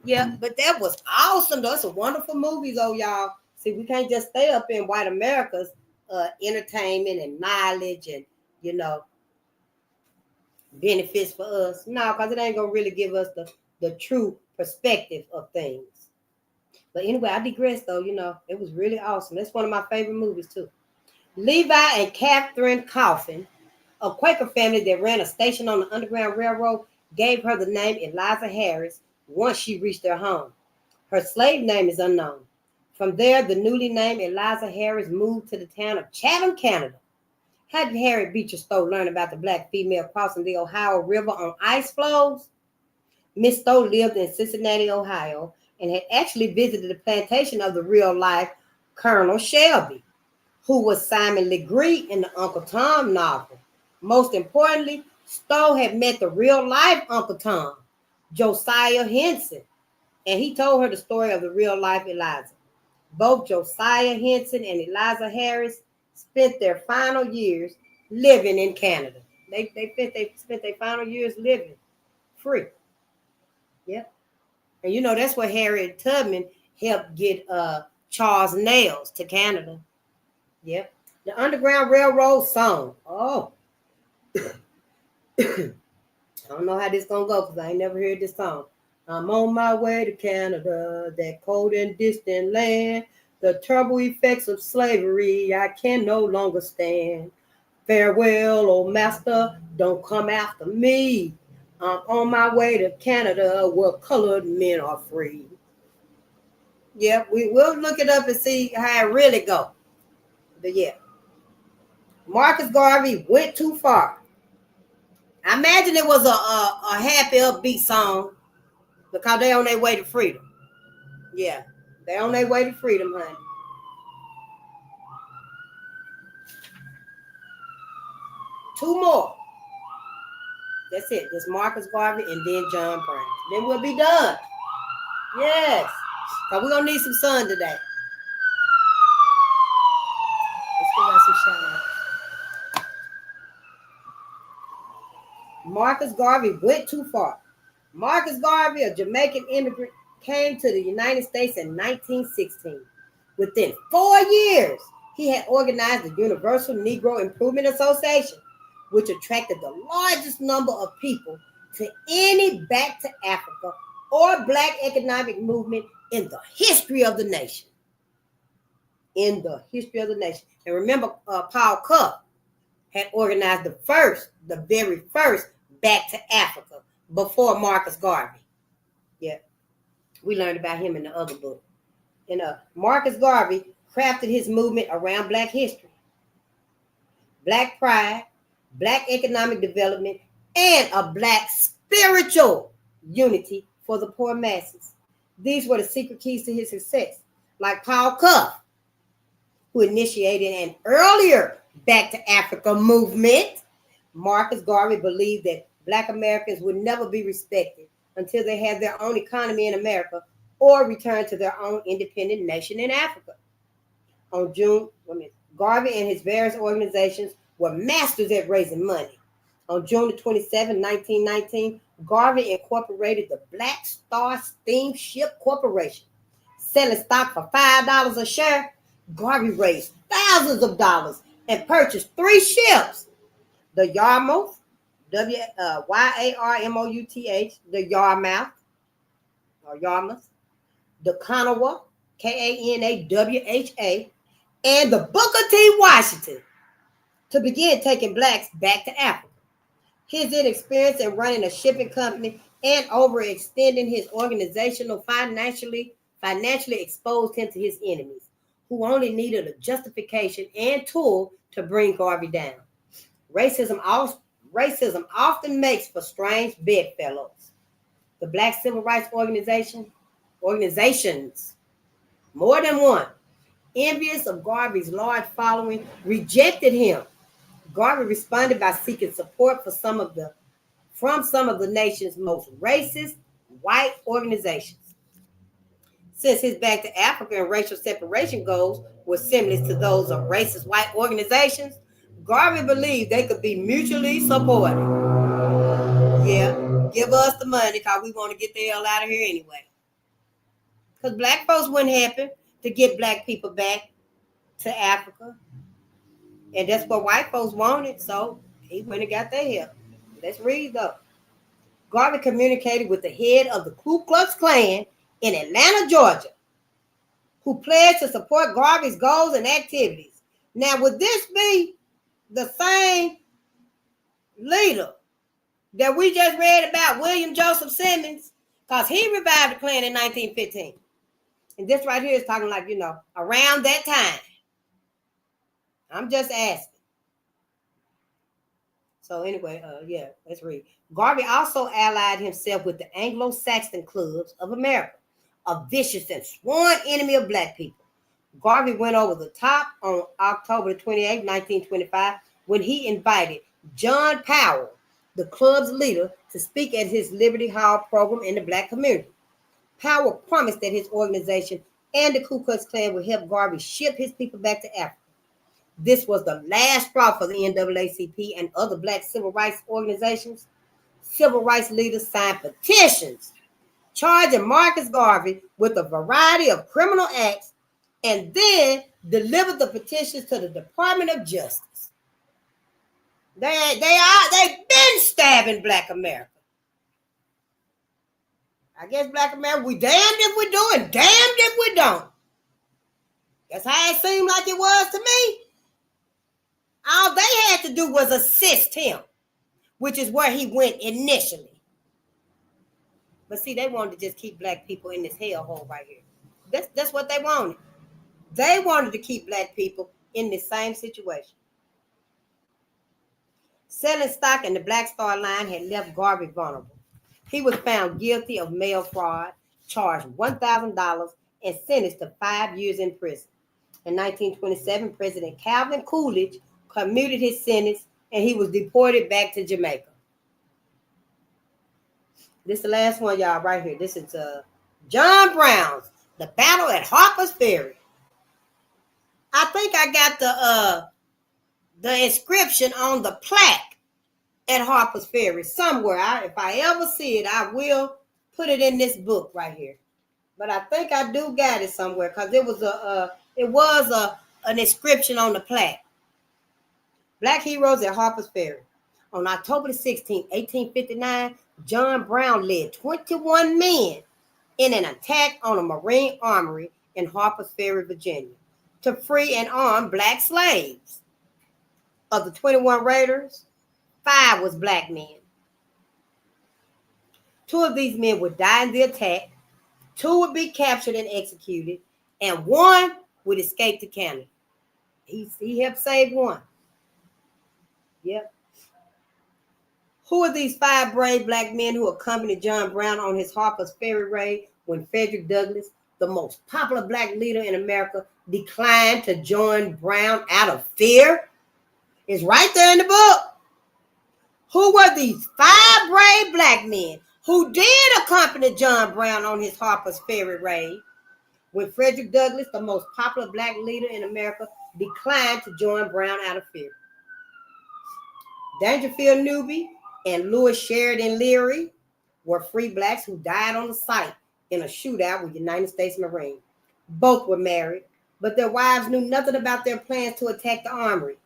Speaker 2: Yeah, but that was awesome, though. It's a wonderful movie, though, y'all. See, we can't just stay up in white America's entertainment and knowledge and, benefits for us. No, because it ain't going to really give us the true perspective of things. But anyway, I digress, though. It was really awesome. That's one of my favorite movies, too. Levi and Catherine Coffin, a Quaker family that ran a station on the Underground Railroad, gave her the name Eliza Harris once she reached their home. Her slave name is unknown. From there, the newly named Eliza Harris moved to the town of Chatham, Canada. How did Harriet Beecher Stowe learn about the black female crossing the Ohio River on ice floes? Miss Stowe lived in Cincinnati, Ohio, and had actually visited the plantation of the real-life Colonel Shelby, who was Simon Legree in the Uncle Tom novel. Most importantly, Stowe had met the real-life Uncle Tom, Josiah Henson, and he told her the story of the real-life Eliza. Both Josiah Henson and Eliza Harris spent their final years living in Canada. They spent their final years living free. Yep. And that's where Harriet Tubman helped get Charles Nails to Canada. Yep. The Underground Railroad song. Oh. I don't know how this gonna go because I ain't never heard this song. I'm on my way to Canada, that cold and distant land. The terrible effects of slavery I can no longer stand. Farewell, old master, don't come after me. I'm on my way to Canada where colored men are free. Yeah, we will look it up and see how it really go. But yeah, Marcus Garvey went too far. I imagine it was a happy, upbeat song because they on their way to freedom. Yeah, they on their way to freedom, honey. Two more. That's it. There's Marcus Garvey and then John Brown. Then we'll be done. Yes. Because we're going to need some sun today. Let's give out some shout outs. Marcus Garvey went too far. Marcus Garvey, a Jamaican immigrant, came to the United States in 1916. Within 4 years, he had organized the Universal Negro Improvement Association, which attracted the largest number of people to any back to Africa or black economic movement in the history of the nation. In the history of the nation. And remember, Paul Cuff had organized the very first back to Africa before Marcus Garvey. Yeah. We learned about him in the other book. And Marcus Garvey crafted his movement around Black history, Black pride, Black economic development, and a Black spiritual unity for the poor masses. These were the secret keys to his success. Like Paul Cuff, who initiated an earlier Back to Africa movement, Marcus Garvey believed that Black Americans would never be respected until they had their own economy in America or returned to their own independent nation in Africa. Garvey and his various organizations were masters at raising money. On June 27, 1919, Garvey incorporated the Black Star Steamship Corporation. Selling stock for $5 a share, Garvey raised thousands of dollars and purchased 3 ships. The Yarmouth, Yarmouth, the Yarmouth, the Kanawha, Kanawha, and the Booker T. Washington to begin taking blacks back to Africa. His inexperience in running a shipping company and overextending his organizational financially exposed him to his enemies, who only needed a justification and tool to bring Garvey down. Racism often makes for strange bedfellows. The Black Civil Rights organizations, more than one, envious of Garvey's large following, rejected him. Garvey responded by seeking support from some of the nation's most racist white organizations. Since his Back to Africa and racial separation goals were similar to those of racist white organizations, Garvey believed they could be mutually supportive. Yeah, give us the money because we want to get the hell out of here anyway. Because black folks wouldn't happen to get black people back to Africa. And that's what white folks wanted, so he went and got their help. Let's read though. Garvey communicated with the head of the Ku Klux Klan in Atlanta, Georgia, who pledged to support Garvey's goals and activities. Now, would this be the same leader that we just read about, William Joseph Simmons? Because he revived the Klan in 1915. And this right here is talking like, around that time. I'm just asking. So anyway, let's read. Garvey also allied himself with the Anglo-Saxon clubs of America, a vicious and sworn enemy of black people. Garvey went over the top on October 28, 1925, when he invited John Powell, the club's leader, to speak at his Liberty Hall program in the black community. Powell promised that his organization and the Ku Klux Klan would help Garvey ship his people back to Africa. This was the last straw for the NAACP and other black civil rights organizations. Civil rights leaders signed petitions charging Marcus Garvey with a variety of criminal acts and then delivered the petitions to the Department of Justice. They've been stabbing black America. I guess black America, we damned if we do and damned if we don't. That's how it seemed like it was to me. All they had to do was assist him, which is where he went initially. But see, they wanted to just keep black people in this hellhole right here. That's what they wanted. They wanted to keep black people in the same situation. Selling stock in the Black Star Line had left Garvey vulnerable. He was found guilty of mail fraud, charged $1,000, and sentenced to 5 years in prison. In 1927, President Calvin Coolidge commuted his sentence, and he was deported back to Jamaica. This is the last one, y'all, right here. This is John Brown's The Battle at Harper's Ferry. I think I got the inscription on the plaque at Harper's Ferry somewhere. If I ever see it, I will put it in this book right here. But I think I do got it somewhere because it was an inscription on the plaque. Black heroes at Harper's Ferry. On October 16, 1859, John Brown led 21 men in an attack on a Marine armory in Harper's Ferry, Virginia, to free and arm black slaves. Of the 21 raiders, 5 was black men. 2 of these men would die in the attack. 2 would be captured and executed, and 1 would escape to Canada. He helped save 1. Yep. Who are these 5 brave black men who accompanied John Brown on his Harper's Ferry raid when Frederick Douglass, the most popular black leader in America, declined to join Brown out of fear? It's right there in the book. Who were these 5 brave black men who did accompany John Brown on his Harper's Ferry raid when Frederick Douglass, the most popular black leader in America, declined to join Brown out of fear? Dangerfield Newby and Louis Sheridan Leary were free blacks who died on the site in a shootout with United States Marines. Both were married, but their wives knew nothing about their plans to attack the armory.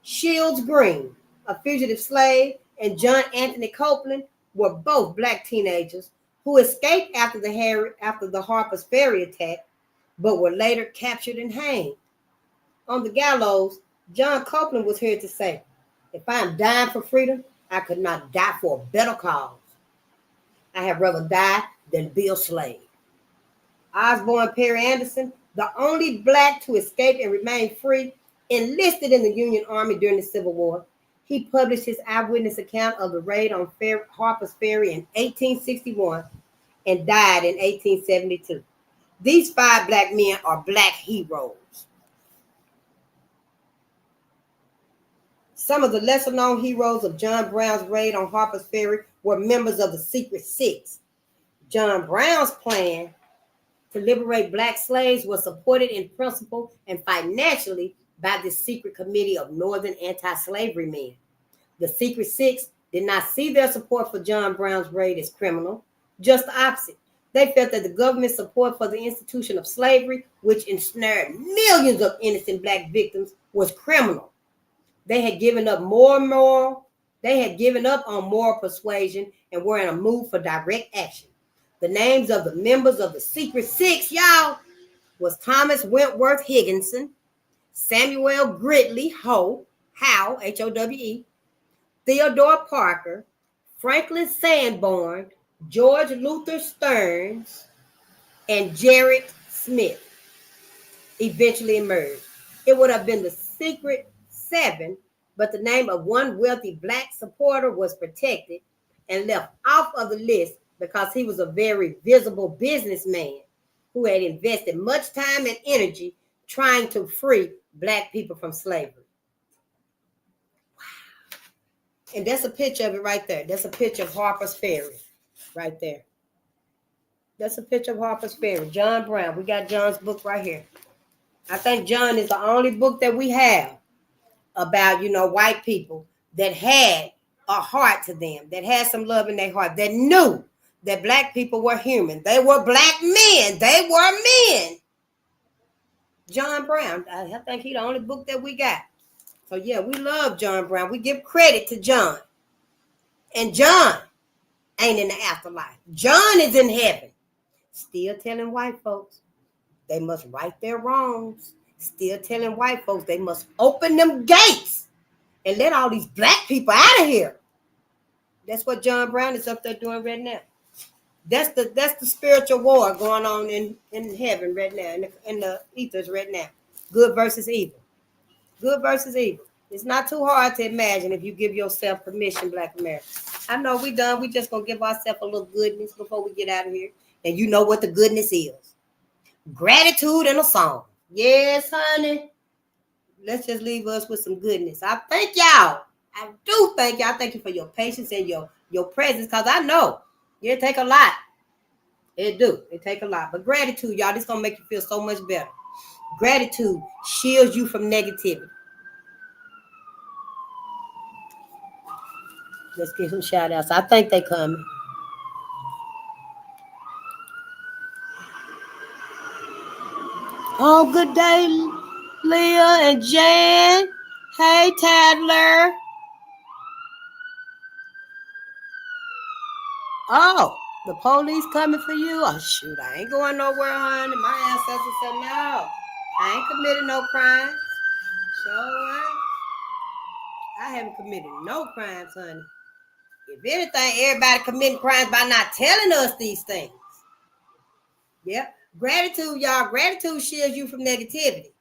Speaker 2: Shields Green, a fugitive slave, and John Anthony Copeland were both black teenagers who escaped after the Harper's Ferry attack, but were later captured and hanged. On the gallows, John Copeland was heard to say, "If I am dying for freedom, I could not die for a better cause. I had rather die than be a slave." Osborne Perry Anderson, the only black to escape and remain free, enlisted in the Union Army during the Civil War. He published his eyewitness account of the raid on Harper's Ferry in 1861 and died in 1872. These 5 black men are black heroes. Some of the lesser-known heroes of John Brown's raid on Harper's Ferry were members of the Secret Six. John Brown's plan to liberate black slaves was supported in principle and financially by the secret committee of Northern anti-slavery men. The Secret Six did not see their support for John Brown's raid as criminal, just the opposite. They felt that the government's support for the institution of slavery, which ensnared millions of innocent black victims, was criminal. They had given up on moral persuasion and were in a mood for direct action. The names of the members of the Secret Six, y'all, was Thomas Wentworth Higginson, Samuel Gridley Howe, H-O-W-E, Theodore Parker, Franklin Sanborn, George Luther Stearns, and Jared Smith eventually emerged. It would have been the Secret Seven, but the name of one wealthy black supporter was protected and left off of the list because he was a very visible businessman who had invested much time and energy trying to free black people from slavery. Wow. And that's a picture of it right there. That's a picture of Harper's Ferry right there. That's a picture of Harper's Ferry. John Brown. We got John's book right here. I think John is the only book that we have about, white people that had a heart to them, that had some love in their heart, that knew that black people were human. They were black men. They were men. John Brown. I think he's the only book that we got. So, yeah, we love John Brown. We give credit to John. And John ain't in the afterlife. John is in heaven. Still telling white folks they must right their wrongs. Still telling white folks they must open them gates and let all these black people out of here. That's what John Brown is up there doing right now. That's the spiritual war going on in heaven right now, in the ethers right now. Good versus evil. Good versus evil. It's not too hard to imagine if you give yourself permission, Black America. I know we done. We just going to give ourselves a little goodness before we get out of here. And you know what the goodness is. Gratitude and a song. Yes, honey. Let's just leave us with some goodness. I thank y'all. I do thank y'all. Thank you for your patience and your presence, because I know it take a lot. It do. It take a lot. But gratitude, y'all, this going to make you feel so much better. Gratitude shields you from negativity. Let's give some shout outs. I think they coming. Oh, good day, Leah and Jan. Hey, Tadler. Oh, the police coming for you? Oh, shoot, I ain't going nowhere, honey. My ancestors said no. I ain't committed no crimes. So I haven't committed no crimes, honey. If anything, everybody committing crimes by not telling us these things. Yep. Gratitude, y'all. Gratitude shields you from negativity.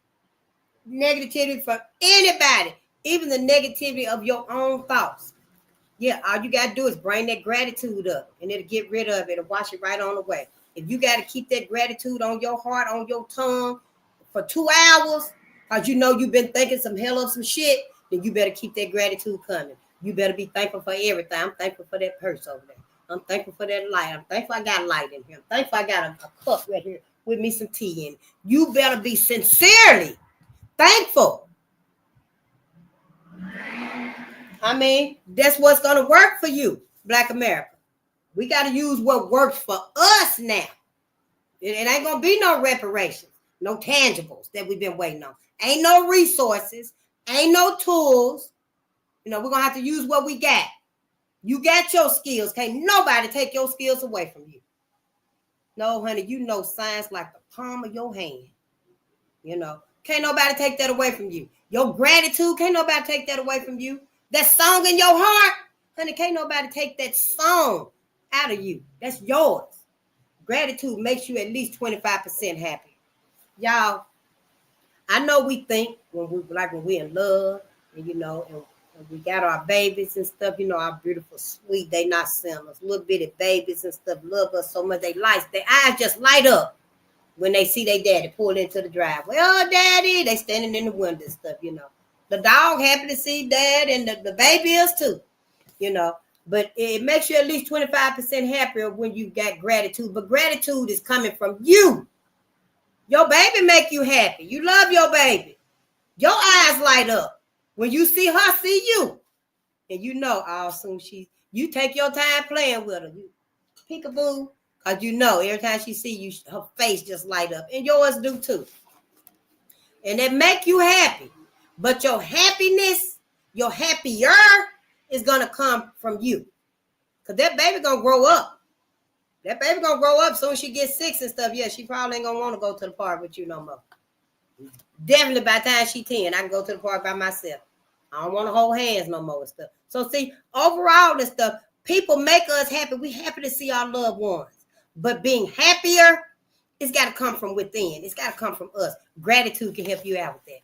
Speaker 2: Negativity from anybody, even the negativity of your own thoughts. Yeah, all you got to do is bring that gratitude up and it'll get rid of it and wash it right on away. If you got to keep that gratitude on your heart, on your tongue for 2 hours, because you know you've been thinking some hell of some shit, then you better keep that gratitude coming. You better be thankful for everything. I'm thankful for that purse over there. I'm thankful for that light. I'm thankful I got light in here. I'm thankful I got a cup right here with me some tea in it. You better be sincerely thankful. I mean, that's what's going to work for you, Black America. We got to use what works for us now. It ain't going to be no reparations, no tangibles that we've been waiting on. Ain't no resources, ain't no tools. You know, we're going to have to use what we got. You got your skills. Can't nobody take your skills away from you. No, honey, you know science like the palm of your hand. You know, can't nobody take that away from you. Your gratitude, can't nobody take that away from you. That song in your heart, honey, can't nobody take that song out of you. That's yours. Gratitude makes you at least 25% happy. Y'all, I know we think when we're in love and, you know, and we got our babies and stuff, you know, our beautiful, sweet, they not sinners, little bitty babies and stuff, love us so much, their eyes just light up when they see their daddy pull into the driveway. Oh, daddy, they standing in the window and stuff, you know. The dog happy to see dad and the baby is too, you know. But it makes you at least 25% happier when you got gratitude. But gratitude is coming from you. Your baby make you happy. You love your baby. Your eyes light up. When you see her, see you. And you know, all soon you take your time playing with her. You peekaboo. Because you know, every time she see you, her face just light up. And yours do too. And it make you happy. But your happiness, your happier, is going to come from you. Because that baby going to grow up. That baby going to grow up soon as she gets 6 and stuff. Yeah, she probably ain't going to want to go to the park with you no more. Definitely by the time she 10, I can go to the park by myself. I don't want to hold hands no more and stuff. So see, overall and stuff, people make us happy. We happy to see our loved ones. But being happier, it's got to come from within. It's got to come from us. Gratitude can help you out with that.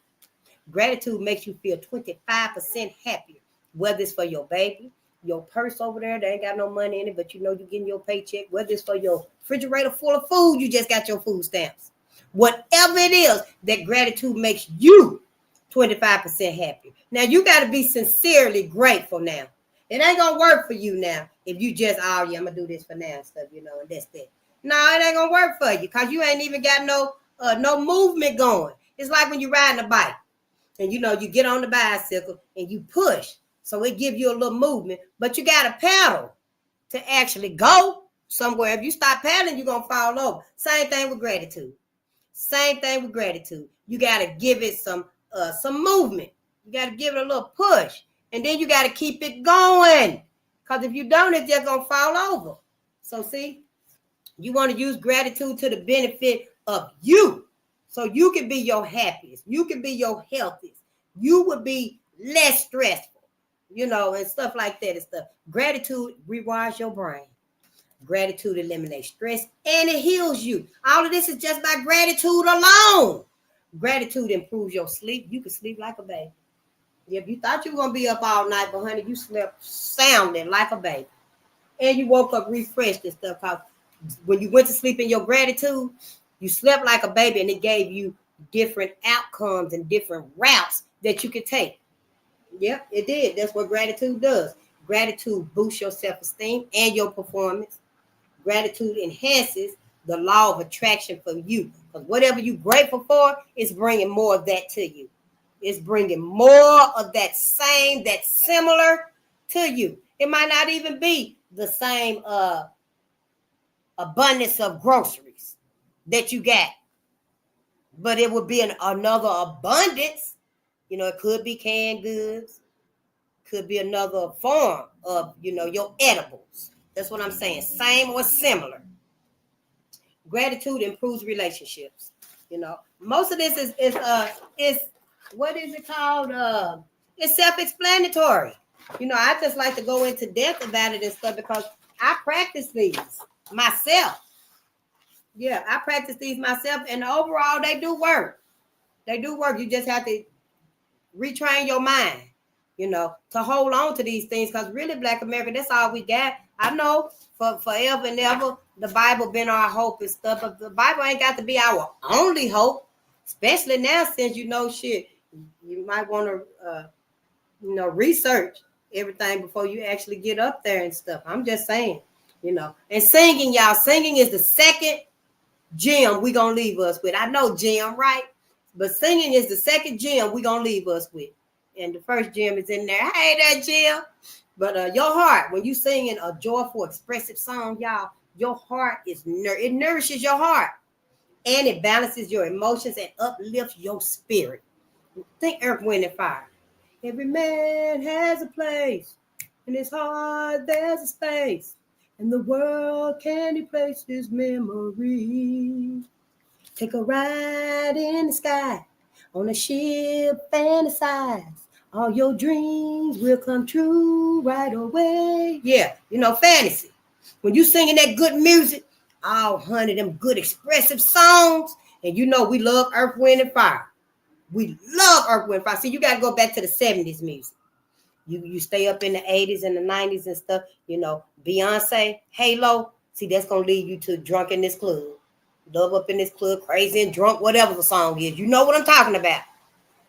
Speaker 2: Gratitude makes you feel 25% happier, whether it's for your baby, your purse over there, they ain't got no money in it, but you know you're getting your paycheck, whether it's for your refrigerator full of food, you just got your food stamps. Whatever it is, that gratitude makes you 25% happy. Now, you got to be sincerely grateful now. It ain't going to work for you now if you just, oh, yeah, I'm going to do this for now and stuff, you know, and that's that. No, it ain't going to work for you because you ain't even got no movement going. It's like when you're riding a bike and, you know, you get on the bicycle and you push. So it gives you a little movement, but you got to pedal to actually go somewhere. If you stop pedaling, you're going to fall over. Same thing with gratitude. Same thing with gratitude. You got to give it some movement. You got to give it a little push. And then you got to keep it going. Because if you don't, it's just going to fall over. So see, you want to use gratitude to the benefit of you. So you can be your happiest. You can be your healthiest. You would be less stressful. You know, and stuff like that and stuff. Gratitude rewires your brain. Gratitude eliminates stress and it heals you. All of this is just by gratitude alone. Gratitude improves your sleep. You can sleep like a baby. If you thought you were going to be up all night, but honey, you slept sounding like a baby. And you woke up refreshed and stuff. Because when you went to sleep in your gratitude, you slept like a baby and it gave you different outcomes and different routes that you could take. Yep, it did. That's what gratitude does. Gratitude boosts your self-esteem and your performance. Gratitude enhances the law of attraction for you. Because whatever you're grateful for, it's bringing more of that to you. It's bringing more of that same, that similar to you. It might not even be the same abundance of groceries that you got. But it would be another abundance. You know, it could be canned goods. Could be another form of, you know, your edibles. That's what I'm saying. Same or similar. Gratitude improves relationships. You know, most of this is what is it called? It's self-explanatory. You know, I just like to go into depth about it and stuff because I practice these myself. Yeah, I practice these myself, and overall, they do work. They do work. You just have to retrain your mind, to hold on to these things, because really, Black America, that's all we got. I know for forever and ever, the Bible been our hope and stuff, but the Bible ain't got to be our only hope, especially now since shit. You might want to, research everything before you actually get up there and stuff. I'm just saying, And singing, y'all, singing is the second gem we gonna leave us with. I know gem, right? But singing is the second gem we gonna leave us with. And the first gem is in there. Hey there, Jim. But your heart, when you singing a joyful, expressive song, y'all, your heart it nourishes your heart. And it balances your emotions and uplifts your spirit. Think Earth, Wind, and Fire. Every man has a place. In his heart, there's a space. And the world can't erase his memory. Take a ride in the sky on a ship fantasize. All your dreams will come true right away. Yeah, fantasy. When you singing that good music, all honey, them good expressive songs, and we love Earth, Wind, and Fire. We love Earth, Wind, and Fire. See, you got to go back to the 70s music. You stay up in the 80s and the 90s and stuff, Beyonce, Halo. See, that's going to lead you to Drunk in This Club. Love Up in This Club, Crazy and Drunk, whatever the song is. You know what I'm talking about.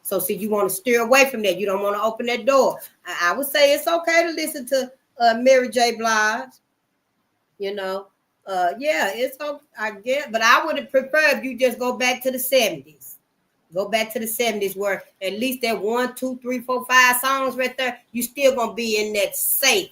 Speaker 2: So, see, you want to steer away from that. You don't want to open that door. I would say it's okay to listen to Mary J. Blige. Yeah, it's okay, I get, but I would have preferred if you just go back to the 70s. Go back to the 70s where at least that 1, 2, 3, 4, 5 songs right there, you still gonna be in that safe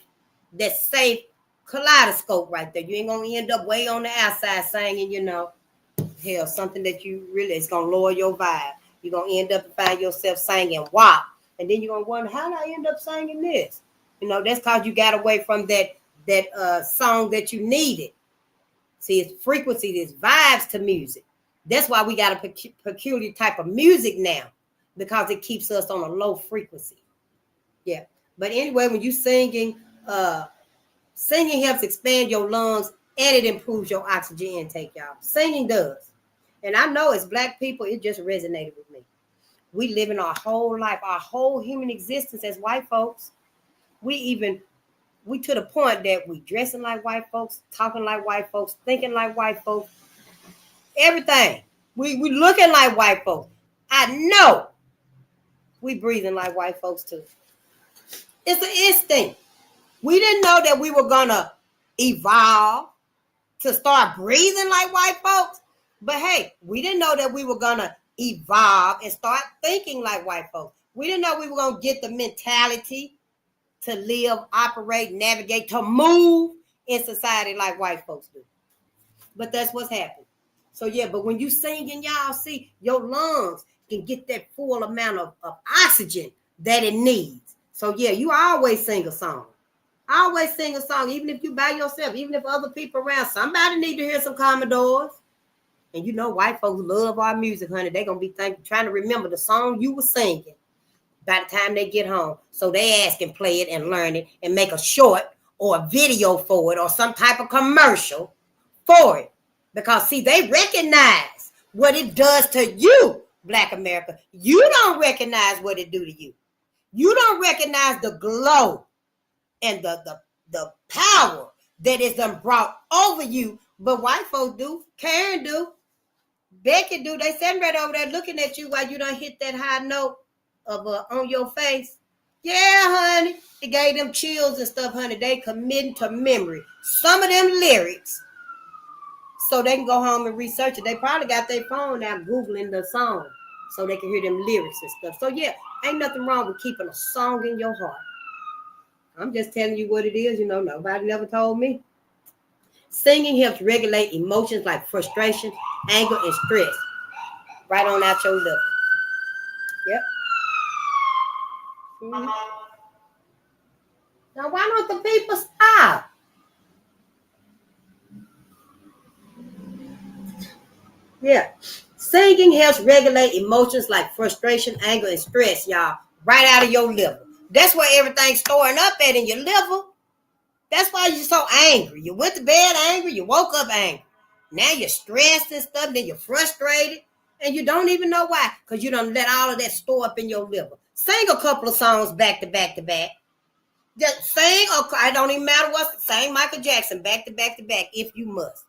Speaker 2: kaleidoscope right there. You ain't gonna end up way on the outside singing, hell, something that you really is gonna lower your vibe. You're gonna end up and find yourself singing WAP. And then you're gonna wonder, how did I end up singing this? That's because you got away from that song that you needed. See, it's frequency, it's vibes to music. That's why we got a peculiar type of music now, because it keeps us on a low frequency. Yeah. But anyway, when you singing helps expand your lungs and it improves your oxygen intake, y'all. Singing does. And I know as Black people, it just resonated with me. We live in our whole life, our whole human existence as white folks. We to the point that we dressing like white folks, talking like white folks, thinking like white folks. Everything. We looking like white folks. I know we breathing like white folks too. It's an instinct. We didn't know that we were gonna evolve to start breathing like white folks. But hey, we didn't know that we were gonna evolve and start thinking like white folks. We didn't know we were gonna get the mentality to live, operate, navigate, to move in society like white folks do. But that's what's happened. So yeah, but when you singing, y'all, see, your lungs can get that full amount of oxygen that it needs. So yeah, you always sing a song. Always sing a song, even if you by yourself, even if other people around. Somebody need to hear some Commodores. And white folks love our music, honey. They're going to be trying to remember the song you were singing by the time they get home. So they ask and play it and learn it and make a short or a video for it or some type of commercial for it. Because, see, they recognize what it does to you, Black America. You don't recognize what it do to you. You don't recognize the glow and the power that is brought over you. But white folks do. Karen do. Becky do. They sitting right over there looking at you while you done hit that high note of on your face. Yeah, honey. It gave them chills and stuff, honey. They committing to memory some of them lyrics so they can go home and research it. They probably got their phone out Googling the song so they can hear them lyrics and stuff. So yeah, ain't nothing wrong with keeping a song in your heart. I'm just telling you what it is. Nobody never told me. Singing helps regulate emotions like frustration, anger, and stress. Right on out your lip. Yep. Mm-hmm. Now, why don't the people stop? Yeah. Singing helps regulate emotions like frustration, anger, and stress, y'all. Right out of your liver. That's where everything's storing up at in your liver. That's why you're so angry. You went to bed angry. You woke up angry. Now you're stressed and stuff, then you're frustrated, and you don't even know why, because you done let all of that store up in your liver. Sing a couple of songs back to back to back. Just sing, or I don't even matter what, sing Michael Jackson back to back to back if you must.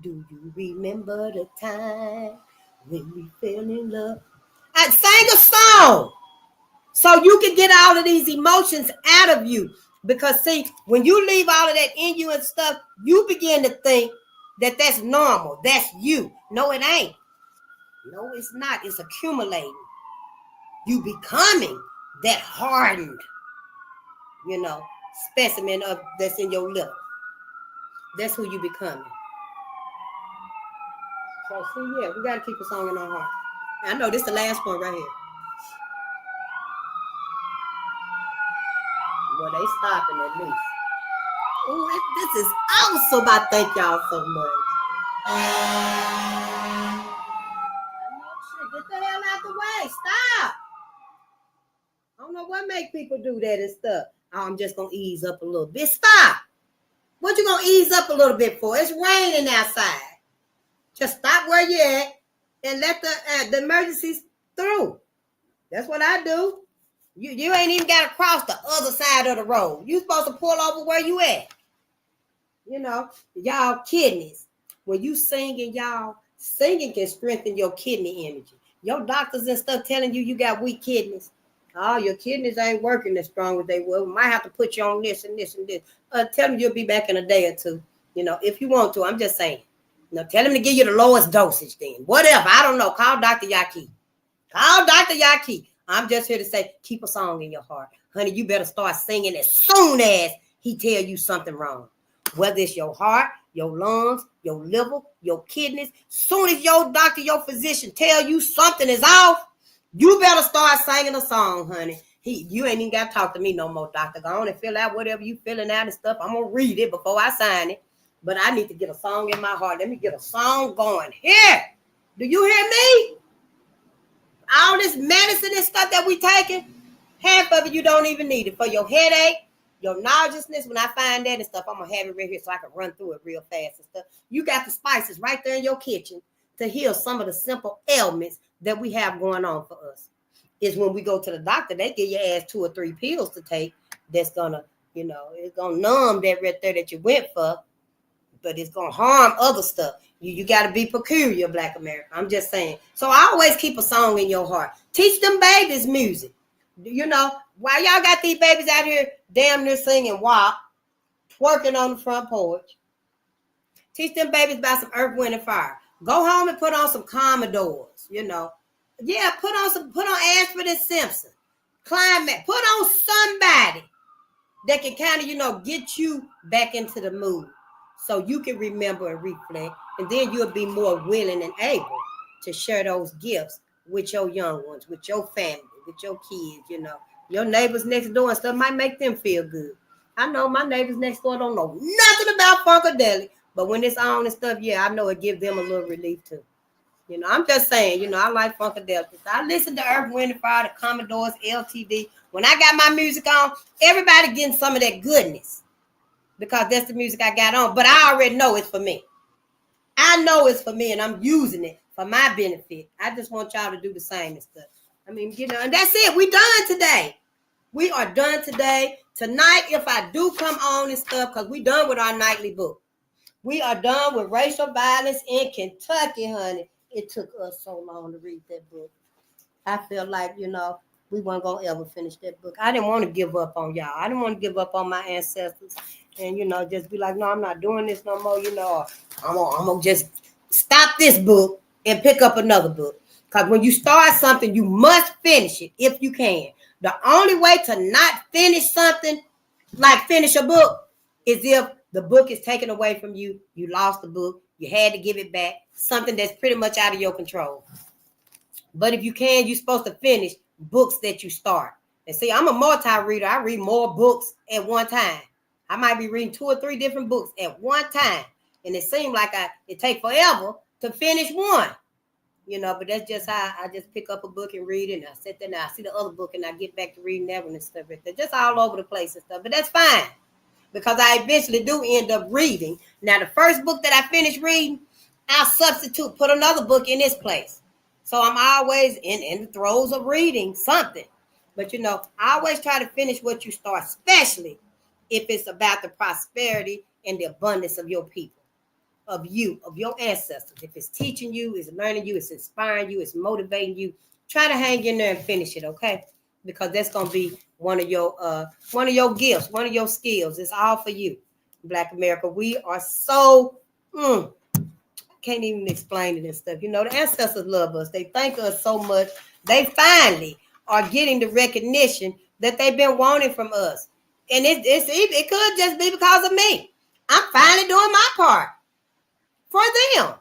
Speaker 2: Do you remember the time when we fell in love? I sang a song so you can get all of these emotions out of you. Because see, when you leave all of that in you and stuff, you begin to think that that's normal. That's you. No, it ain't. No, it's not. It's accumulating. You becoming that hardened, specimen of that's in your liver. That's who you becoming. So see, yeah, we gotta keep a song in our heart. I know this is the last one right here. Well, they stopping at least. Oh, this is awesome. I thank y'all so much. Get the hell out the way. Stop. I don't know what make people do that and stuff. Oh, I'm just going to ease up a little bit. Stop. What you going to ease up a little bit for? It's raining outside. Just stop where you at and let the emergencies through. That's what I do. You ain't even got to cross the other side of the road. You supposed to pull over where you at. Y'all kidneys. When you singing, y'all, singing can strengthen your kidney energy. Your doctors and stuff telling you got weak kidneys. Oh, your kidneys ain't working as strong as they will. We might have to put you on this and this and this. Tell them you'll be back in a day or two. If you want to. I'm just saying. Tell them to give you the lowest dosage then. Whatever. I don't know. Call Dr. Yaki. Call Dr. Yaki. I'm just here to say, keep a song in your heart. Honey, you better start singing as soon as he tell you something wrong. Whether it's your heart, your lungs, your liver, your kidneys. Soon as your doctor, your physician tell you something is off, you better start singing a song, honey. You ain't even got to talk to me no more, doctor. Go on and fill out whatever you filling out and stuff. I'm going to read it before I sign it. But I need to get a song in my heart. Let me get a song going. Here. Do you hear me? All this medicine and stuff that we taking, half of it you don't even need it. For your headache, your nauseousness, when I find that and stuff, I'm going to have it right here so I can run through it real fast and stuff. You got the spices right there in your kitchen to heal some of the simple ailments that we have going on for us. Is when we go to the doctor, they give your ass 2 or 3 pills to take that's going to, it's going to numb that right there that you went for, but it's going to harm other stuff. You got to be peculiar, Black America. I'm just saying. So I always keep a song in your heart. Teach them babies music. While y'all got these babies out here damn near singing WAP, twerking on the front porch, teach them babies about some Earth, Wind, and Fire. Go home and put on some Commodores, Yeah, put on Ashford and Simpson. Climax. Put on somebody that can kind of, get you back into the mood so you can remember and reflect. And then you'll be more willing and able to share those gifts with your young ones, with your family, with your kids, Your neighbors next door and stuff might make them feel good. I know my neighbors next door don't know nothing about Funkadelic, but when it's on and stuff, yeah, I know it gives them a little relief too. I'm just saying, I like Funkadelic. I listen to Earth, Wind, and Fire, the Commodores, LTD. When I got my music on, everybody getting some of that goodness because that's the music I got on. But I already know it's for me. I know it's for me, and I'm using it for my benefit. I just want y'all to do the same and stuff. And that's it. We done today. We are done today. Tonight, if I do come on and stuff, because we done with our nightly book. We are done with racial violence in Kentucky, honey. It took us so long to read that book. I feel like, we weren't going to ever finish that book. I didn't want to give up on y'all. I didn't want to give up on my ancestors and, just be like, no, I'm not doing this no more, I'm going to just stop this book and pick up another book. Because when you start something, you must finish it if you can. The only way to not finish something, like finish a book, is if the book is taken away from you. You lost the book. You had to give it back. Something that's pretty much out of your control. But if you can, you're supposed to finish books that you start. And see, I'm a multi-reader. I read more books at one time. I might be reading 2 or 3 different books at one time. And it seems like it takes forever to finish one. But that's just how I just pick up a book and read it. And I sit there and I see the other book and I get back to reading that one and stuff like that. Just all over the place and stuff. But that's fine. Because I eventually do end up reading. Now, the first book that I finished reading, I'll substitute, put another book in its place. So I'm always in the throes of reading something. But I always try to finish what you start, especially if it's about the prosperity and the abundance of your people, of you, of your ancestors. If it's teaching you, it's learning you, it's inspiring you, it's motivating you, try to hang in there and finish it, okay? Because that's gonna be one of your gifts, one of your skills. It's all for you, Black America. We are so can't even explain it and stuff. The ancestors love us. They thank us so much. They finally are getting the recognition that they've been wanting from us. And it could just be because of me. I'm finally doing my part for them.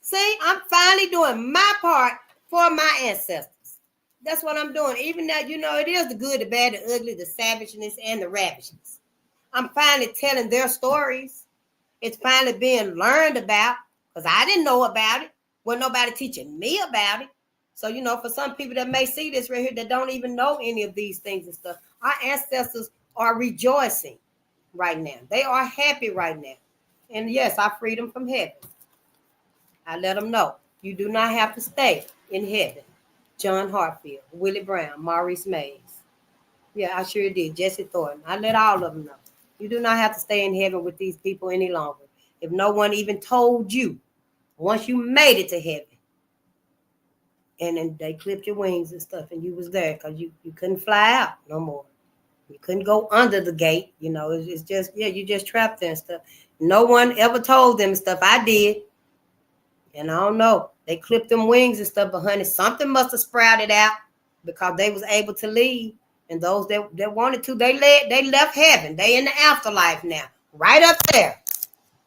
Speaker 2: See, I'm finally doing my part for my ancestors. That's what I'm doing. Even though, it is the good, the bad, the ugly, the savageness, and the ravishness. I'm finally telling their stories. It's finally being learned about because I didn't know about it. Wasn't nobody teaching me about it. So, for some people that may see this right here that don't even know any of these things and stuff, our ancestors are rejoicing right now. They are happy right now. And yes, I freed them from heaven. I let them know you do not have to stay in heaven. John Hartfield, Willie Brown, Maurice Mays. Yeah, I sure did. Jesse Thornton. I let all of them know. You do not have to stay in heaven with these people any longer. If no one even told you, once you made it to heaven, and then they clipped your wings and stuff, and you was there because you couldn't fly out no more. You couldn't go under the gate. It's just, you just trapped there and stuff. No one ever told them stuff. I did. And I don't know. They clipped them wings and stuff, but honey, something must have sprouted out because they was able to leave. And those that wanted to, they left heaven. They in the afterlife now, right up there.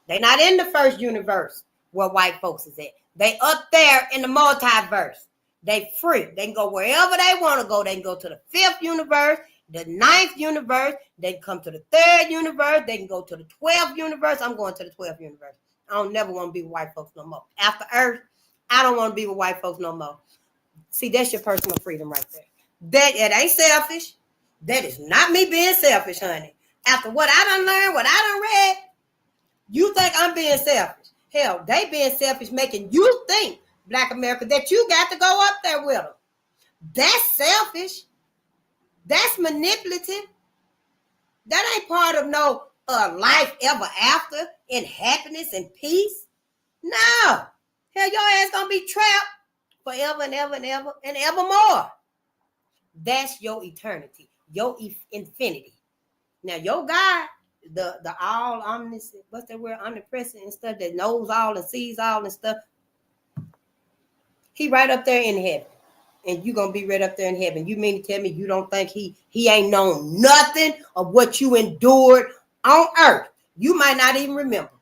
Speaker 2: They not in the first universe where white folks is at. They up there in the multiverse. They free. They can go wherever they want to go. They can go to the 5th universe, the 9th universe. They can come to the 3rd universe. They can go to the 12th universe. I'm going to the 12th universe. I don't never want to be with white folks no more. After Earth, I don't want to be with white folks no more. See, that's your personal freedom right there. That it ain't selfish. That is not me being selfish, honey. After what I done learned, what I done read, you think I'm being selfish. Hell, they being selfish, making you think, Black America, that you got to go up there with them. That's selfish. That's manipulative. That ain't part of no life ever after in happiness and peace. No. Hell, your ass gonna be trapped forever and ever and ever and ever more. That's your eternity, your infinity. Now, your God, the all omniscient, what's that word, omnipresent and stuff, that knows all and sees all and stuff, he right up there in heaven. And you gonna be right up there in heaven. You mean to tell me you don't think he ain't known nothing of what you endured on earth? You might not even remember.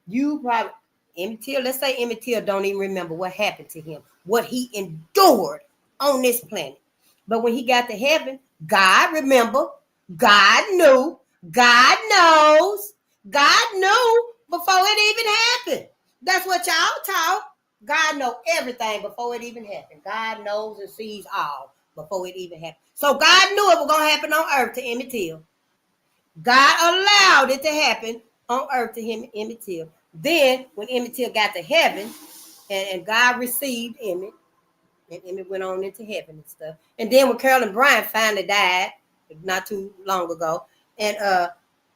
Speaker 2: You probably, Emmett Till, let's say Emmett Till don't even remember what happened to him, what he endured on this planet. But when he got to heaven, God remember, God knew, God knows, God knew before it even happened. That's what y'all taught. God knows everything before it even happened. God knows and sees all before it even happened. So God knew it was going to happen on earth to Emmett Till. God allowed it to happen on earth to him, Emmett Till. Then when Emmett Till got to heaven and God received Emmett, and Emmett went on into heaven and stuff. And then when Carolyn Bryant finally died, not too long ago, and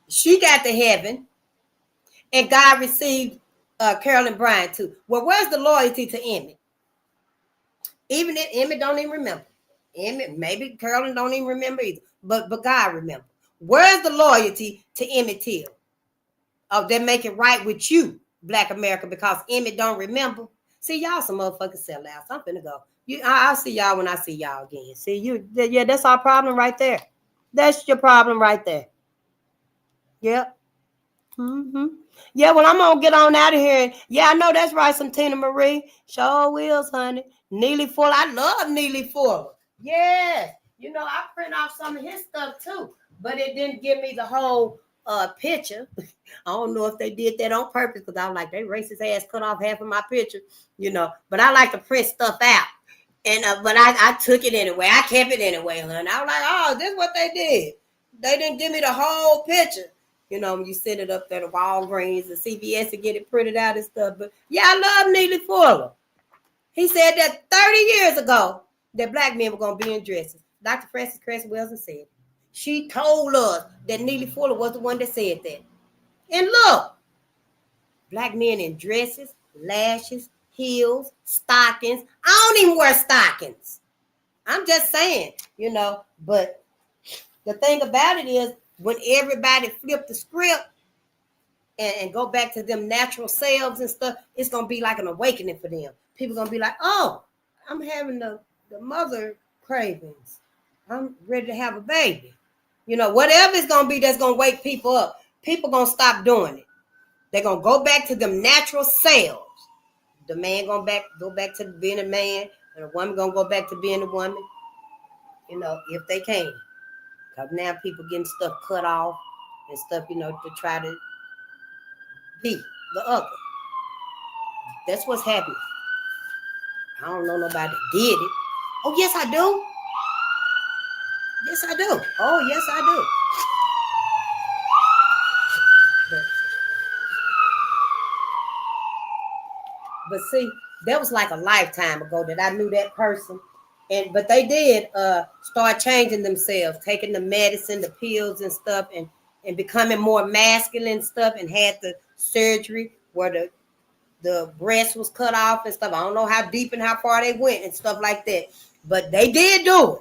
Speaker 2: she got to heaven, and God received Carolyn Bryant too. Well, where's the loyalty to Emmett? Even if Emmett don't even remember. Emmett, maybe Carolyn don't even remember either. But God remember. Where's the loyalty to Emmett Till? Oh, they make it right with you, Black America, because Emmett don't remember. See, y'all some motherfucking sellouts. I'm finna go. I'll see y'all when I see y'all again. See, yeah, that's our problem right there. That's your problem right there. Yep. Mm-hmm. Yeah, well, I'm gonna get on out of here. Yeah, I know that's right, some Tina Marie. Sure wills, honey. Neely Fuller. I love Neely Fuller. Yes. I print off some of his stuff too, but it didn't give me the whole picture. I don't know if they did that on purpose because I was like, they racist ass cut off half of my picture, but I like to print stuff out. And but I took it anyway. I kept it anyway, honey. I was like, oh, this is what they did. They didn't give me the whole picture. You know, when you send it up there to Walgreens and CVS to get it printed out and stuff. But yeah, I love Neely Fuller. He said that 30 years ago that black men were going to be in dresses. Dr. Frances Cress Welsing said it. She told us that Neely Fuller was the one that said that. And look, black men in dresses, lashes, heels, stockings. I don't even wear stockings. I'm just saying, you know, but the thing about it is when everybody flip the script and go back to them natural selves and stuff, it's going to be like an awakening for them. People going to be like, oh, I'm having the mother cravings. I'm ready to have a baby. You know, whatever it's going to be that's going to wake people up, people going to stop doing it. They're going to go back to them natural selves. The man going to go back to being a man, and the woman going to go back to being a woman, you know, if they can. Because now people getting stuff cut off and stuff, you know, to try to be the other. That's what's happening. I don't know nobody that did it. Oh, yes, I do. Yes, I do. Oh, yes, I do. But see, that was like a lifetime ago that I knew that person. But they did start changing themselves, taking the medicine, the pills and stuff, and becoming more masculine and stuff, and had the surgery where the breast was cut off and stuff. I don't know how deep and how far they went and stuff like that. But they did do it.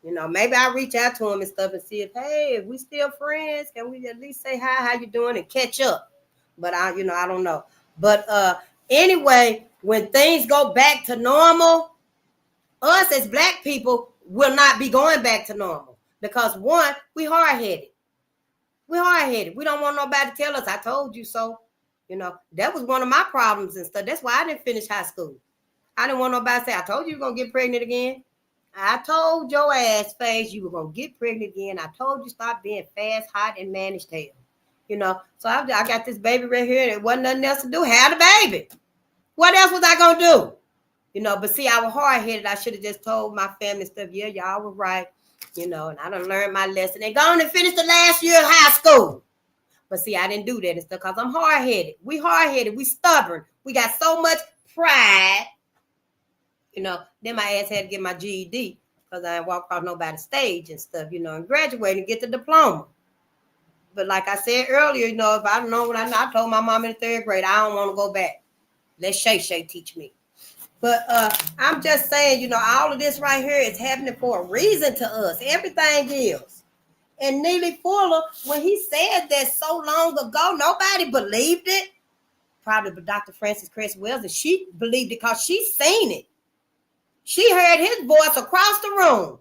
Speaker 2: You know, maybe I'll reach out to them and stuff and see if we still friends, can we at least say hi, how you doing, and catch up. But I don't know. But anyway, when things go back to normal, us as black people will not be going back to normal. Because one, we hard-headed. We're hard-headed. We don't want nobody to tell us, I told you so. You know, that was one of my problems and stuff. That's why I didn't finish high school. I didn't want nobody to say, I told you you're going to get pregnant again. I told your ass face you were going to get pregnant again. I told you stop being fast, hot, and managed tail. You know, so I got this baby right here. There wasn't nothing else to do. Have the baby. What else was I going to do? You know, but see, I was hard-headed. I should have just told my family stuff. Yeah, y'all were right. You know, and I done learned my lesson. And gone and finished the last year of high school. But see, I didn't do that and stuff because I'm hard-headed. We hard-headed. We stubborn. We got so much pride. You know, then my ass had to get my GED because I didn't walk off nobody's stage and stuff, you know, and graduate and get the diploma. But like I said earlier, you know, if I don't know what I know, I told my mom in the third grade, I don't want to go back. Let Shay teach me. But I'm just saying, you know, all of this right here is happening for a reason to us. Everything is. And Neely Fuller, when he said that so long ago, nobody believed it. Probably but Dr. Frances Cress Welsing, she believed it because she seen it. She heard his voice across the room.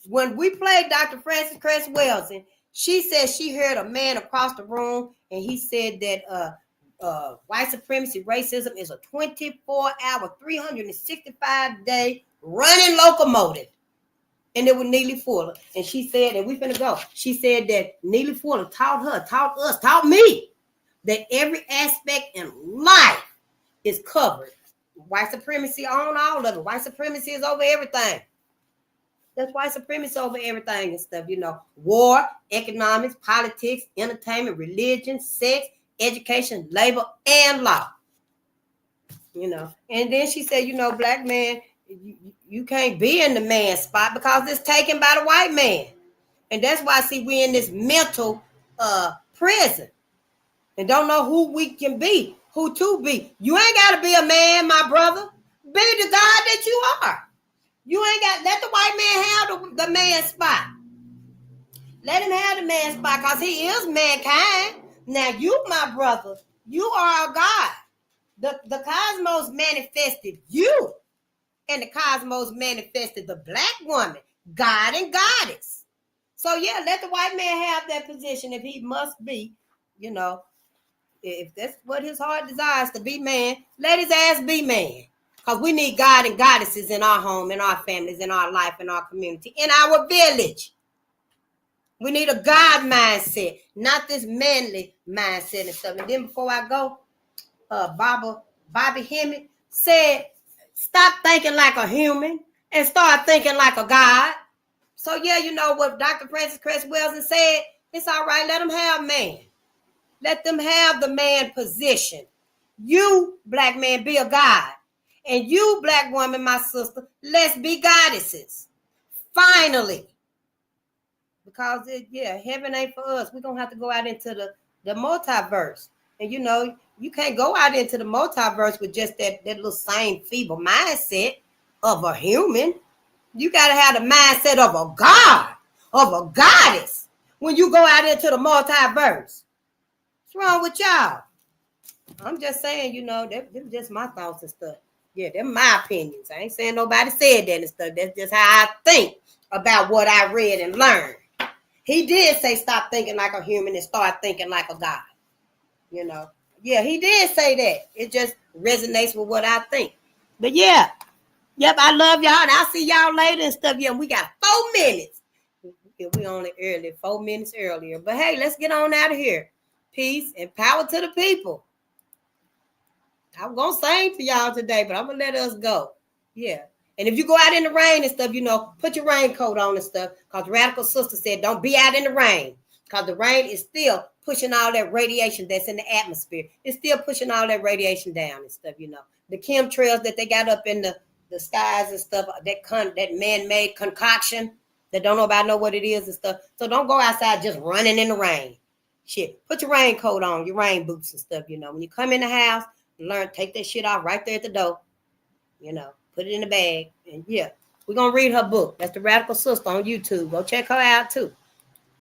Speaker 2: When we played Dr. Frances Cress Welsing, she said she heard a man across the room, and he said that white supremacy racism is a 24-hour, 365-day running locomotive. And it was Neely Fuller. And she said, and we finna go. She said that Neely Fuller taught her, taught us, taught me that every aspect in life is covered. White supremacy on all of it. White supremacy is over everything. That's white supremacy over everything and stuff, you know. War, economics, politics, entertainment, religion, sex, education, labor, and law. You know. And then she said, you know, black man, you can't be in the man's spot because it's taken by the white man. And that's why, see, we're in this mental prison and don't know who we can be, who to be. You ain't got to be a man, my brother. Be the God that you are. You ain't got, let the white man have the man's spot. Let him have the man's spot because he is mankind. Now you, my brother, you are a God. The cosmos manifested you. And the cosmos manifested the black woman, God and goddess. So yeah, let the white man have that position if he must be, you know, if that's what his heart desires to be man, let his ass be man. Because we need God and goddesses in our home, in our families, in our life, in our community, in our village. We need a God mindset, not this manly mindset and stuff. And then before I go, Bobby Hemmett said, stop thinking like a human and start thinking like a God. So yeah, you know what Dr. Frances Cress Welsing said? It's all right. Let them have man. Let them have the man position. You, black man, be a god. And you, black woman, my sister, let's be goddesses. Finally. Because, heaven ain't for us. We're going to have to go out into the multiverse. And, you can't go out into the multiverse with just that little same feeble mindset of a human. You got to have the mindset of a god, of a goddess, when you go out into the multiverse. What's wrong with y'all? I'm just saying, they're just my thoughts and stuff. Yeah, they're my opinions. I ain't saying nobody said that and stuff. That's just how I think about what I read and learned. He did say stop thinking like a human and start thinking like a god. Yeah, he did say that. It just resonates with what I think. But yeah, yep, I love y'all. And I'll see y'all later and stuff. Yeah, we got 4 minutes. Yeah, we only early, 4 minutes earlier. But hey, let's get on out of here. Peace and power to the people. I'm going to sing for y'all today, but I'm going to let us go. Yeah. And if you go out in the rain and stuff, put your raincoat on and stuff. Because Radical Sister said, don't be out in the rain. Because the rain is still pushing all that radiation that's in the atmosphere. It's still pushing all that radiation down and stuff, The chemtrails that they got up in the skies and stuff, that man-made concoction that don't nobody know what it is and stuff. So don't go outside just running in the rain. Shit. Put your raincoat on, your rain boots and stuff, When you come in the house, take that shit off right there at the door. Put it in the bag. And yeah, we're going to read her book. That's the Radical Sister on YouTube. Go check her out too.